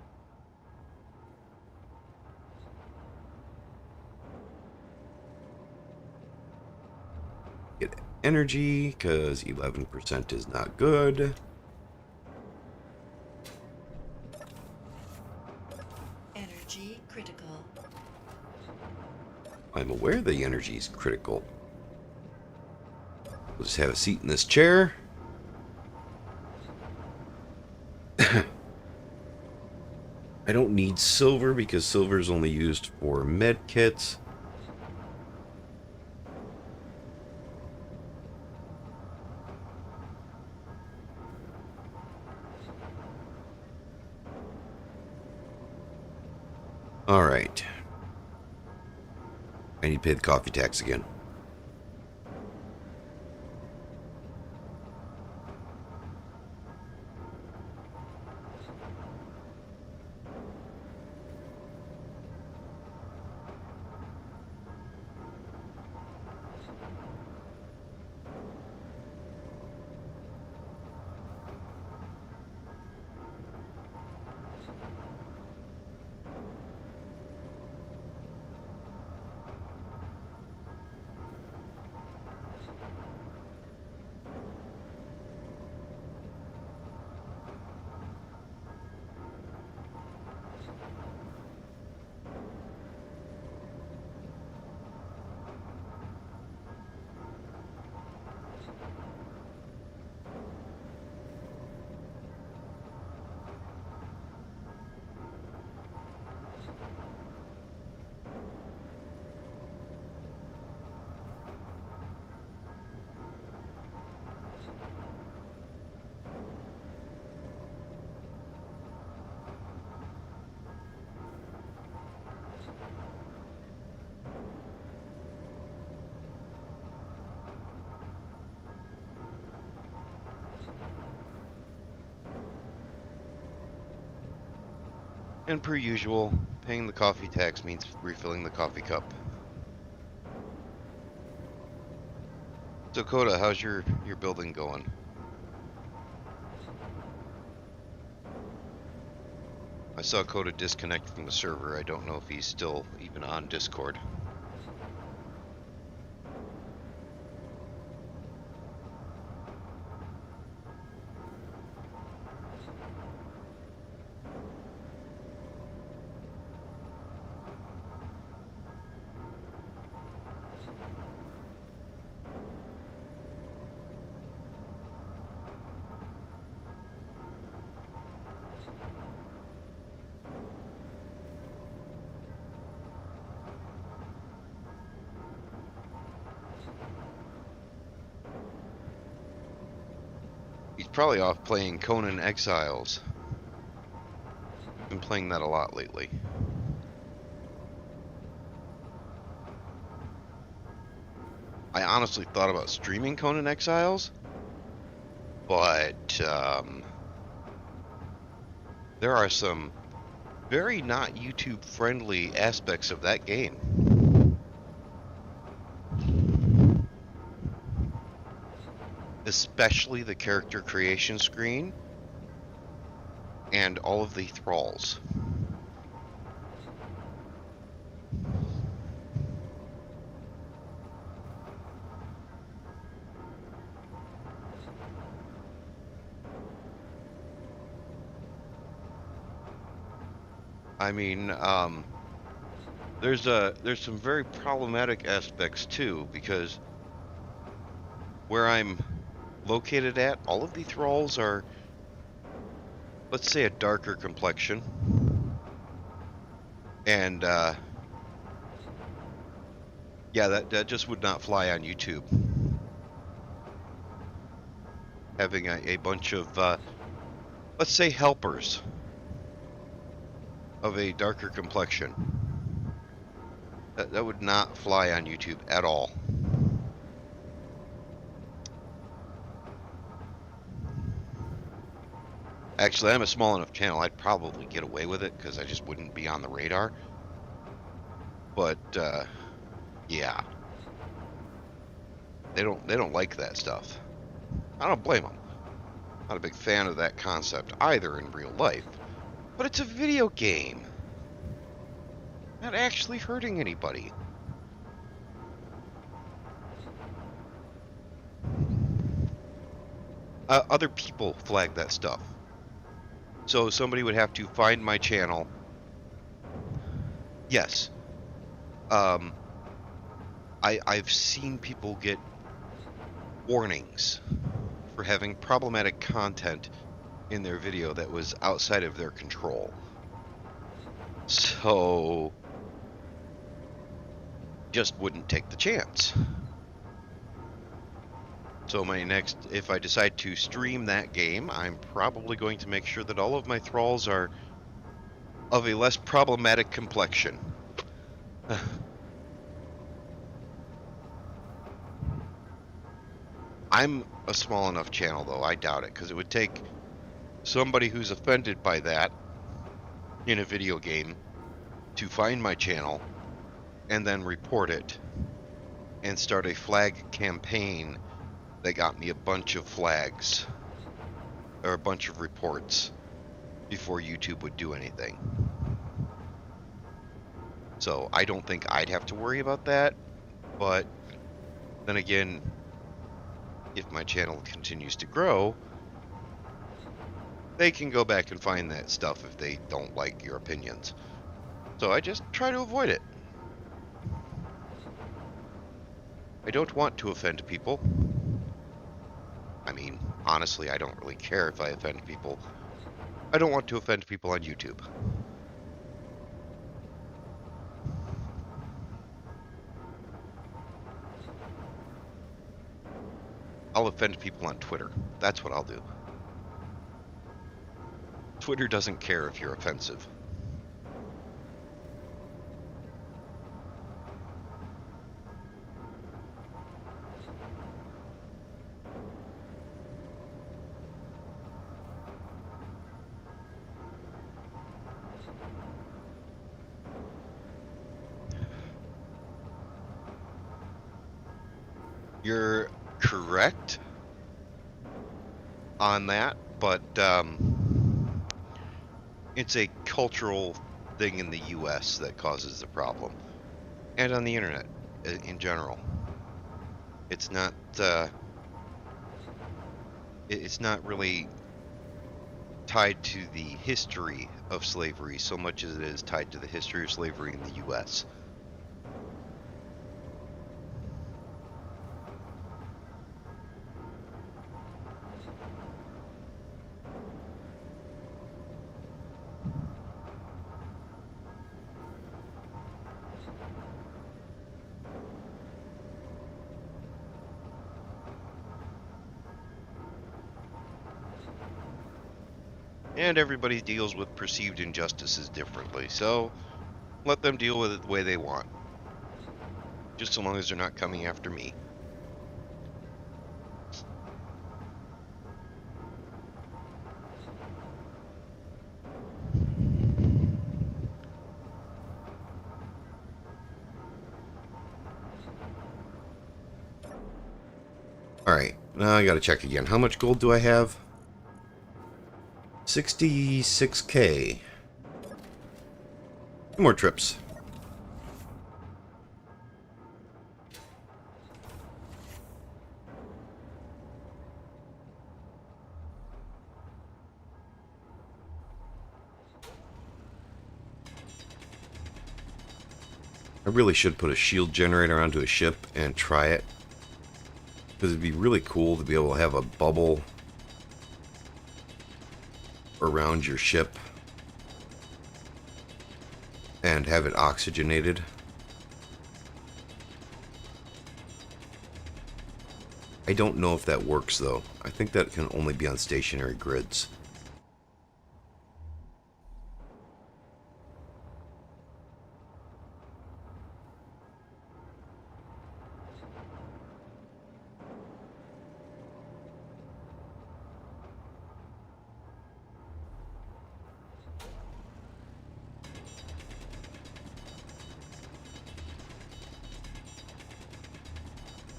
Get energy, because 11% is not good. Energy critical. I'm aware the energy is critical. We'll just have a seat in this chair. I don't need silver because silver is only used for med kits. Alright. I need to pay the coffee tax again. And per usual, paying the coffee tax means refilling the coffee cup. So Coda, how's your building going? I saw Coda disconnect from the server. I don't know if he's still even on Discord. He's probably off playing Conan Exiles. Been playing that a lot lately. I honestly thought about streaming Conan Exiles, but there are some very not YouTube friendly aspects of that game. Especially the character creation screen and all of the thralls. I mean, there's some very problematic aspects too, because where I'm located at, all of the thralls are, let's say, a darker complexion, and yeah, that just would not fly on YouTube. Having a bunch of, let's say, helpers of a darker complexion. That would not fly on YouTube at all. Actually, I'm a small enough channel, I'd probably get away with it because I just wouldn't be on the radar. But yeah, they don't like that stuff. I don't blame them. Not a big fan of that concept either in real life. But it's a video game. Not actually hurting anybody. Other people flag that stuff. So somebody would have to find my channel. Yes. I've seen people get warnings for having problematic content in their video that was outside of their control. So just wouldn't take the chance. So my next, if I decide to stream that game, I'm probably going to make sure that all of my thralls are of a less problematic complexion. I'm a small enough channel, though. I doubt it, because it would take somebody who's offended by that in a video game to find my channel and then report it and start a flag campaign that got me a bunch of flags or a bunch of reports before YouTube would do anything. So I don't think I'd have to worry about that, but then again, if my channel continues to grow, they can go back and find that stuff if they don't like your opinions. So I just try to avoid it. I don't want to offend people. I mean, honestly, I don't really care if I offend people. I don't want to offend people on YouTube. I'll offend people on Twitter. That's what I'll do. Twitter doesn't care if you're offensive. You're correct on that, but it's a cultural thing in the US that causes the problem, and on the internet in general. It's not it's not really tied to the history of slavery so much as it is tied to the history of slavery in the US. And everybody deals with perceived injustices differently, so let them deal with it the way they want. Just so long as they're not coming after me. Now I gotta check again. How much gold do I have? 66k. 2 more trips. I really should put a shield generator onto a ship and try it. Because it'd be really cool to be able to have a bubble around your ship and have it oxygenated. I don't know if that works though. I think that can only be on stationary grids.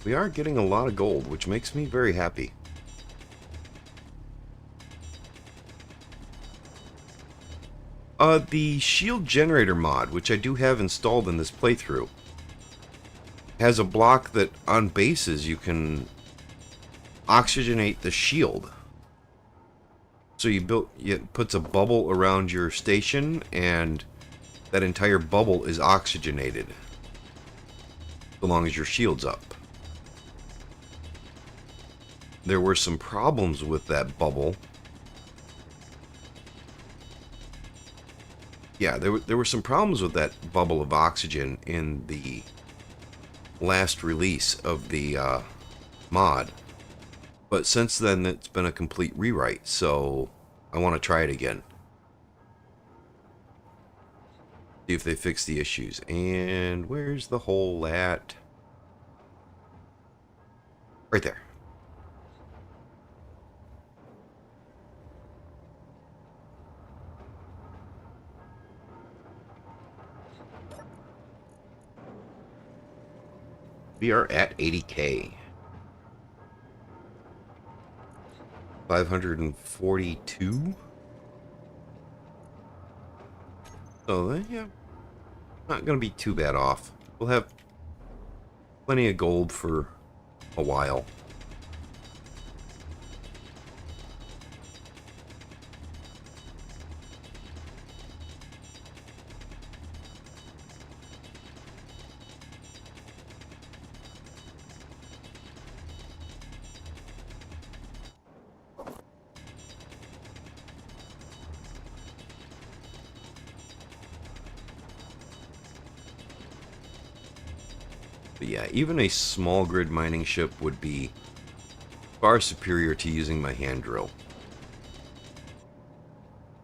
We are getting a lot of gold, which makes me very happy. The shield generator mod, which I do have installed in this playthrough, has a block that on bases you can oxygenate the shield. So it puts a bubble around your station, and that entire bubble is oxygenated, so long as your shield's up. There were some problems with that bubble. Yeah, there were some problems with that bubble of oxygen in the last release of the mod. But since then, it's been a complete rewrite, so I want to try it again. See if they fix the issues. And where's the hole at? Right there. We are at 80k. 542. So yeah, not gonna be too bad off. We'll have plenty of gold for a while. But yeah, even a small grid mining ship would be far superior to using my hand drill.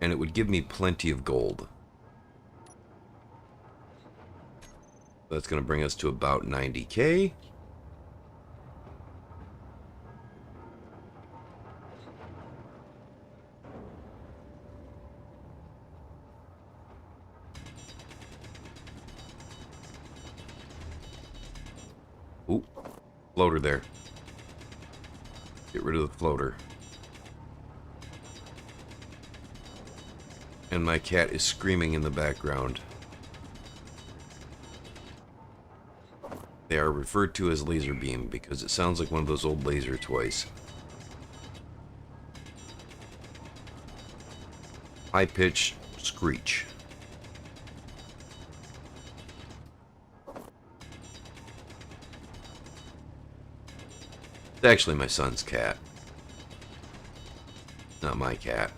And it would give me plenty of gold. That's going to bring us to about 90k. Ooh, floater there. Get rid of the floater. And my cat is screaming in the background. They are referred to as laser beam because it sounds like one of those old laser toys. High-pitched screech. It's actually my son's cat. Not my cat.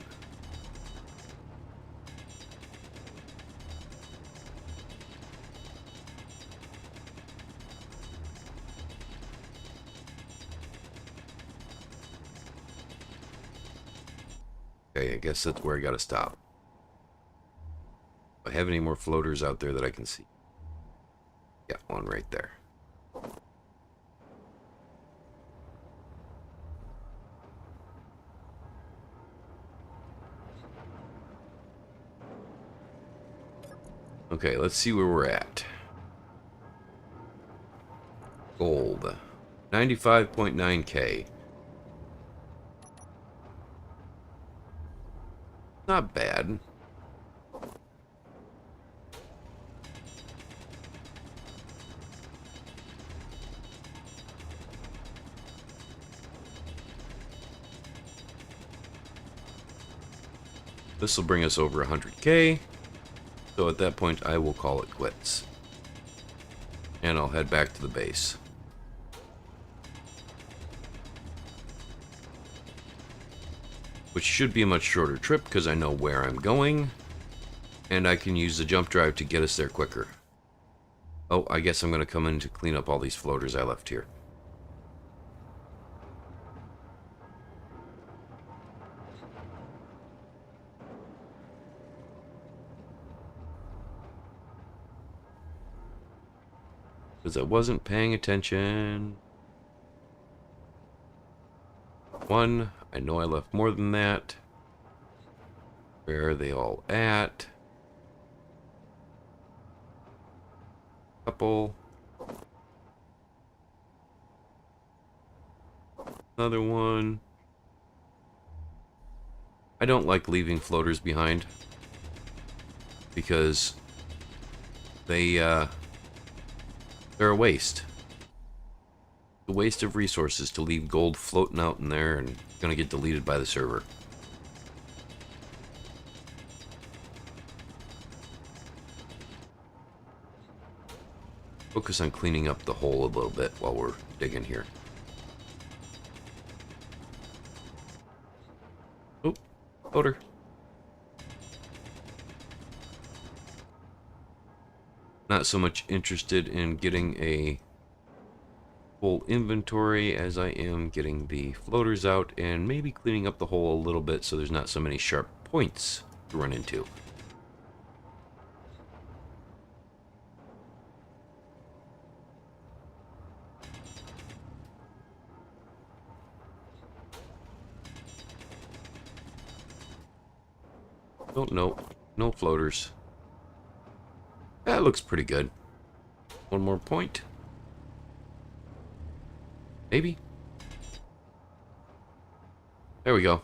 Okay, I guess that's where I gotta stop. Do I have any more floaters out there that I can see? Yeah, one right there. Okay, let's see where we're at. Gold. 95.9k. Not bad. This will bring us over 100K. So at that point, I will call it quits. And I'll head back to the base. Which should be a much shorter trip because I know where I'm going. And I can use the jump drive to get us there quicker. Oh, I guess I'm going to come in to clean up all these floaters I left here. Because I wasn't paying attention. One, I know I left more than that. Where are they all at? Couple. Another one. I don't like leaving floaters behind. Because they're a waste. The waste of resources to leave gold floating out in there and gonna get deleted by the server. Focus on cleaning up the hole a little bit while we're digging here. Oh, floater. Not so much interested in getting a full inventory as I am getting the floaters out and maybe cleaning up the hole a little bit so there's not so many sharp points to run into. Oh, no. No floaters. That looks pretty good. One more point. Maybe. There we go.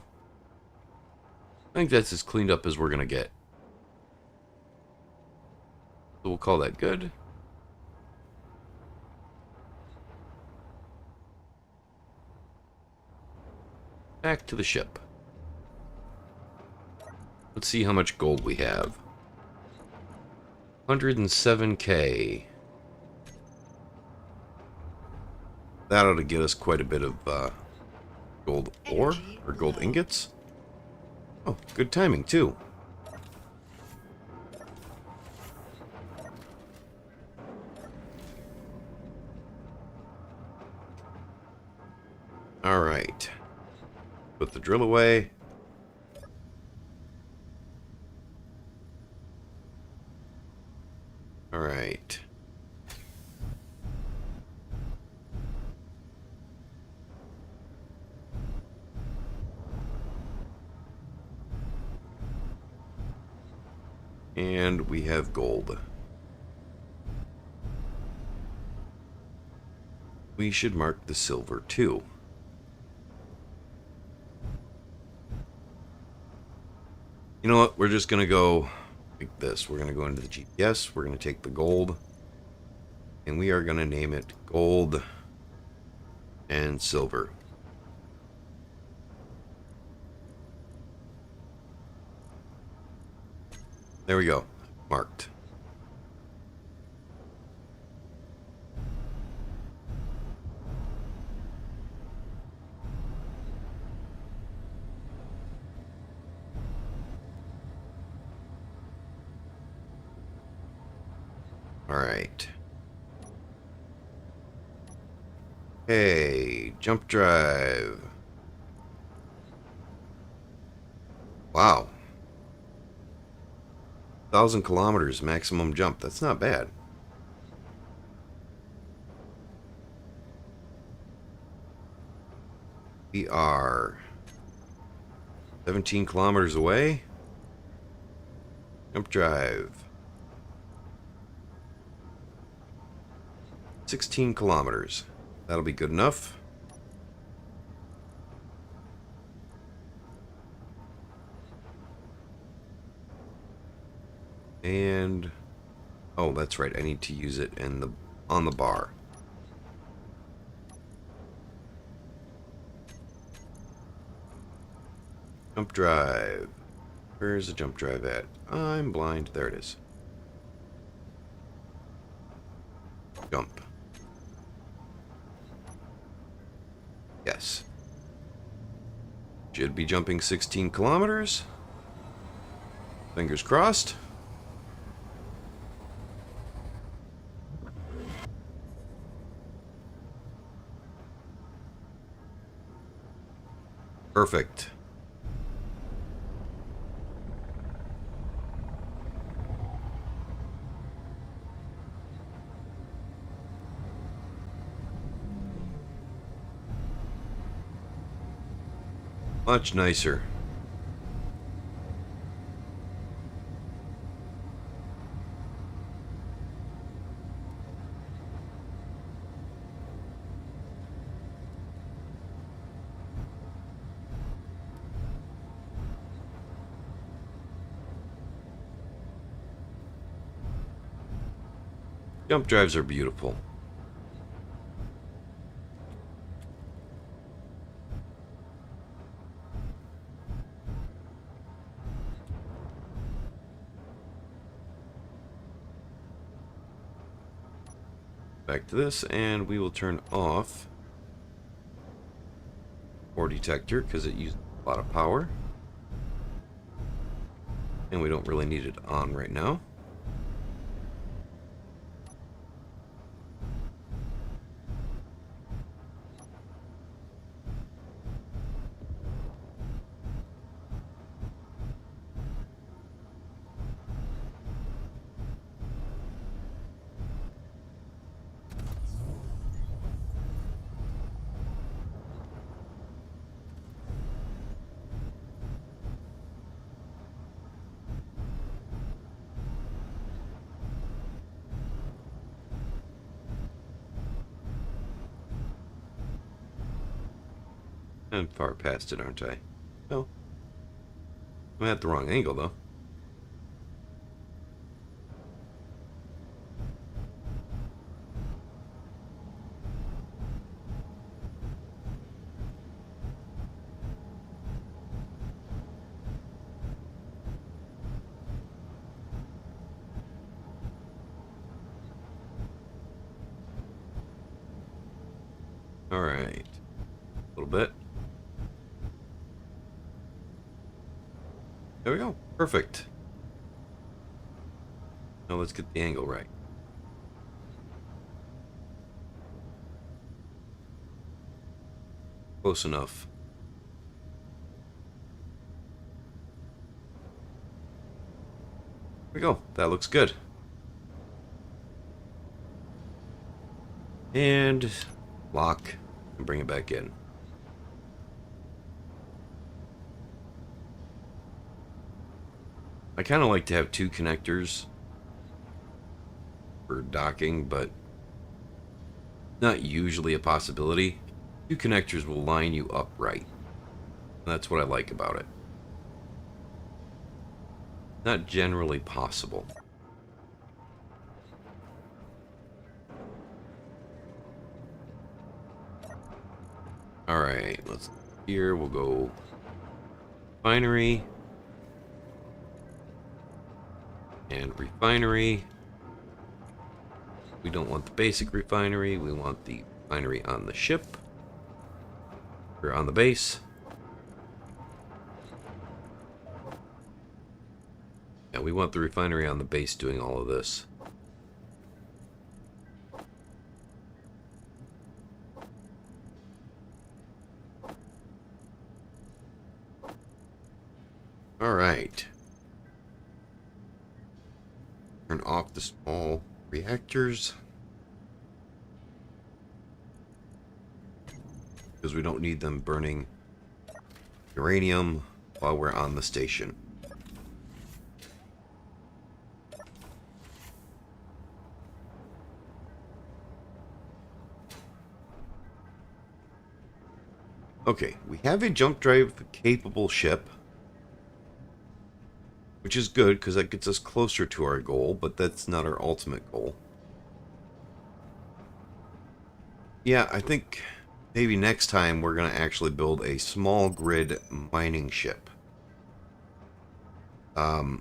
I think that's as cleaned up as we're gonna get. So we'll call that good. Back to the ship. Let's see how much gold we have. 107K. That ought to get us quite a bit of gold ore, or gold ingots. Oh, good timing too. Alright. Put the drill away. Alright. And we have gold. We should mark the silver too. You know what? We're just going to go like this. We're going to go into the GPS. We're going to take the gold. And we are going to name it gold and silver. There we go. Marked. All right. Hey, jump drive. Wow. 1,000 kilometers maximum jump. That's not bad. We are 17 kilometers away. Jump drive. 16 kilometers. That'll be good enough. And oh, that's right. I need to use it on the bar. Jump drive. Where's the jump drive at? I'm blind. There it is. Jump. Yes. Should be jumping 16 kilometers. Fingers crossed. Perfect. Much nicer. Jump drives are beautiful. Back to this, and we will turn off ore detector because it uses a lot of power. And we don't really need it on right now. I'm far past it, aren't I? No. I'm at the wrong angle, though. All right. A little bit. There we go. Perfect. Now let's get the angle right. Close enough. There we go. That looks good. And lock and bring it back in. I kind of like to have two connectors for docking, but not usually a possibility. Two connectors will line you up right. That's what I like about it. Not generally possible. Alright, let's here we'll go refinery and refinery. We don't want the basic refinery, we want the refinery on the ship or on the base. Yeah, we want the refinery on the base doing all of this. All right. Turn off the small reactors because we don't need them burning uranium while we're on the station. Okay, we have a jump drive capable ship. which is good because that gets us closer to our goal, but that's not our ultimate goal. Yeah, I think maybe next time we're going to actually build a small grid mining ship. And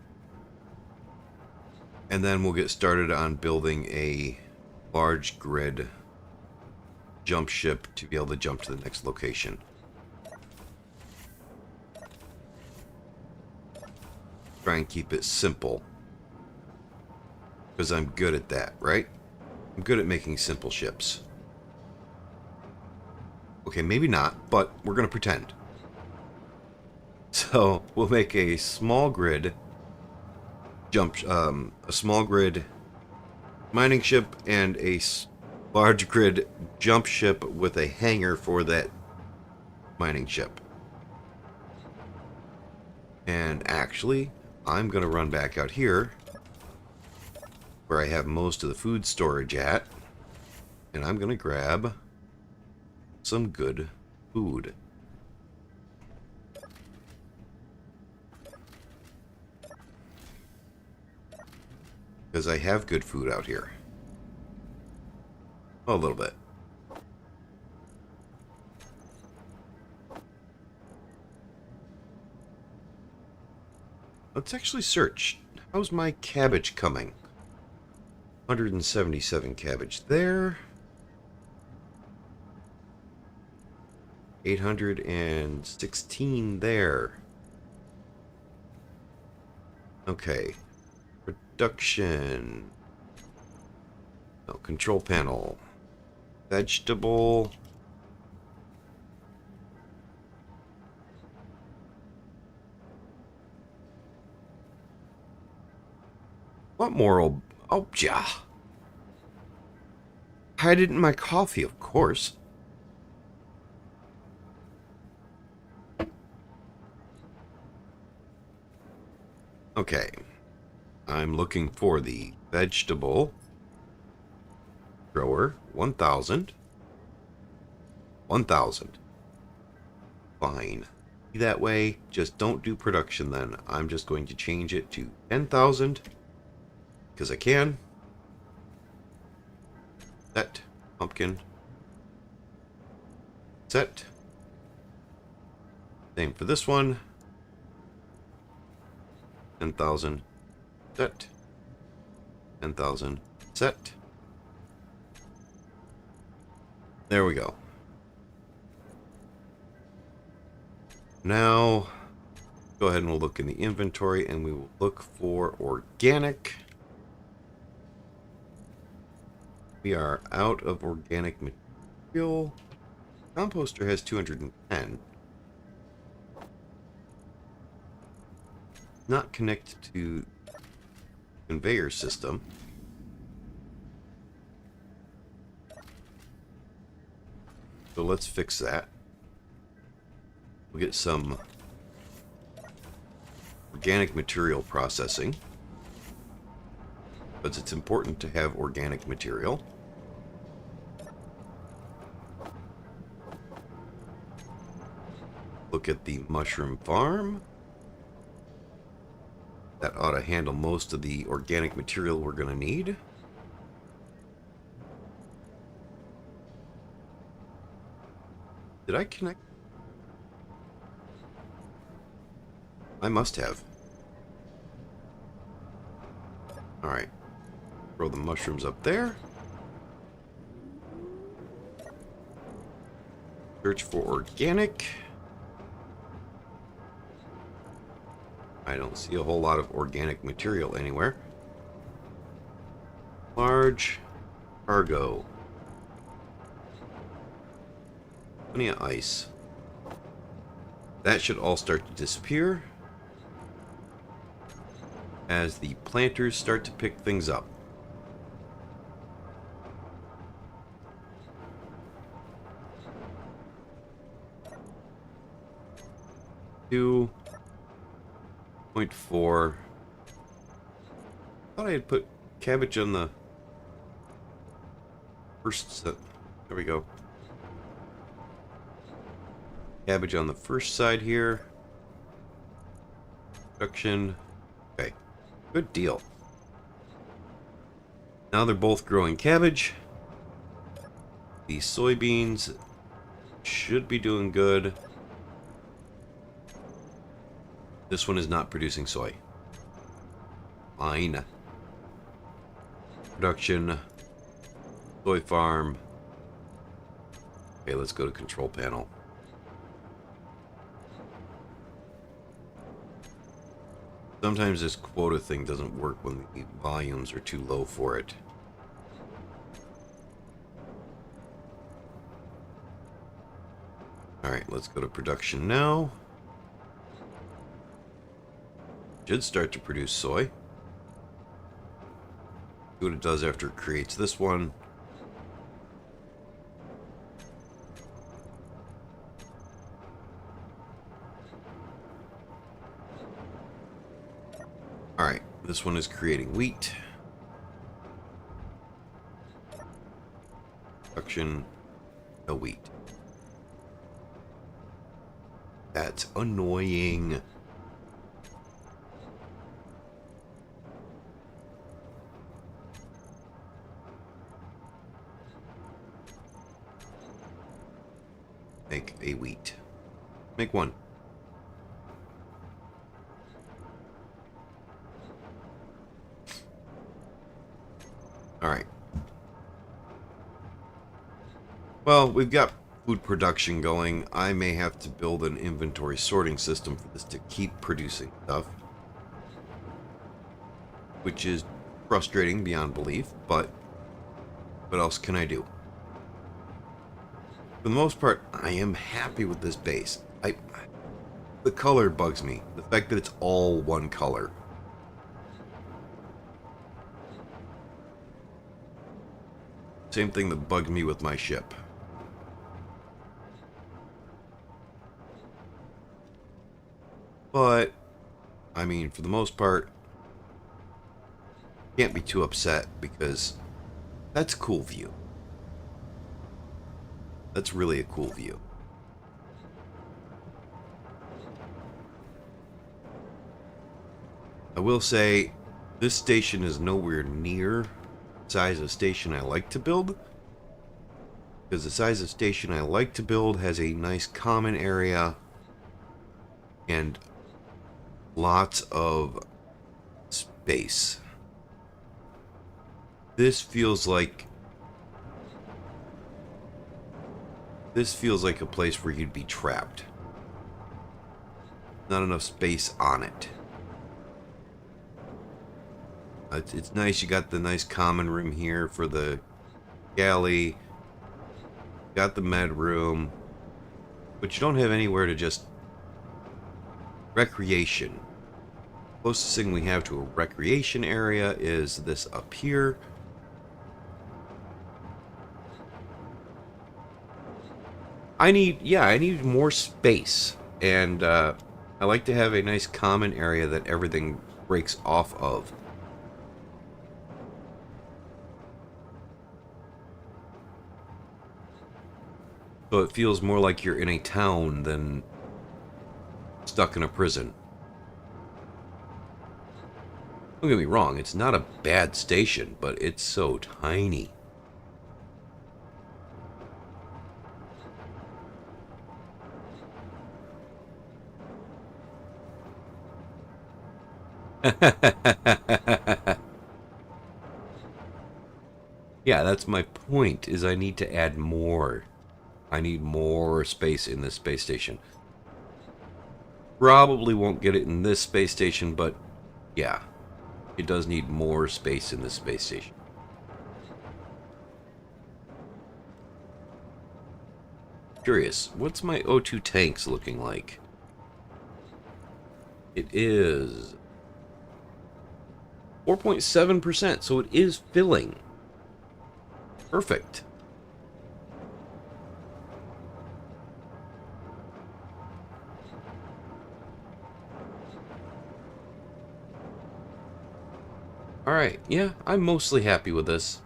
then we'll get started on building a large grid jump ship to be able to jump to the next location. Try and keep it simple. Because I'm good at that, right? I'm good at making simple ships. Okay, maybe not, but we're going to pretend. So we'll make a small grid a small grid mining ship and a large grid jump ship with a hangar for that mining ship. And actually, I'm going to run back out here where I have most of the food storage at, and I'm going to grab some good food. Because I have good food out here. Oh, a little bit. Let's actually search. How's my cabbage coming? 177 cabbage there. 816 there. Okay. Production. No, control panel. Vegetable. What moral? Oh, yeah. Hide it in my coffee, of course. Okay. I'm looking for the vegetable grower. 1,000. 1,000. Fine. Be that way. Just don't do production then. I'm just going to change it to 10,000. Because I can. Set. Pumpkin. Set. Same for this one. 10,000. Set. 10,000. Set. There we go. Now, go ahead and we'll look in the inventory and we will look for organic. We are out of organic material. Composter has 210. Not connected to conveyor system. So let's fix that. We'll get some organic material processing. But it's important to have organic material. Look at the mushroom farm. That ought to handle most of the organic material we're going to need. Did I connect? I must have. Alright. Throw the mushrooms up there. Search for organic. I don't see a whole lot of organic material anywhere. Large cargo. Plenty of ice. That should all start to disappear as the planters start to pick things up. Two. 0.4. Thought I had put cabbage on the first set. There we go. Cabbage on the first side here. Production. Good deal. Now they're both growing cabbage. The soybeans should be doing good. This one is not producing soy. Fine. Production. Soy farm. Okay, let's go to control panel. Sometimes this quota thing doesn't work when the volumes are too low for it. Alright, let's go to production now. Should start to produce soy. See what it does after it creates this one. Alright, this one is creating wheat. Production, no wheat. That's annoying. Make a wheat. Make one. Alright. Well, we've got food production going. I may have to build an inventory sorting system for this to keep producing stuff. Which is frustrating beyond belief, but what else can I do? For the most part, I am happy with this base. The color bugs me. The fact that it's all one color. Same thing that bugged me with my ship. But, I mean, for the most part, can't be too upset because that's a cool view. That's really a cool view. I will say, this station is nowhere near the size of station I like to build. Because the size of station I like to build has a nice common area and lots of space. This feels like a place where you'd be trapped. Not enough space on it. It's nice, you got the nice common room here for the galley. Got the med room. But you don't have anywhere to just... Recreation. Closest thing we have to a recreation area is this up here. I need more space. And I like to have a nice common area that everything breaks off of. So it feels more like you're in a town than stuck in a prison. Don't get me wrong, it's not a bad station, but it's so tiny. Yeah, that's my point, is I need to add more. I need more space in this space station. Probably won't get it in this space station, but yeah, it does need more space in this space station. Curious, what's my O2 tanks looking like? It is 4.7%, so it is filling. Perfect. Alright, yeah, I'm mostly happy with this.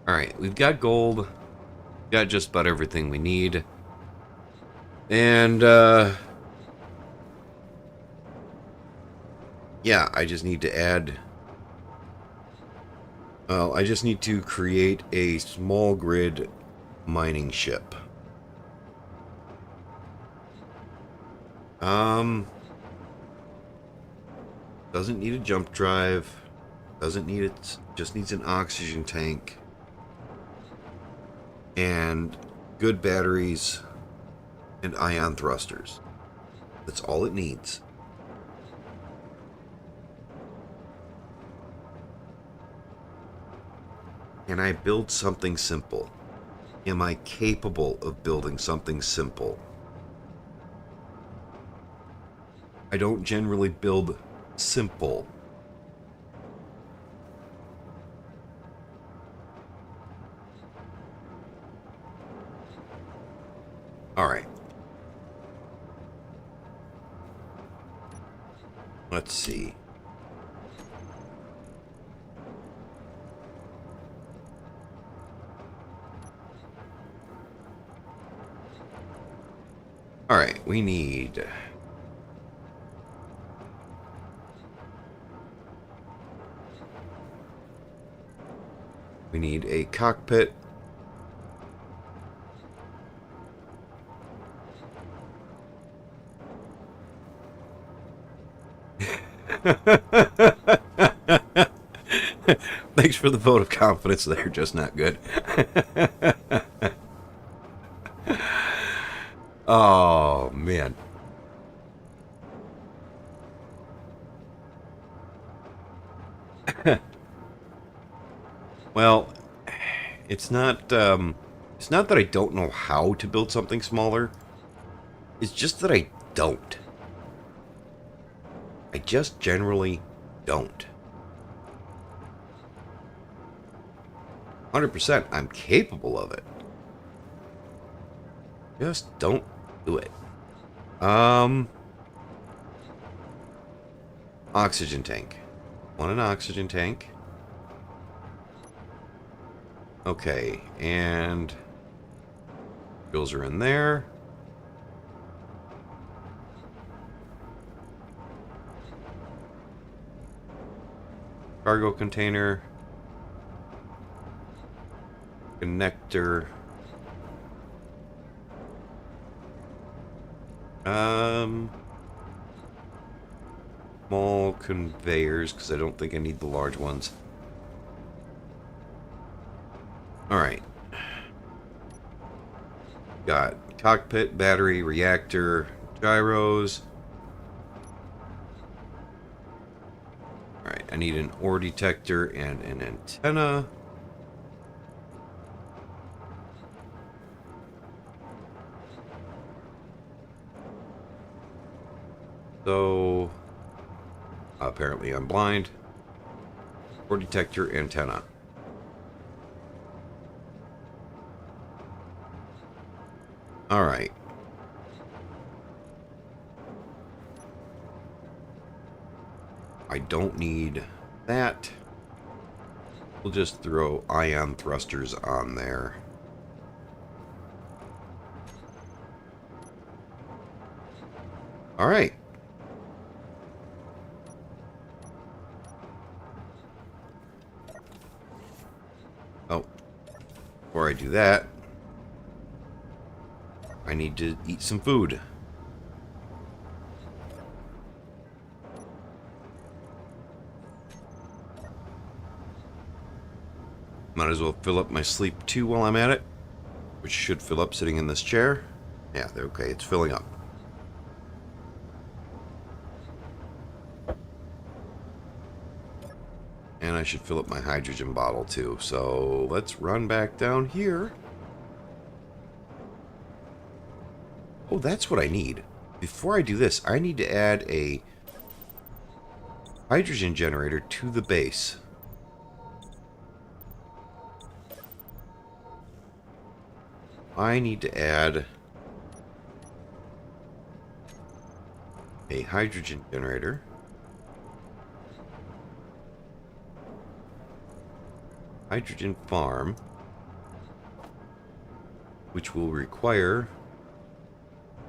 Alright, we've got gold. Got just about everything we need. And, yeah, I just need to add... Well, I just need to create a small grid mining ship. Doesn't need a jump drive. Doesn't need it. Just needs an oxygen tank. And good batteries and ion thrusters. That's all it needs. Can I build something simple? Am I capable of building something simple? I don't generally build simple. All right. Let's see. All right, we need... We need a cockpit. Thanks for the vote of confidence. They're just not good. Oh, man. Well, it's not that I don't know how to build something smaller. It's just that I don't. I just generally don't. 100%, I'm capable of it. Just don't do it. Oxygen tank. Want an oxygen tank. Okay, and fuels are in there. Cargo container. Connector. Small conveyors, because I don't think I need the large ones. Alright. Got cockpit, battery, reactor, gyros. Alright, I need an ore detector and an antenna. So, apparently I'm blind. Ore detector, antenna. Alright. I don't need that. We'll just throw ion thrusters on there. Alright. Oh. Before I do that, I need to eat some food. Might as well fill up my sleep too while I'm at it, which should fill up sitting in this chair. Yeah, okay, it's filling up. And I should fill up my hydrogen bottle too. So let's run back down here. Oh, that's what I need. Before I do this, I need to add a hydrogen generator to the base. I need to add a hydrogen generator. Hydrogen farm. which will require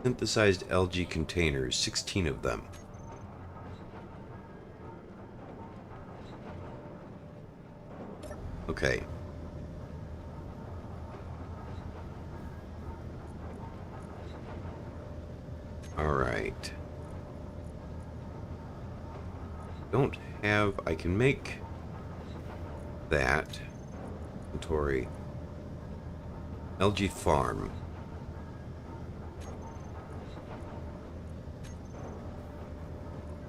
synthesized algae containers, 16 of them. Okay. Alright. Don't have... I can make that. Inventory. Algae farm.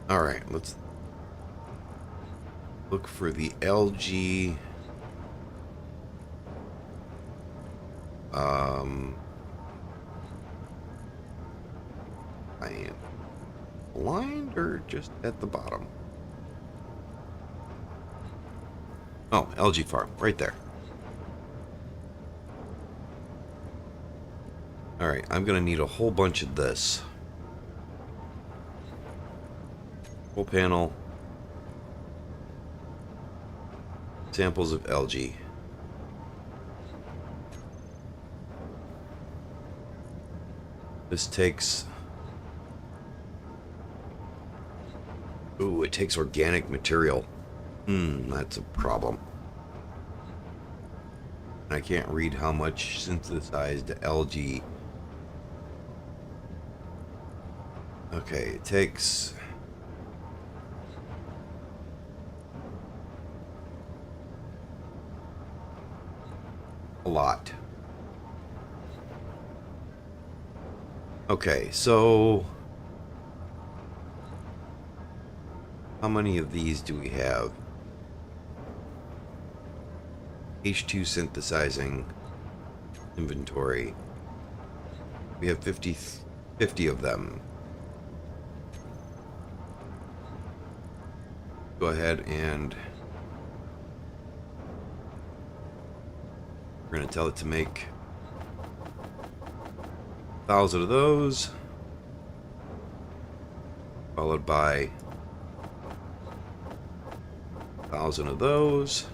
Alright, let's look for the algae. I am blind or just at the bottom? Oh, algae farm, right there. Alright, I'm gonna need a whole bunch of this. Full panel. Samples of algae. This takes... Ooh, it takes organic material. That's a problem. I can't read how much synthesized algae. Okay, it takes... a lot. Okay, so... how many of these do we have? H2 synthesizing inventory. We have 50 of them. Go ahead and we're going to tell it to make 1,000 of those, followed by 1,000 of those.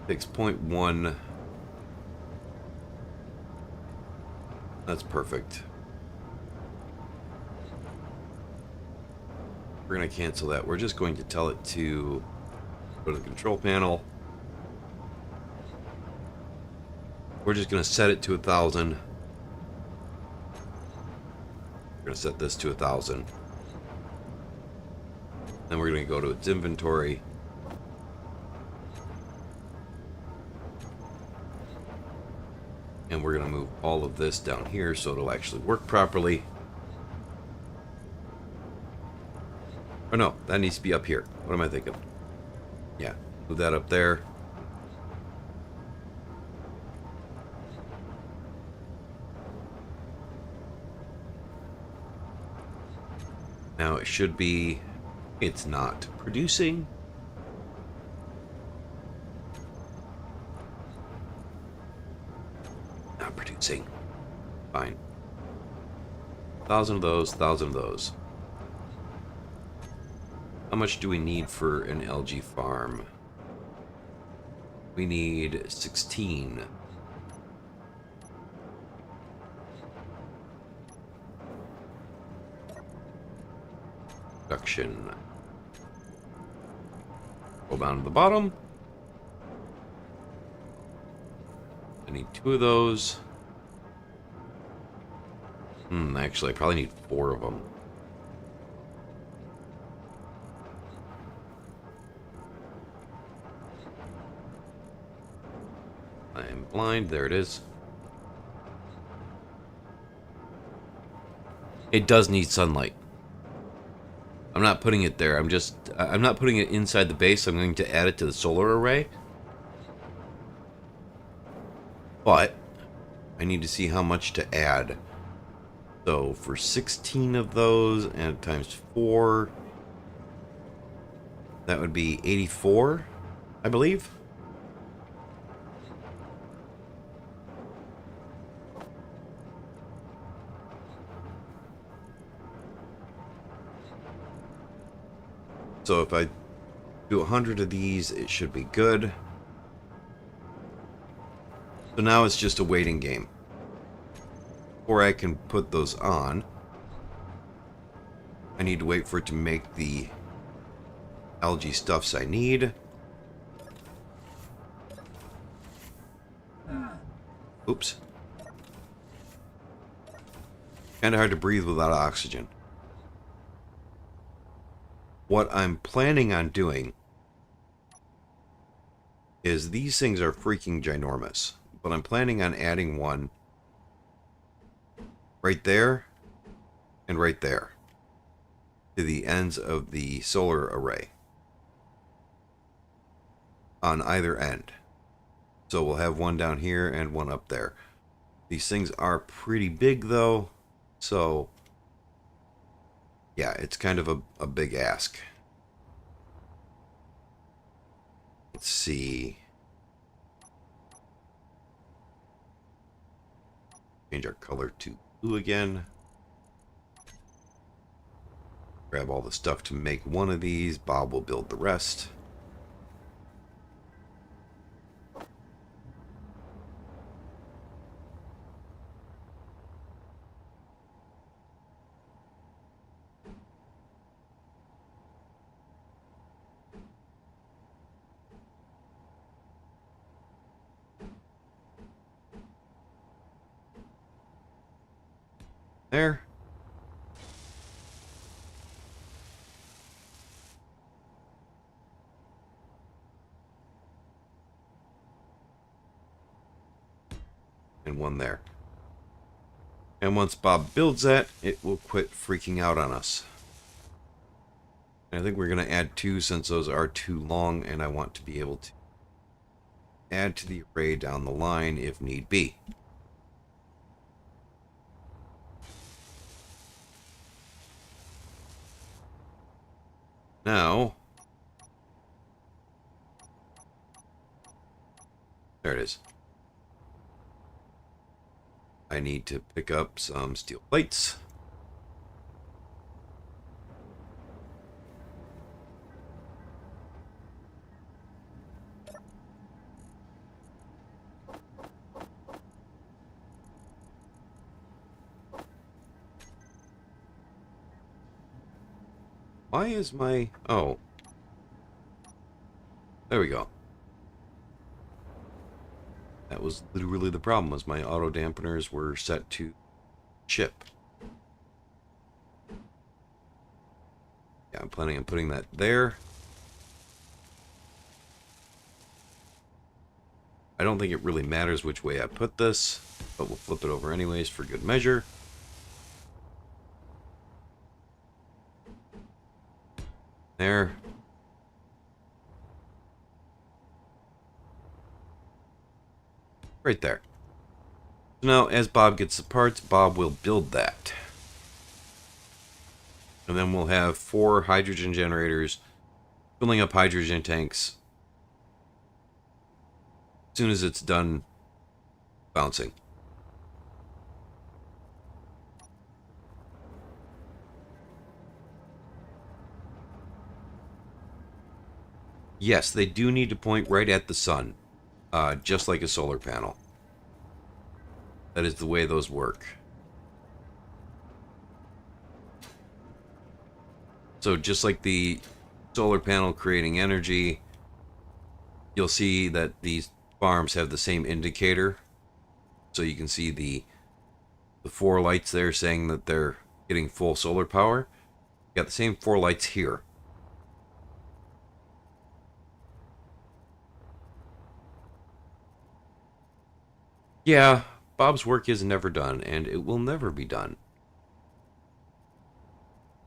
Takes 0.1. That's perfect. We're going to cancel that. We're just going to tell it to go to the control panel. We're just going to set it to 1,000. We're going to set this to 1,000. Then we're going to go to its inventory. And we're going to move all of this down here so it'll actually work properly. Oh no, that needs to be up here. What am I thinking? Yeah, move that up there. Now it should be... it's not producing. Not producing. Fine. 1,000 of those, 1,000 of those. How much do we need for an algae farm? We need 16. Production. Go down to the bottom. I need 2 of those. Actually, I probably need 4 of them. I am blind. There it is. It does need sunlight. I'm not putting it there. I'm not putting it inside the base. I'm going to add it to the solar array. But I need to see how much to add. So for 16 of those and times 4, that would be 84, I believe. So if I Do 100 of these, it should be good. So now it's just a waiting game. Before I can put those on, I need to wait for it to make the algae stuffs I need. Oops. Kind of hard to breathe without oxygen. What I'm planning on doing is these things are freaking ginormous, but I'm planning on adding one right there and right there to the ends of the solar array on either end. So we'll have one down here and one up there. These things are pretty big though, so yeah, it's kind of a big ask. Let's see. Change our color to blue again. Grab all the stuff to make one of these. Bob will build the rest. There. And one there. And once Bob builds that, it will quit freaking out on us. And I think we're going to add 2 since those are too long, and I want to be able to add to the array down the line if need be. Now, there it is. I need to pick up some steel plates. Why is my... Oh. There we go. That was literally the problem, was my auto dampeners were set to chip. Yeah, I'm planning on putting that there. I don't think it really matters which way I put this, but we'll flip it over anyways for good measure. There. Right there. So now, as Bob gets the parts, Bob will build that. And then we'll have 4 hydrogen generators filling up hydrogen tanks as soon as it's done bouncing. Yes, they do need to point right at the sun, just like a solar panel. That is the way those work. So just like the solar panel creating energy, you'll see that these farms have the same indicator. So you can see the 4 lights there saying that they're getting full solar power. You got the same 4 lights here. Yeah, Bob's work is never done, and it will never be done.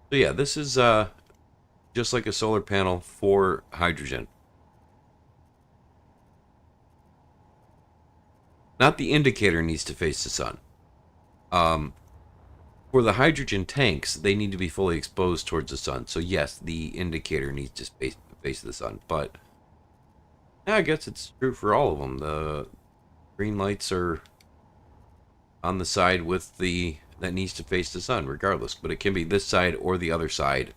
So yeah, this is just like a solar panel for hydrogen. Not the indicator needs to face the sun. For the hydrogen tanks, they need to be fully exposed towards the sun. So yes, the indicator needs to face the sun. But yeah, I guess it's true for all of them. The green lights are on the side with the that needs to face the sun, regardless. But it can be this side or the other side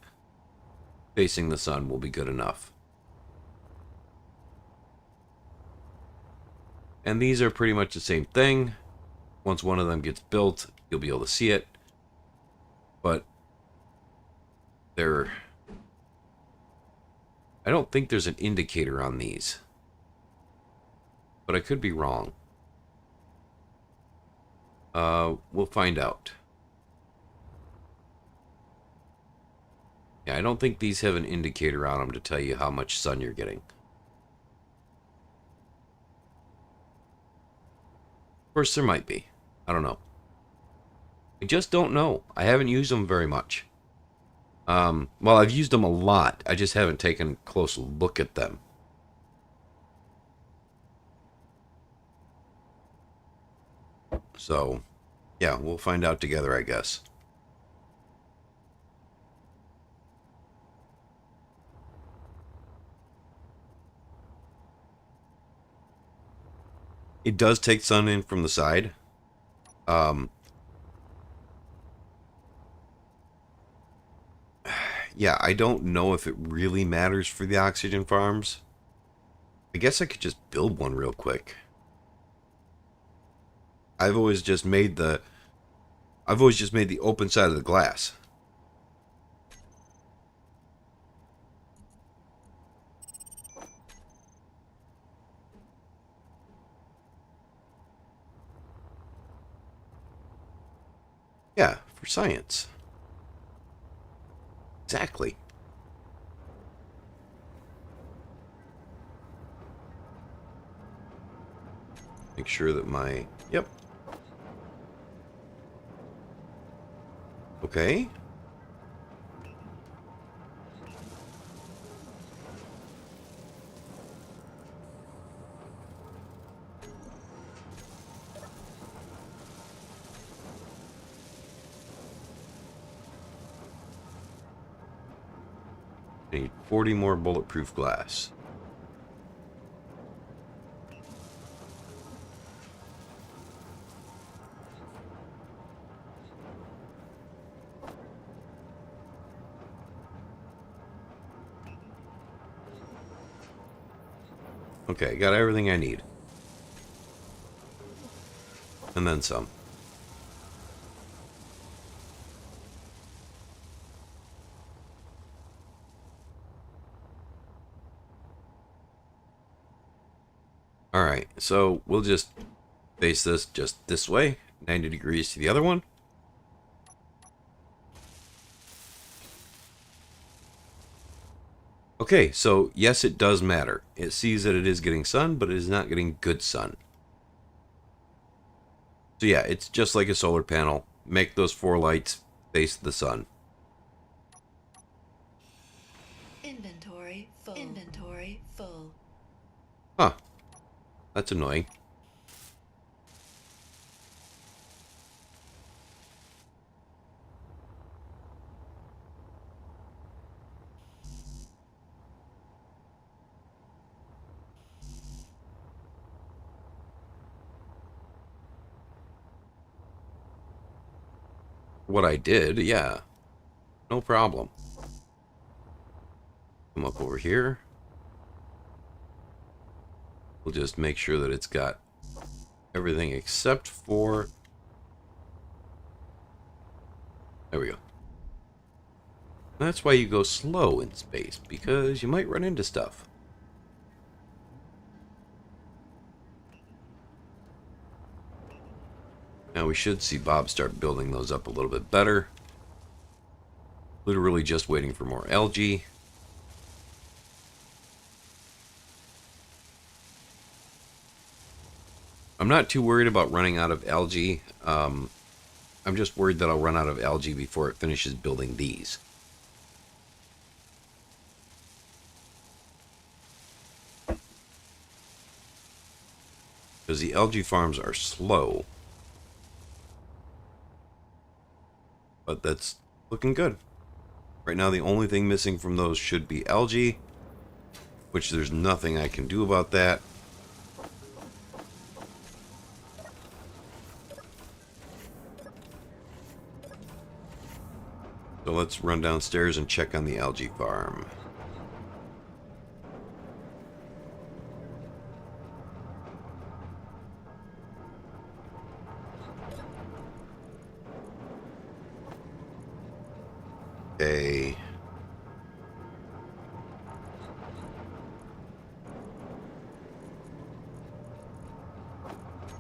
facing the sun will be good enough. And these are pretty much the same thing. Once one of them gets built, you'll be able to see it. But I don't think there's an indicator on these. But I could be wrong. We'll find out. Yeah, I don't think these have an indicator on them to tell you how much sun you're getting. Of course, there might be. I don't know. I just don't know. I haven't used them very much. Well, I've used them a lot. I just haven't taken a close look at them. So, yeah, we'll find out together, I guess. It does take sun in from the side. Yeah, I don't know if it really matters for the oxygen farms. I guess I could just build one real quick. I've always just made the open side of the glass. Yeah, for science. Exactly. Make sure that my... Yep. Okay. I need 40 more bulletproof glass. Okay, got everything I need. And then some. Alright, so we'll just face this just this way, 90 degrees to the other one. Okay, so yes, it does matter. It sees that it is getting sun, but it is not getting good sun. So yeah, it's just like a solar panel. Make those 4 lights face the sun. Inventory full. Inventory full. Huh. That's annoying. What I did, yeah. No problem. Come up over here. We'll just make sure that it's got everything except for... There we go. That's why you go slow in space, because you might run into stuff. Now we should see Bob start building those up a little bit better. Literally just waiting for more algae. I'm not too worried about running out of algae. I'm just worried that I'll run out of algae before it finishes building these. Because the algae farms are slow. But that's looking good. Right now the only thing missing from those should be algae, which there's nothing I can do about that. So let's run downstairs and check on the algae farm. Okay.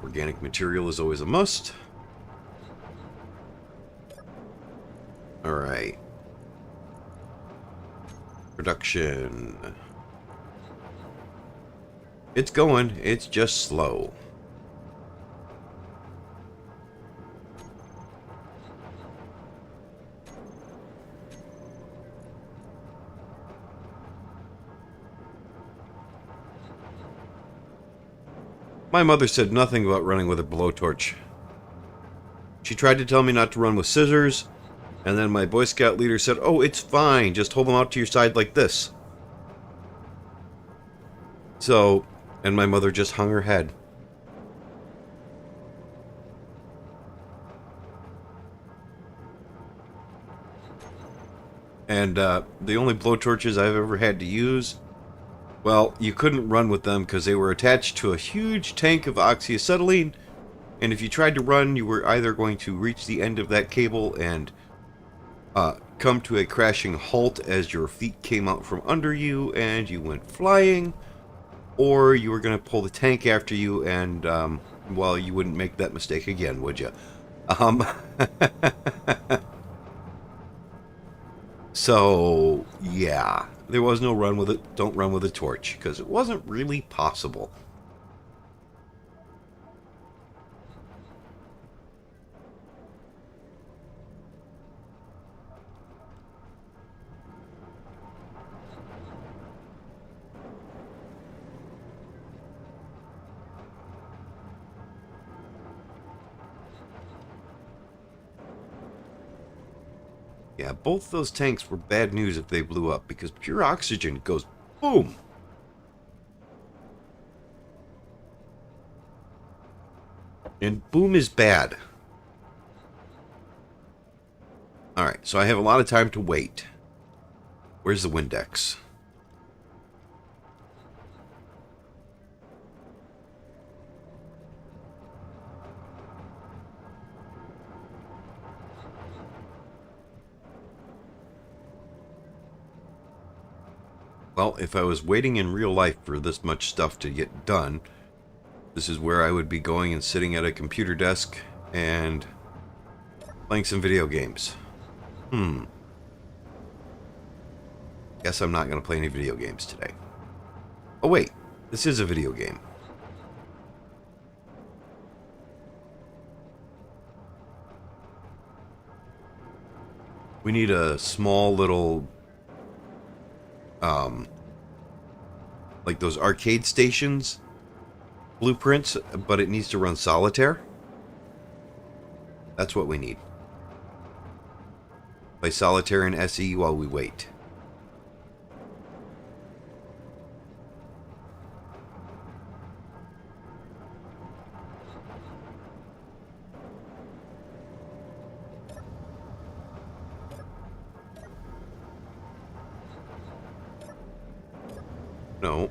Organic material is always a must. Alright. Production. It's going, it's just slow. My mother said nothing about running with a blowtorch. She tried to tell me not to run with scissors, and then my Boy Scout leader said, "Oh, it's fine, just hold them out to your side like this." So, and my mother just hung her head. And the only blowtorches I've ever had to use, well, you couldn't run with them because they were attached to a huge tank of oxyacetylene, and if you tried to run, you were either going to reach the end of that cable and come to a crashing halt as your feet came out from under you and you went flying, or you were going to pull the tank after you, and, well, you wouldn't make that mistake again, would you? So, yeah, there was no run with it. Don't run with a torch, because it wasn't really possible. Yeah, both those tanks were bad news if they blew up, because pure oxygen goes boom. And boom is bad. Alright, so I have a lot of time to wait. Where's the Windex? Well, if I was waiting in real life for this much stuff to get done, this is where I would be going and sitting at a computer desk and playing some video games. Guess I'm not going to play any video games today. Oh wait, this is a video game. We need a small little like those arcade stations blueprints, but it needs to run solitaire. That's what we need. Play solitaire in SE while we wait. No,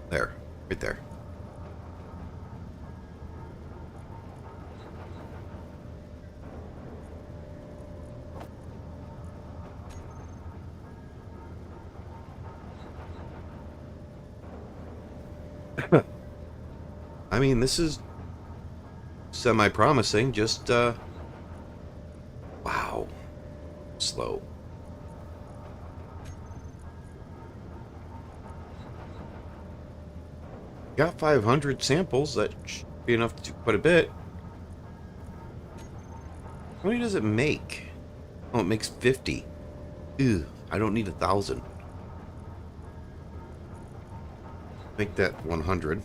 there, right there. I mean, this is semi-promising, just, wow, slow. Got 500 samples, that should be enough to do quite a bit. How many does it make? Oh, it makes 50. Ew, I don't need 1,000. Make that 100.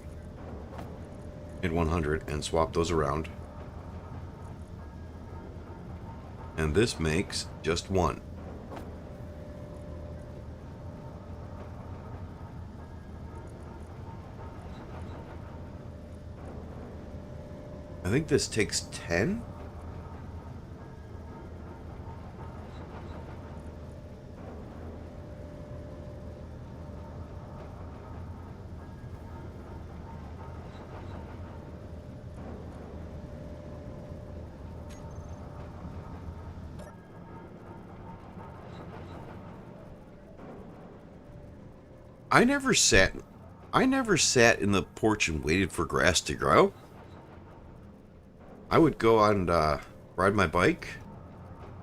And 100, and swap those around. And this makes just 1. I think this takes 10? I never sat in the porch and waited for grass to grow. I would go and ride my bike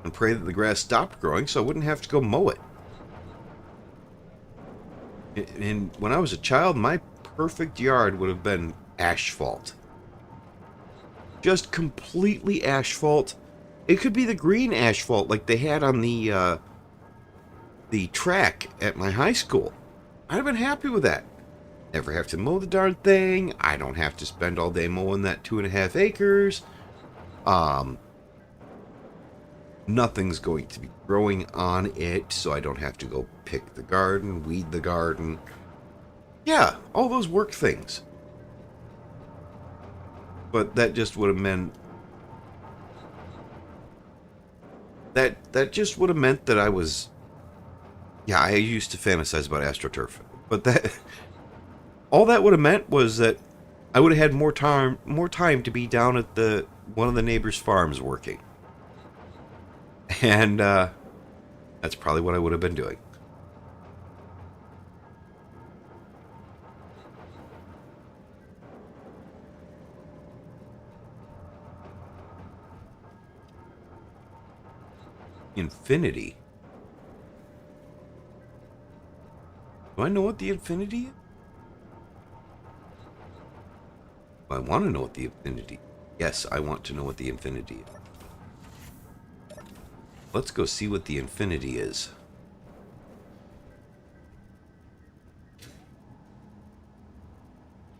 and pray that the grass stopped growing so I wouldn't have to go mow it. And when I was a child, my perfect yard would have been asphalt. Just completely asphalt. It could be the green asphalt like they had on the track at my high school. I'd have been happy with that. Never have to mow the darn thing. I don't have to spend all day mowing that 2.5 acres. Nothing's going to be growing on it, so I don't have to go pick the garden, weed the garden. Yeah, all those work things. But that just would have meant that just would have meant that I was, yeah, I used to fantasize about AstroTurf. But that all that would have meant was that I would have had more time to be down at one of the neighbors' farms working. And that's probably what I would have been doing. Infinity. Do I know what the infinity is? I want to know what the infinity is. Yes, I want to know what the infinity is. Let's go see what the infinity is.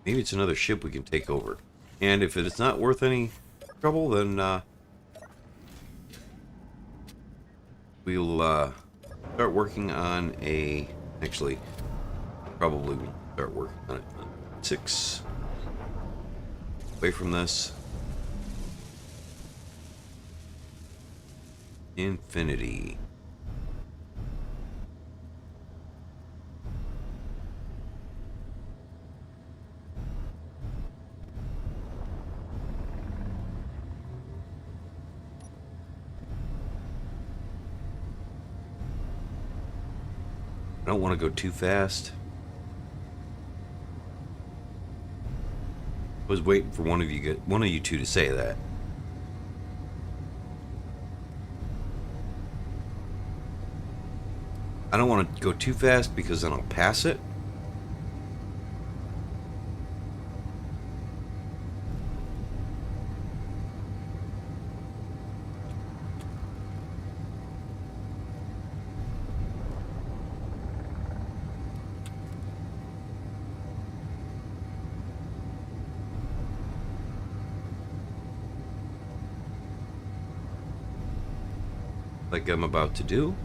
Maybe it's another ship we can take over. And if it's not worth any trouble, then we'll start working on a... Actually, probably we'll start working on it. 6. Away from this. Infinity. I don't want to go too fast. I was waiting for one of you two to say that. I don't want to go too fast because then I'll pass it. Like I'm about to do.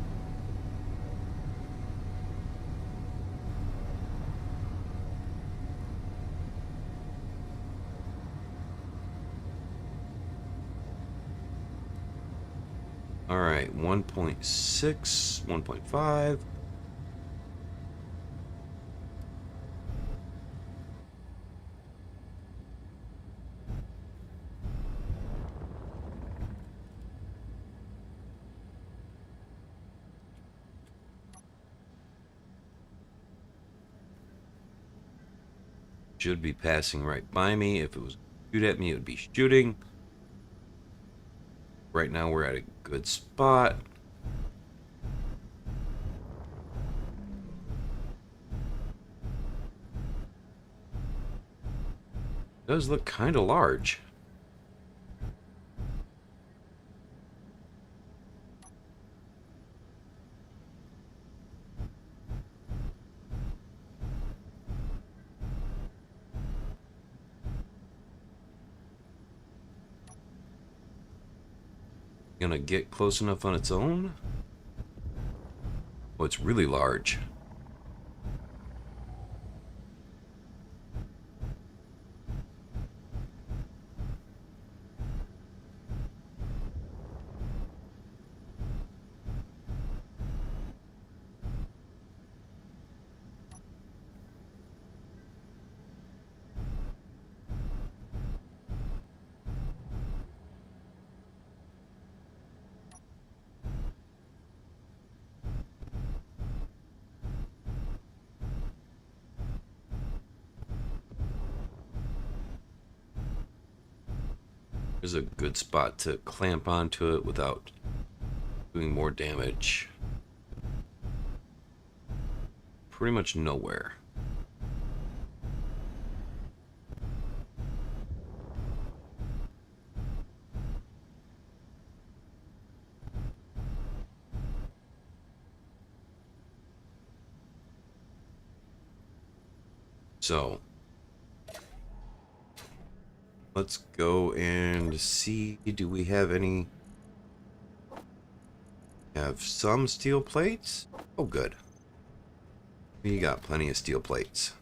All right, 1.6, 1.5. Should be passing right by me. If it was shoot at me, it would be shooting. Right now we're at a good spot. It does look kind of large. Gonna get close enough on its own? Oh, it's really large. There's a good spot to clamp onto it without doing more damage. Pretty much nowhere. So let's go and see, do we have any? Have some steel plates? Oh, good. We got plenty of steel plates.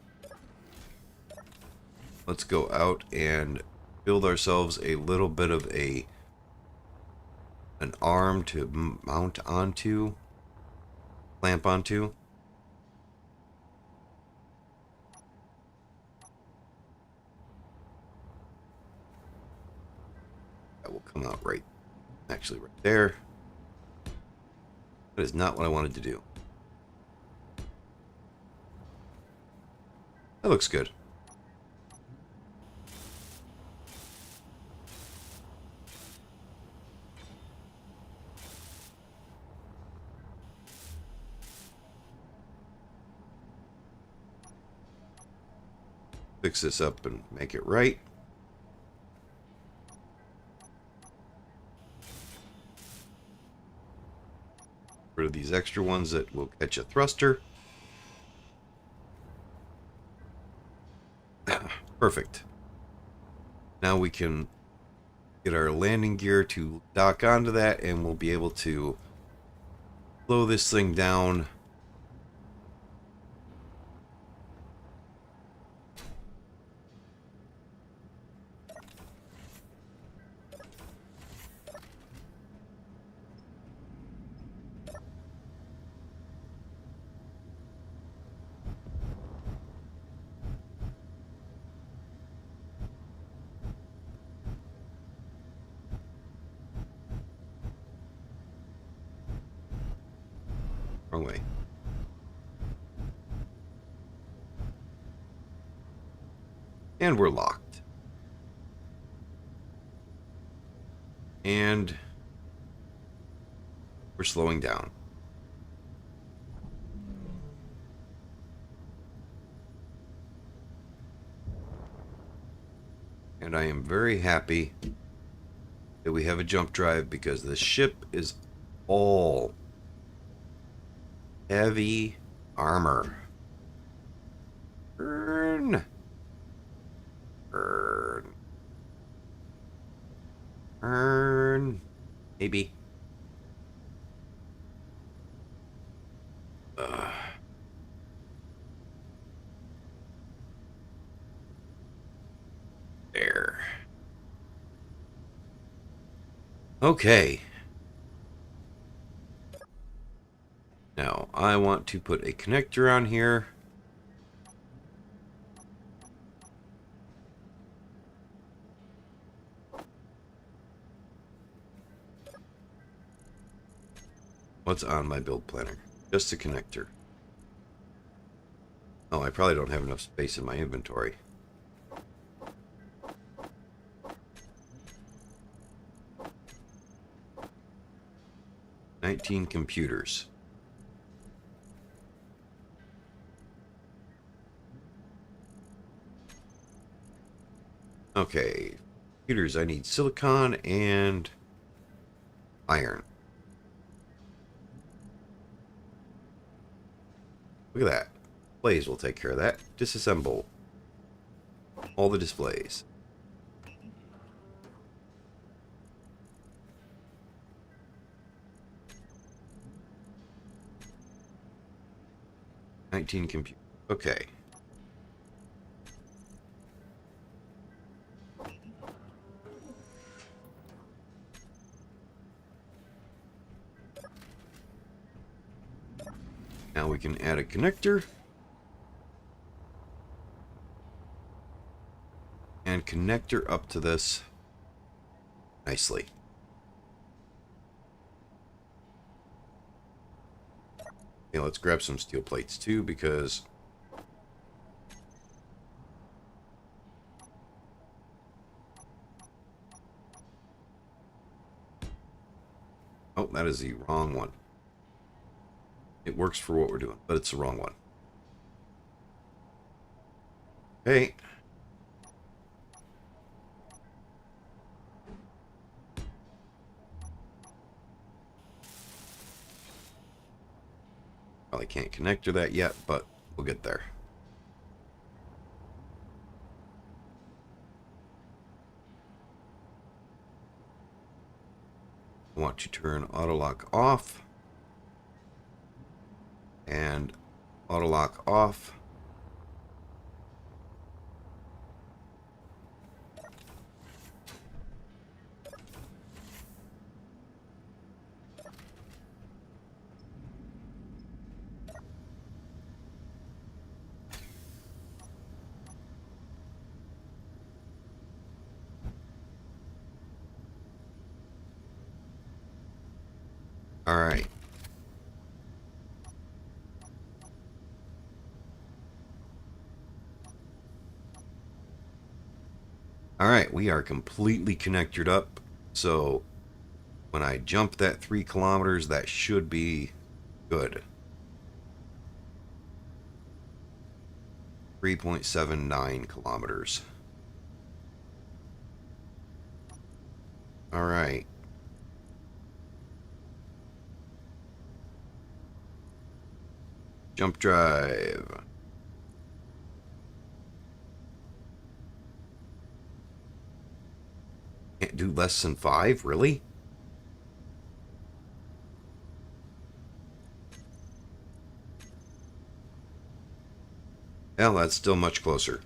Let's go out and build ourselves a little bit of an arm to mount onto, clamp onto. That will come out right, actually right there. That is not what I wanted to do. That looks good. Fix this up and make it right. Rid of these extra ones that will catch a thruster. Perfect. Now we can get our landing gear to dock onto that, and we'll be able to slow this thing down. Wrong way. And we're locked. And we're slowing down. And I am very happy that we have a jump drive, because the ship is all heavy armor. Burn. Burn. Burn. Maybe. There. Okay. Now, I want to put a connector on here. What's on my build planner? Just a connector. Oh, I probably don't have enough space in my inventory. $19 computers. Okay, computers, I need silicon and iron. Look at that. Displays will take care of that. Disassemble all the displays. $19 computers. Okay. Now we can add a connector. And connector up to this nicely. Okay, let's grab some steel plates too, because That is the wrong one. It works for what we're doing, but it's the wrong one. Okay. Probably can't connect to that yet, but we'll get there. I want to turn auto lock off and auto lock off. All right. All right, we are completely connected up. So when I jump that 3 kilometers, that should be good. 3.79 kilometers. All right. Jump drive. Can't do less than 5, really? Well, that's still much closer.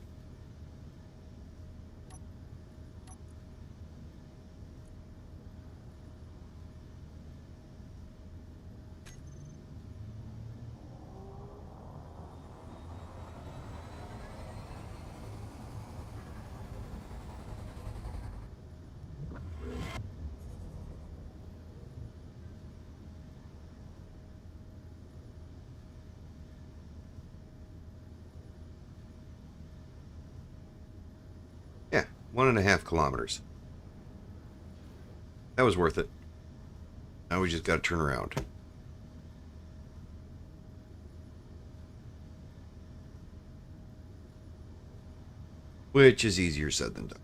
Yeah, 1.5 kilometers. That was worth it. Now we just got to turn around. Which is easier said than done.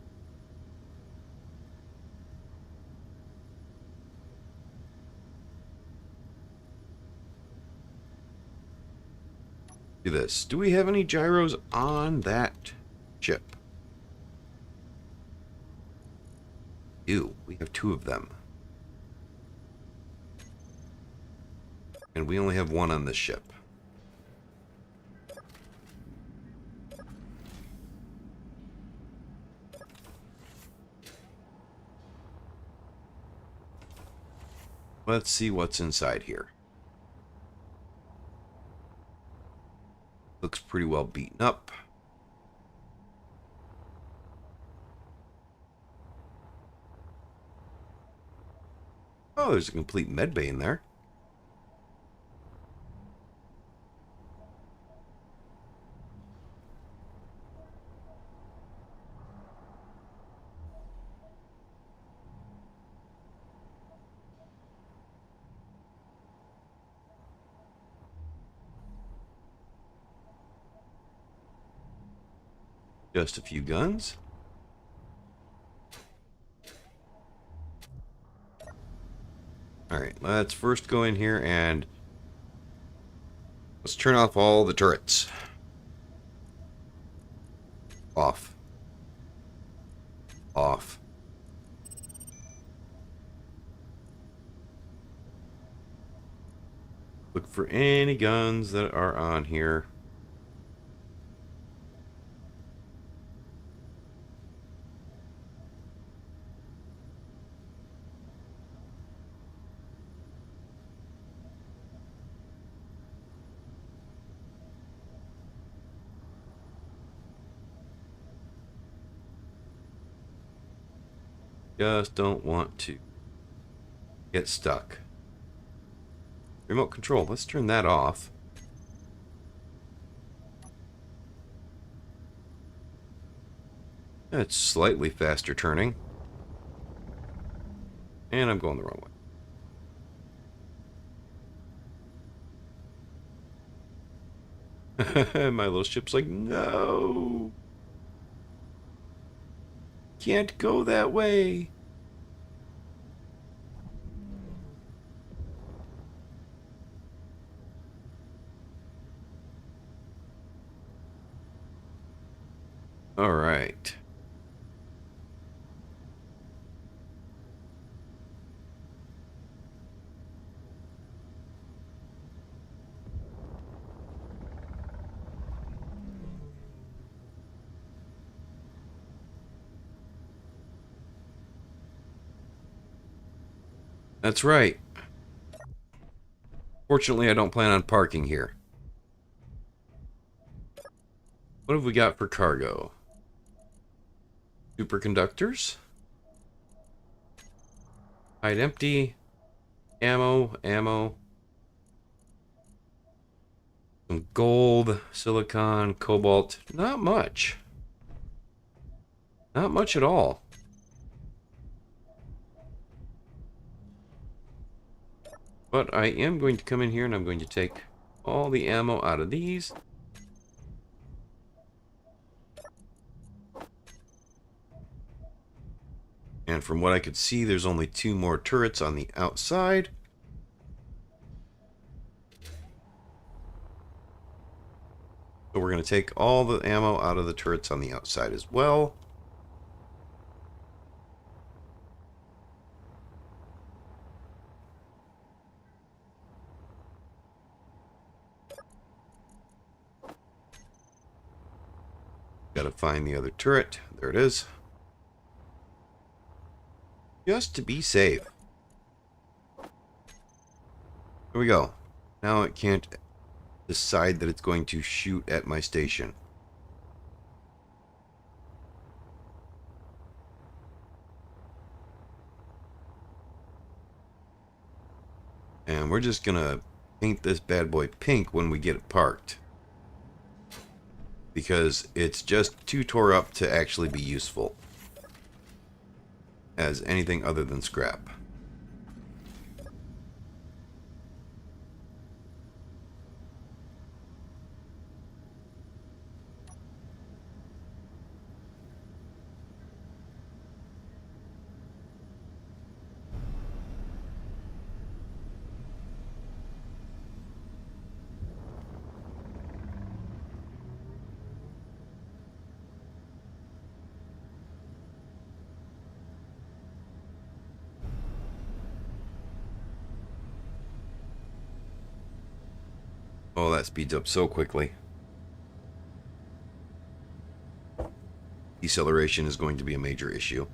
Do this. Do we have any gyros on that ship? We have 2 of them. And we only have 1 on this ship. Let's see what's inside here. Looks pretty well beaten up. Oh, there's a complete med bay in there. Just a few guns. Alright, let's first go in here and let's turn off all the turrets. Off. Off. Look for any guns that are on here. Just don't want to get stuck. Remote control, let's turn that off. It's slightly faster turning. And I'm going the wrong way. My little ship's like, no. Can't go that way. All right. That's right. Fortunately, I don't plan on parking here. What have we got for cargo? Superconductors? Hide empty. Ammo. Some gold, silicon, cobalt. Not much. Not much at all. But I am going to come in here and I'm going to take all the ammo out of these. And from what I could see, there's only 2 more turrets on the outside. So we're going to take all the ammo out of the turrets on the outside as well. Got to find the other turret. There it is. Just to be safe. Here we go. Now it can't decide that it's going to shoot at my station. And we're just going to paint this bad boy pink when we get it parked. Because it's just too tore up to actually be useful as anything other than scrap. Oh, that speeds up so quickly. Deceleration is going to be a major issue.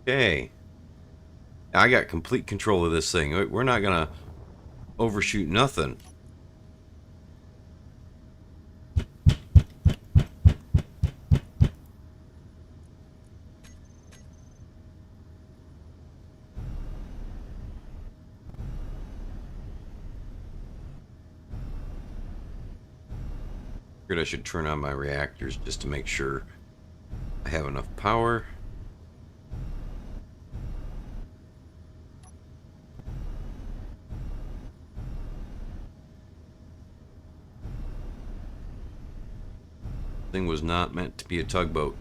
Okay. I got complete control of this thing. We're not going to overshoot nothing. Figured I should turn on my reactors just to make sure I have enough power. Thing was not meant to be a tugboat.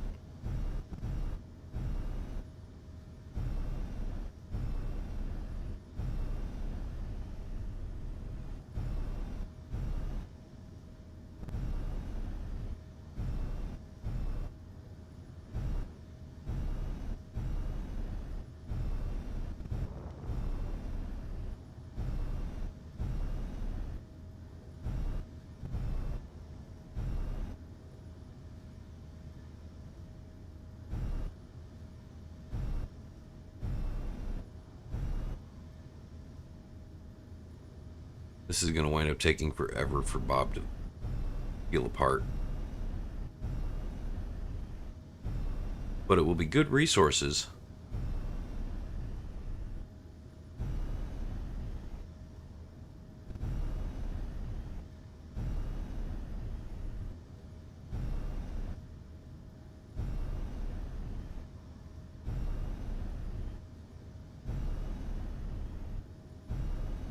This is going to wind up taking forever for Bob to peel apart. But it will be good resources.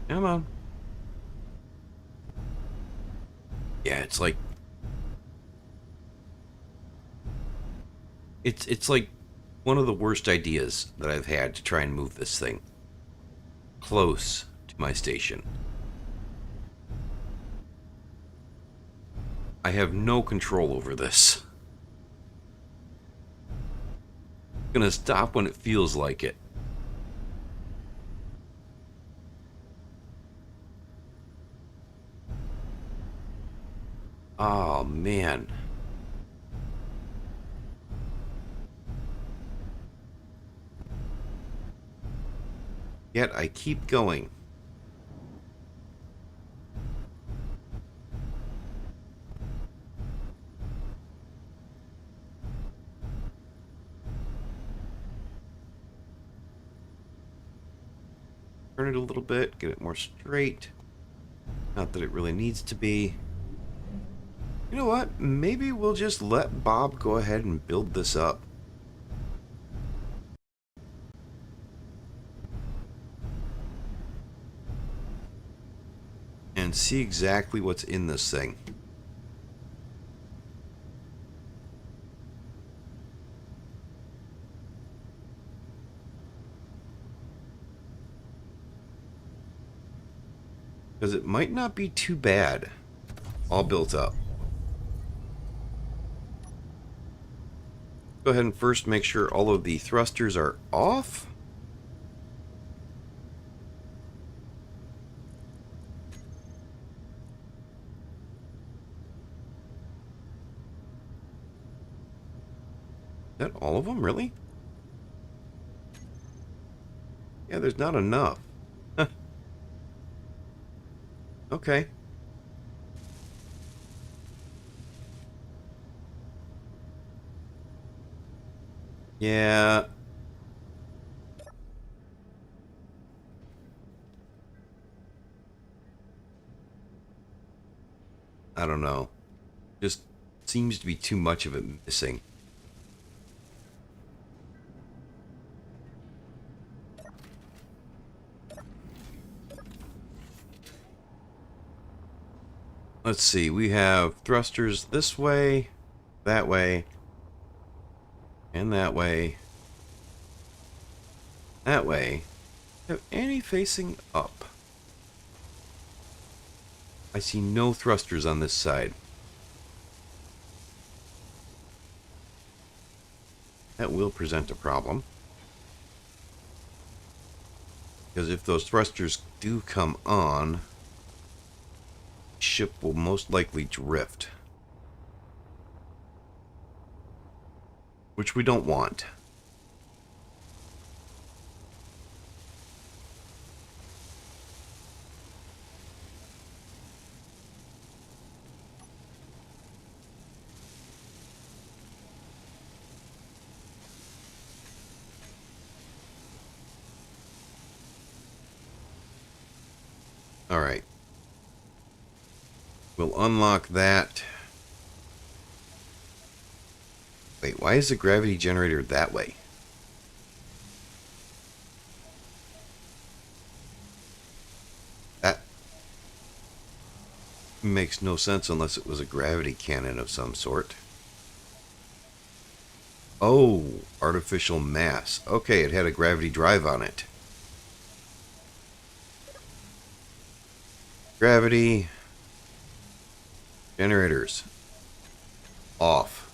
Come on. Yeah, it's like it's like one of the worst ideas that I've had to try and move this thing close to my station. I have no control over this. I'm gonna stop when it feels like it. Oh, man. Yet I keep going. Turn it a little bit, get it more straight. Not that it really needs to be. You know what? Maybe we'll just let Bob go ahead and build this up. And see exactly what's in this thing. Because it might not be too bad. All built up. Go ahead and first make sure all of the thrusters are off. Is that all of them, really? Yeah, there's not enough. Okay. Yeah. I don't know. Just seems to be too much of it missing. Let's see. We have thrusters this way, that way, and that way. That way. Have any facing up? I see no thrusters on this side. That will present a problem. Because if those thrusters do come on, ship will most likely drift. Which we don't want. Alright. We'll unlock that. Wait, why is the gravity generator that way? That makes no sense unless it was a gravity cannon of some sort. Oh, artificial mass. Okay, it had a gravity drive on it. Gravity generators off.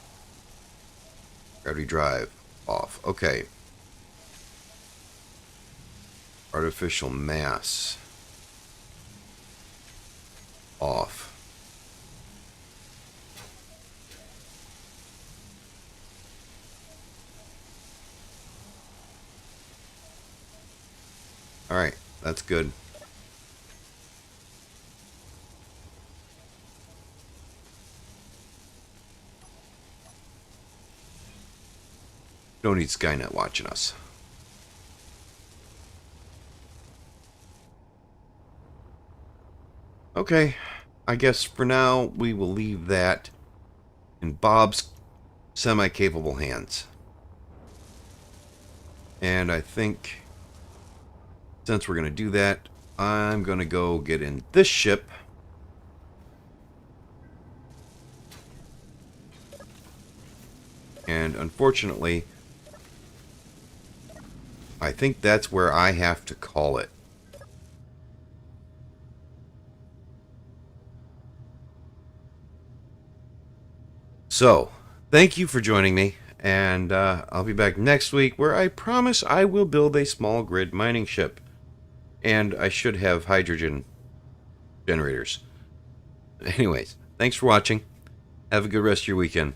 Gravity drive off. Okay. Artificial mass off. All right, that's good. Don't need Skynet watching us. Okay, I guess for now we will leave that in Bob's semi-capable hands. And I think since we're going to do that, I'm going to go get in this ship. And unfortunately, I think that's where I have to call it. So, thank you for joining me, and I'll be back next week where I promise I will build a small grid mining ship. And I should have hydrogen generators. Anyways, thanks for watching. Have a good rest of your weekend.